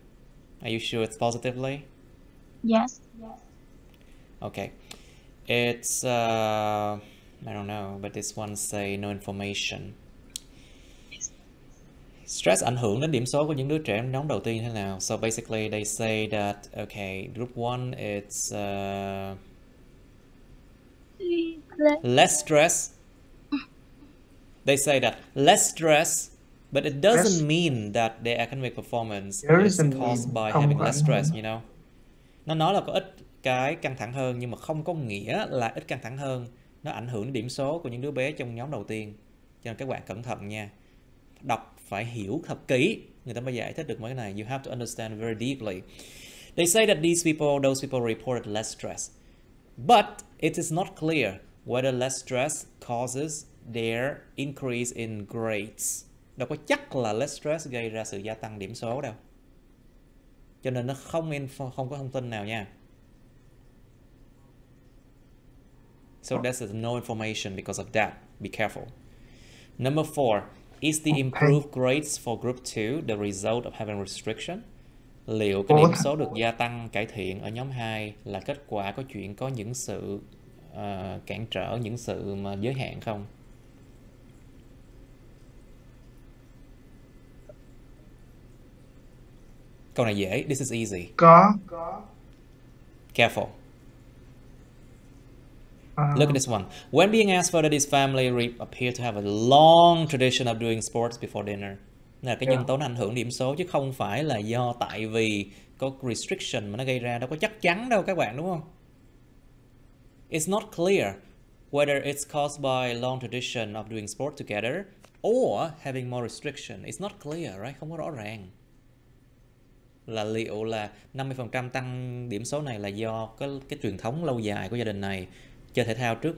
Are you sure it's positively? Yes. Okay. It's I don't know, but this one say no information. Stress ảnh hưởng đến điểm số của những đứa trẻ nhóm đầu tiên như thế nào? So basically they say that okay, group 1 it's less stress. They say that less stress, but it doesn't mean that their academic performance is caused by having less stress, you know. Nó nói là có ít cái căng thẳng hơn, nhưng mà không có nghĩa là ít căng thẳng hơn nó ảnh hưởng đến điểm số của những đứa bé trong nhóm đầu tiên. Cho nên các bạn cẩn thận nha. Đọc phải hiểu thật kỹ, người ta mới giải thích được mấy cái này. You have to understand very deeply. They say that those people reported less stress. But it is not clear whether less stress causes their increase in grades. Đâu có chắc là less stress gây ra sự gia tăng điểm số đâu. Cho nên nó không có thông tin nào nha. So that's no information because of that. Be careful. Number 4. Is the improved grades for group 2 the result of having restriction? Liệu cái điểm số được gia tăng cải thiện ở nhóm 2 là kết quả của chuyện có những sự cản trở, những sự mà giới hạn không? Câu này dễ. This is easy. Có. Careful. Look at this one. When being asked whether this family appear to have a long tradition of doing sports before dinner. Là cái nhân tố nó ảnh hưởng điểm số chứ không phải là do tại vì có restriction mà nó gây ra, đâu có chắc chắn đâu các bạn, đúng không? It's not clear whether it's caused by long tradition of doing sport together or having more restriction. It's not clear, right? Không có rõ ràng. Là liệu là 50% tăng điểm số này là do cái truyền thống lâu dài của gia đình này chơi thể thao trước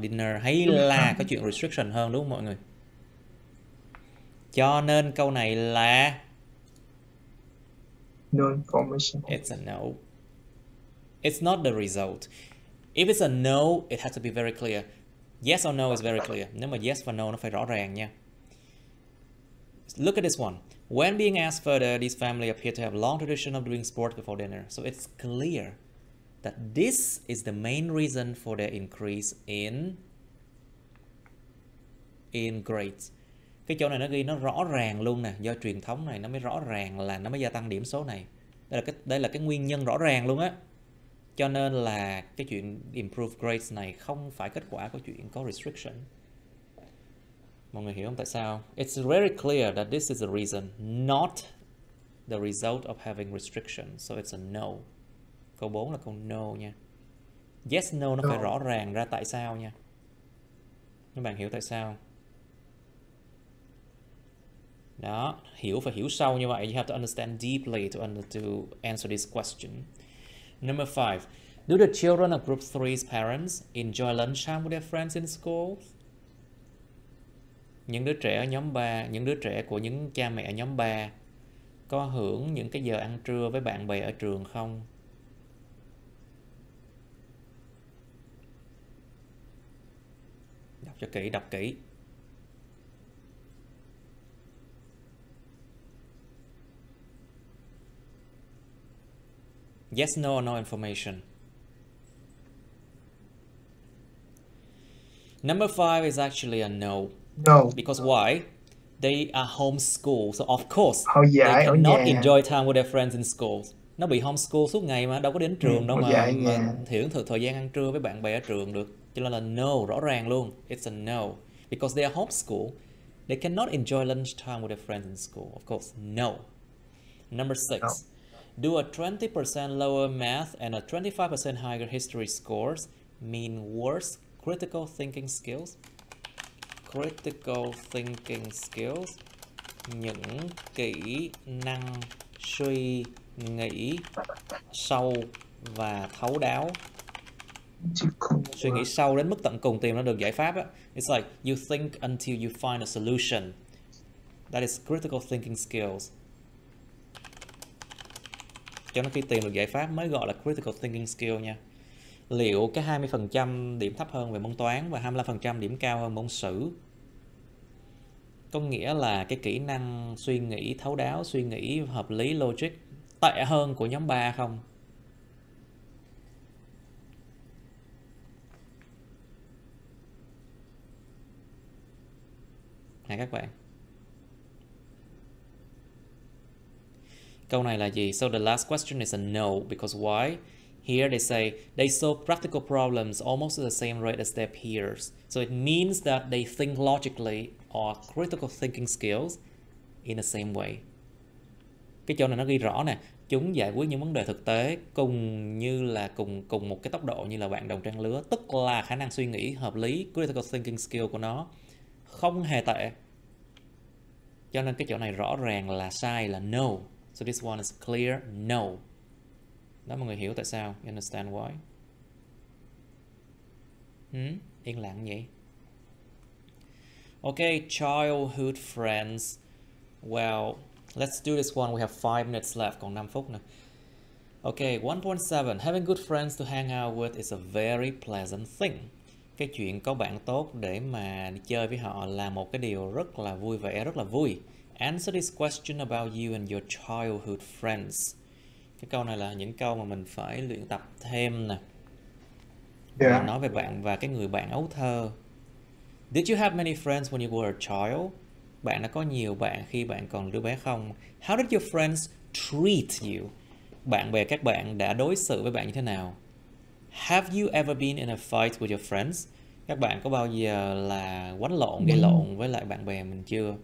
dinner hay là có chuyện restriction hơn, đúng không mọi người? Cho nên câu này là no information. It's a no. It's not the result. If it's a no, it has to be very clear. Yes or no is very clear. Nếu mà yes và no nó phải rõ ràng nha. Look at this one. When being asked further, this family appear to have a long tradition of doing sports before dinner. So it's clear that this is the main reason for their increase in grades. Cái chỗ này nó ghi nó rõ ràng luôn nè, do truyền thống này nó mới rõ ràng là nó mới gia tăng điểm số này. Đây là cái nguyên nhân rõ ràng luôn á. Cho nên là cái chuyện improve grades này không phải kết quả của chuyện có restriction. Mọi người hiểu không tại sao? It's very clear that this is the reason, not the result of having restriction. So it's a no. Câu 4 là câu no nha. Yes, no nó phải rõ ràng ra tại sao nha. Các bạn hiểu tại sao? Đó, phải hiểu sâu như vậy. You have to understand deeply to answer this question. Number 5. Do the children of group 3's parents enjoy lunchtime with their friends in school? Những đứa trẻ ở nhóm 3, những đứa trẻ của những cha mẹ ở nhóm 3 có hưởng những cái giờ ăn trưa với bạn bè ở trường không? Đọc kỹ. Yes, no, or no information. Number 5 is actually a no. No. Because why? They are homeschooled, so of course they cannot enjoy time with their friends in school. Nó bị homeschool suốt ngày mà đâu có đến trường đâu mà hưởng thời gian ăn trưa với bạn bè ở trường được. Cho nên là no, rõ ràng luôn. It's a no. Because they are homeschooled, they cannot enjoy lunchtime with their friends in school. Of course, no. Number 6. No. Do a 20% lower math and a 25% higher history scores mean worse critical thinking skills? Critical thinking skills, những kỹ năng suy nghĩ sâu và thấu đáo. Suy nghĩ sâu đến mức tận cùng tìm ra được giải pháp á. It's like you think until you find a solution. That is critical thinking skills. Cho nên khi tìm được giải pháp mới gọi là critical thinking skill nha. Liệu cái 20% điểm thấp hơn về môn toán và 25% điểm cao hơn môn sử có nghĩa là cái kỹ năng suy nghĩ thấu đáo, suy nghĩ hợp lý, logic tệ hơn của nhóm 3 không? Nè các bạn. Câu này là gì? So the last question is a no, because why? Here they say they solve practical problems almost at the same rate as their peers. So it means that they think logically or critical thinking skills in the same way. Cái chỗ này nó ghi rõ nè, chúng giải quyết những vấn đề thực tế cùng một cái tốc độ như là bạn đồng trang lứa, tức là khả năng suy nghĩ hợp lý, critical thinking skill của nó không hề tệ. Cho nên cái chỗ này rõ ràng là sai, là no. So this one is clear no. Đó, mọi người hiểu tại sao? You understand why? Yên lặng vậy. Okay, childhood friends. Well, let's do this one. We have 5 minutes left. Còn 5 phút nữa. Okay, 1.7. Having good friends to hang out with is a very pleasant thing. cái chuyện có bạn tốt để mà đi chơi với họ là một cái điều rất là vui vẻ, rất là vui. Answer this question about you and your childhood friends. Cái câu này là những câu mà mình phải luyện tập thêm nè. Và nói về bạn và cái người bạn ấu thơ. Did you have many friends when you were a child? Bạn đã có nhiều bạn khi bạn còn đứa bé không? How did your friends treat you? Bạn bè các bạn đã đối xử với bạn như thế nào? Have you ever been in a fight with your friends? Các bạn có bao giờ là quánh lộn, gây lộn với lại bạn bè mình chưa?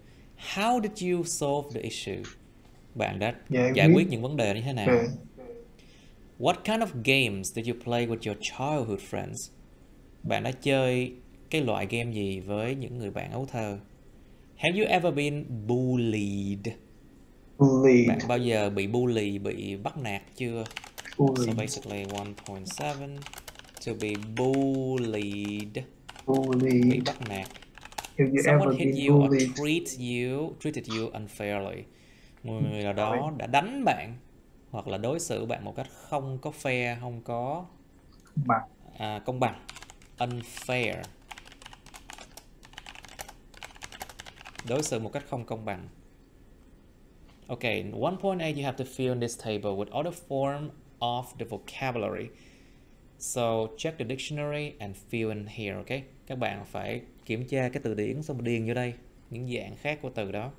How did you solve the issue? Bạn đã giải quyết những vấn đề như thế nào? What kind of games did you play with your childhood friends? Bạn đã chơi cái loại game gì với những người bạn ấu thơ? Have you ever been bullied? Bạn bao giờ bị bully, bị bắt nạt chưa? So basically 1.7 to be bullied. Bị bắt nạt. Someone hit you or treated you unfairly. Người nào đó đã đánh bạn hoặc là đối xử bạn một cách không có fair, không có công bằng. Unfair. Đối xử một cách không công bằng. Okay, 1.8 you have to fill in this table with other form of the vocabulary. So check the dictionary and fill in here, okay? Các bạn phải kiểm tra cái từ điển xong điền vô đây những dạng khác của từ đó.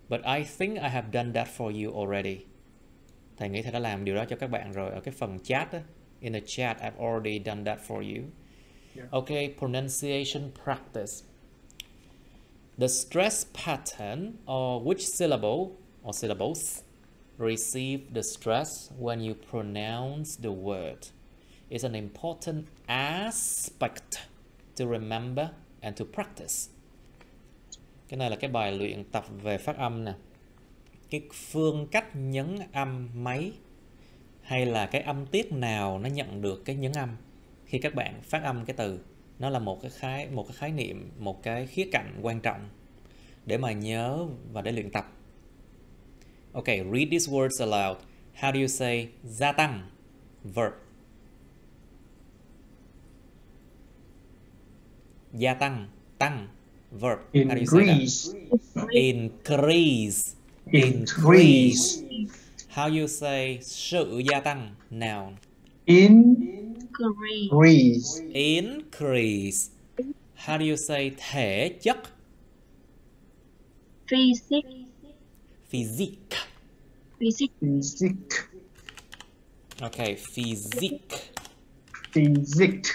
But I think I have done that for you already. Thầy nghĩ thầy đã làm điều đó cho các bạn rồi ở cái phần chat đó. In the chat I've already done that for you. Okay, pronunciation practice. The stress pattern or which syllable or syllables receive the stress when you pronounce the word is an important aspect to remember and to practice. Cái này là cái bài luyện tập về phát âm nè. Cái phương cách nhấn âm mấy hay là cái âm tiết nào nó nhận được cái nhấn âm khi các bạn phát âm cái từ. Nó là một cái khái niệm, một cái khía cạnh quan trọng để mà nhớ và để luyện tập. Okay, read these words aloud. How do you say gia tăng? Verb. Gia tăng, tăng. Verb. How do you say that? Increase. Increase. How you say sự gia tăng? Noun. Increase. Increase. How do you say thể chất? Physics. Physique. Physics. Okay, physique. Physics.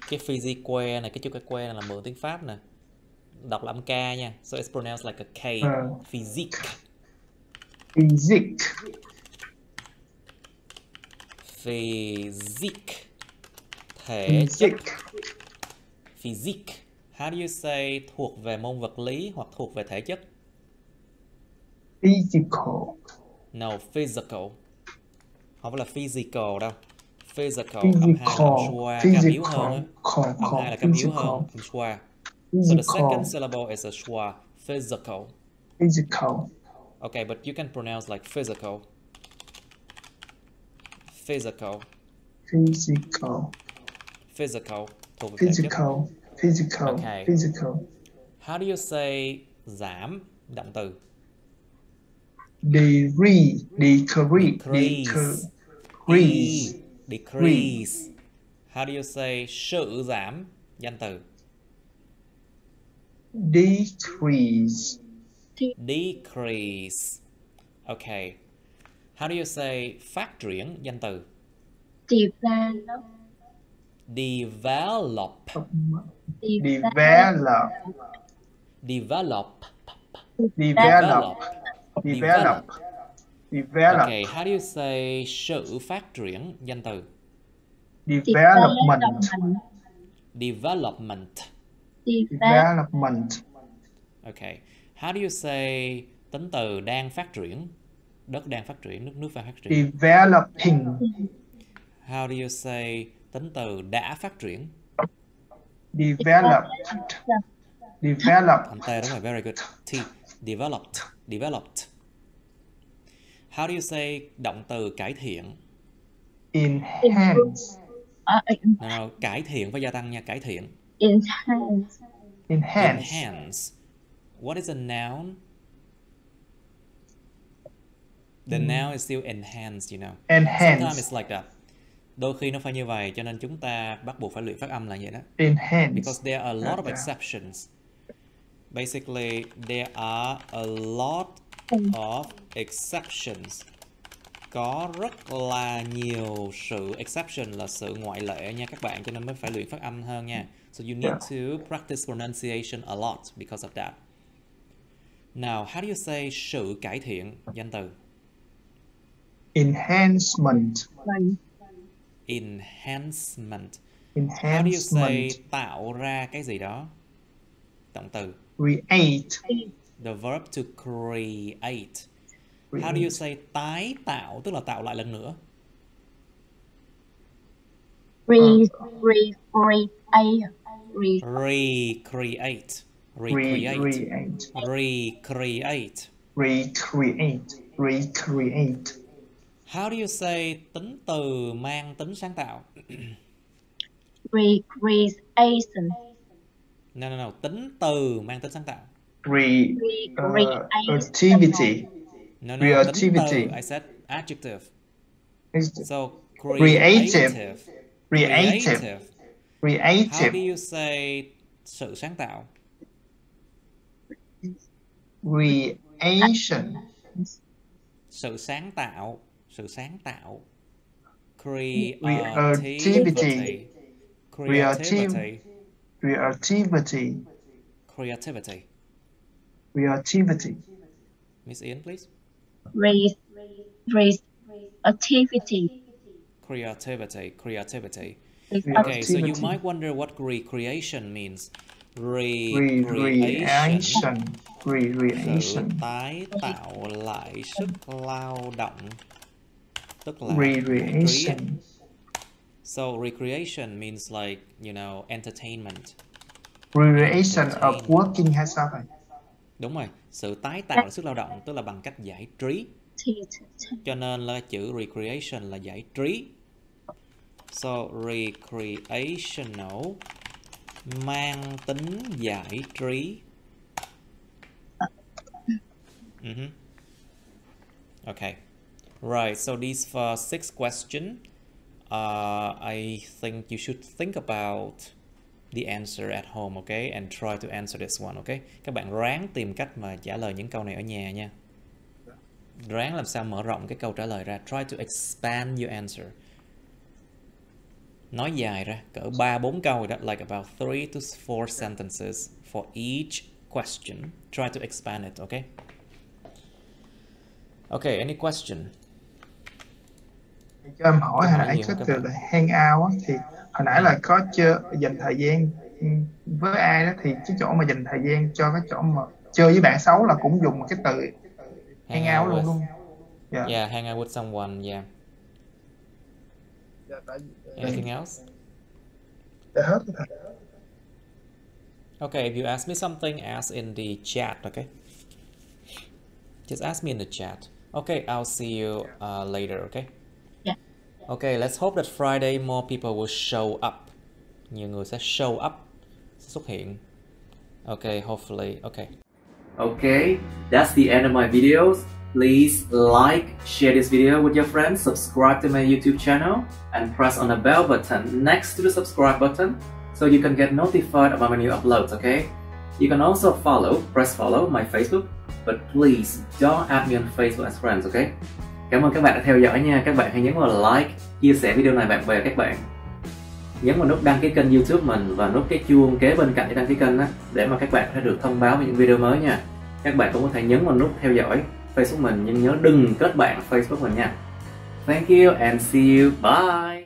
Cái physique này, cái chữ cái que này là mượn tiếng Pháp nè. Đọc là âm K nha. So it's pronounced like a K. Physique. Physics. Physique. Thể chất. Physique. How do you say thuộc về môn vật lý hoặc thuộc về thể chất? Physical. No, physical. Không phải là physical đâu. Physical. Âm 2 là âm schwa, cái âm yếu hơn á. Âm 2 là cái âm yếu hơn, âm schwa. So the second syllable is a schwa. Physical. Physical. Okay, but you can pronounce like physical. Physical. Physical. Physical. Physical. Physical. Okay. Physical. How do you say giảm? Động từ. Decrease. Decrease. How do you say sự giảm? Danh từ. Decrease. Decrease. Okay. How do you say phát triển? Danh từ. Develop. Develop. Develop. Develop. Develop. Develop. Develop. Okay, how do you say sự phát triển? Danh từ. Development. Development. Development. Okay. How do you say tính từ đang phát triển? Đất đang phát triển, nước đang phát triển. Developing. How do you say tính từ đã phát triển? Developed. Developed. Âm T đúng rồi, very good. T. Developed. Developed. How do you say động từ cải thiện? Enhance. No, cải thiện với gia tăng nha, cải thiện. Enhance. Enhance. What is a noun? The noun is still enhance, you know. Enhance. Sometimes it's like that. Đôi khi nó phải như vậy, cho nên chúng ta bắt buộc phải luyện phát âm là vậy đó. Enhance. Because there are a lot of exceptions. Basically, there are a lot of exceptions. Có rất là nhiều sự exception là sự ngoại lệ nha các bạn, cho nên mới phải luyện phát âm hơn nha. So you need to practice pronunciation a lot because of that. Now, how do you say sự cải thiện? Danh từ. Enhancement. Enhancement. Enhancement. How do you say tạo ra cái gì đó? Động từ. Create. The verb to create. How do you say tái tạo, tức là tạo lại lần nữa? Recreate. How do you say tính từ mang tính sáng tạo? Recreation. No. Tính từ mang tính sáng tạo. Creativity. No. Creativity. Tính từ, I said adjective. So Creative. How do you say sự sáng tạo? Creation. Sự sáng tạo. Creativity. Miss Ian, please. Creativity. Okay, so you might wonder what recreation means. Recreation. Sự tái tạo lại sức lao động. Tức là recreation. So recreation means like, you know, entertainment. Recreation of working hay sao thầy? Đúng rồi, sự tái tạo lại sức lao động tức là bằng cách giải trí. Cho nên là chữ recreation là giải trí. So recreational mang tính giải trí. Okay. Right, so these first 6 questions, I think you should think about the answer at home, okay? And try to answer this one, okay? Các bạn ráng tìm cách mà trả lời những câu này ở nhà nha. Ráng làm sao mở rộng cái câu trả lời ra. Try to expand your answer. Nói dài ra, cỡ 3-4 câu đó, like about 3 to 4 sentences for each question. Try to expand it, okay? Okay, any question? Cho em hỏi hồi nãy cái từ là hang out á, thì hồi nãy là có dành thời gian với ai đó, thì cái chỗ mà dành thời gian cho cái chỗ mà chơi với bạn xấu là cũng dùng cái từ hang out luôn. Yeah, hang out with someone, yeah. Anything else? Hết. Okay, if you ask me something, ask in the chat, okay? Just ask me in the chat. Okay, I'll see you later, okay? Yeah. Okay, let's hope that Friday more people will show up. Nhiều người sẽ show up, sẽ xuất hiện. Okay, hopefully, okay. Okay, that's the end of my videos. Please like, share this video with your friends, subscribe to my YouTube channel, and press on the bell button next to the subscribe button so you can get notified about my new uploads, okay? You can also press follow my Facebook, but please don't add me on Facebook as friends, okay? Cảm ơn các bạn đã theo dõi nha. Các bạn hãy nhấn vào like, chia sẻ video này bạn bè các bạn. Nhấn vào nút đăng ký kênh YouTube mình và nút cái chuông kế bên cạnh để đăng ký kênh á, để mà các bạn sẽ được thông báo về những video mới nha. Các bạn cũng có thể nhấn vào nút theo dõi Facebook mình, nhưng nhớ đừng kết bạn Facebook mình nha. Thank you and see you. Bye.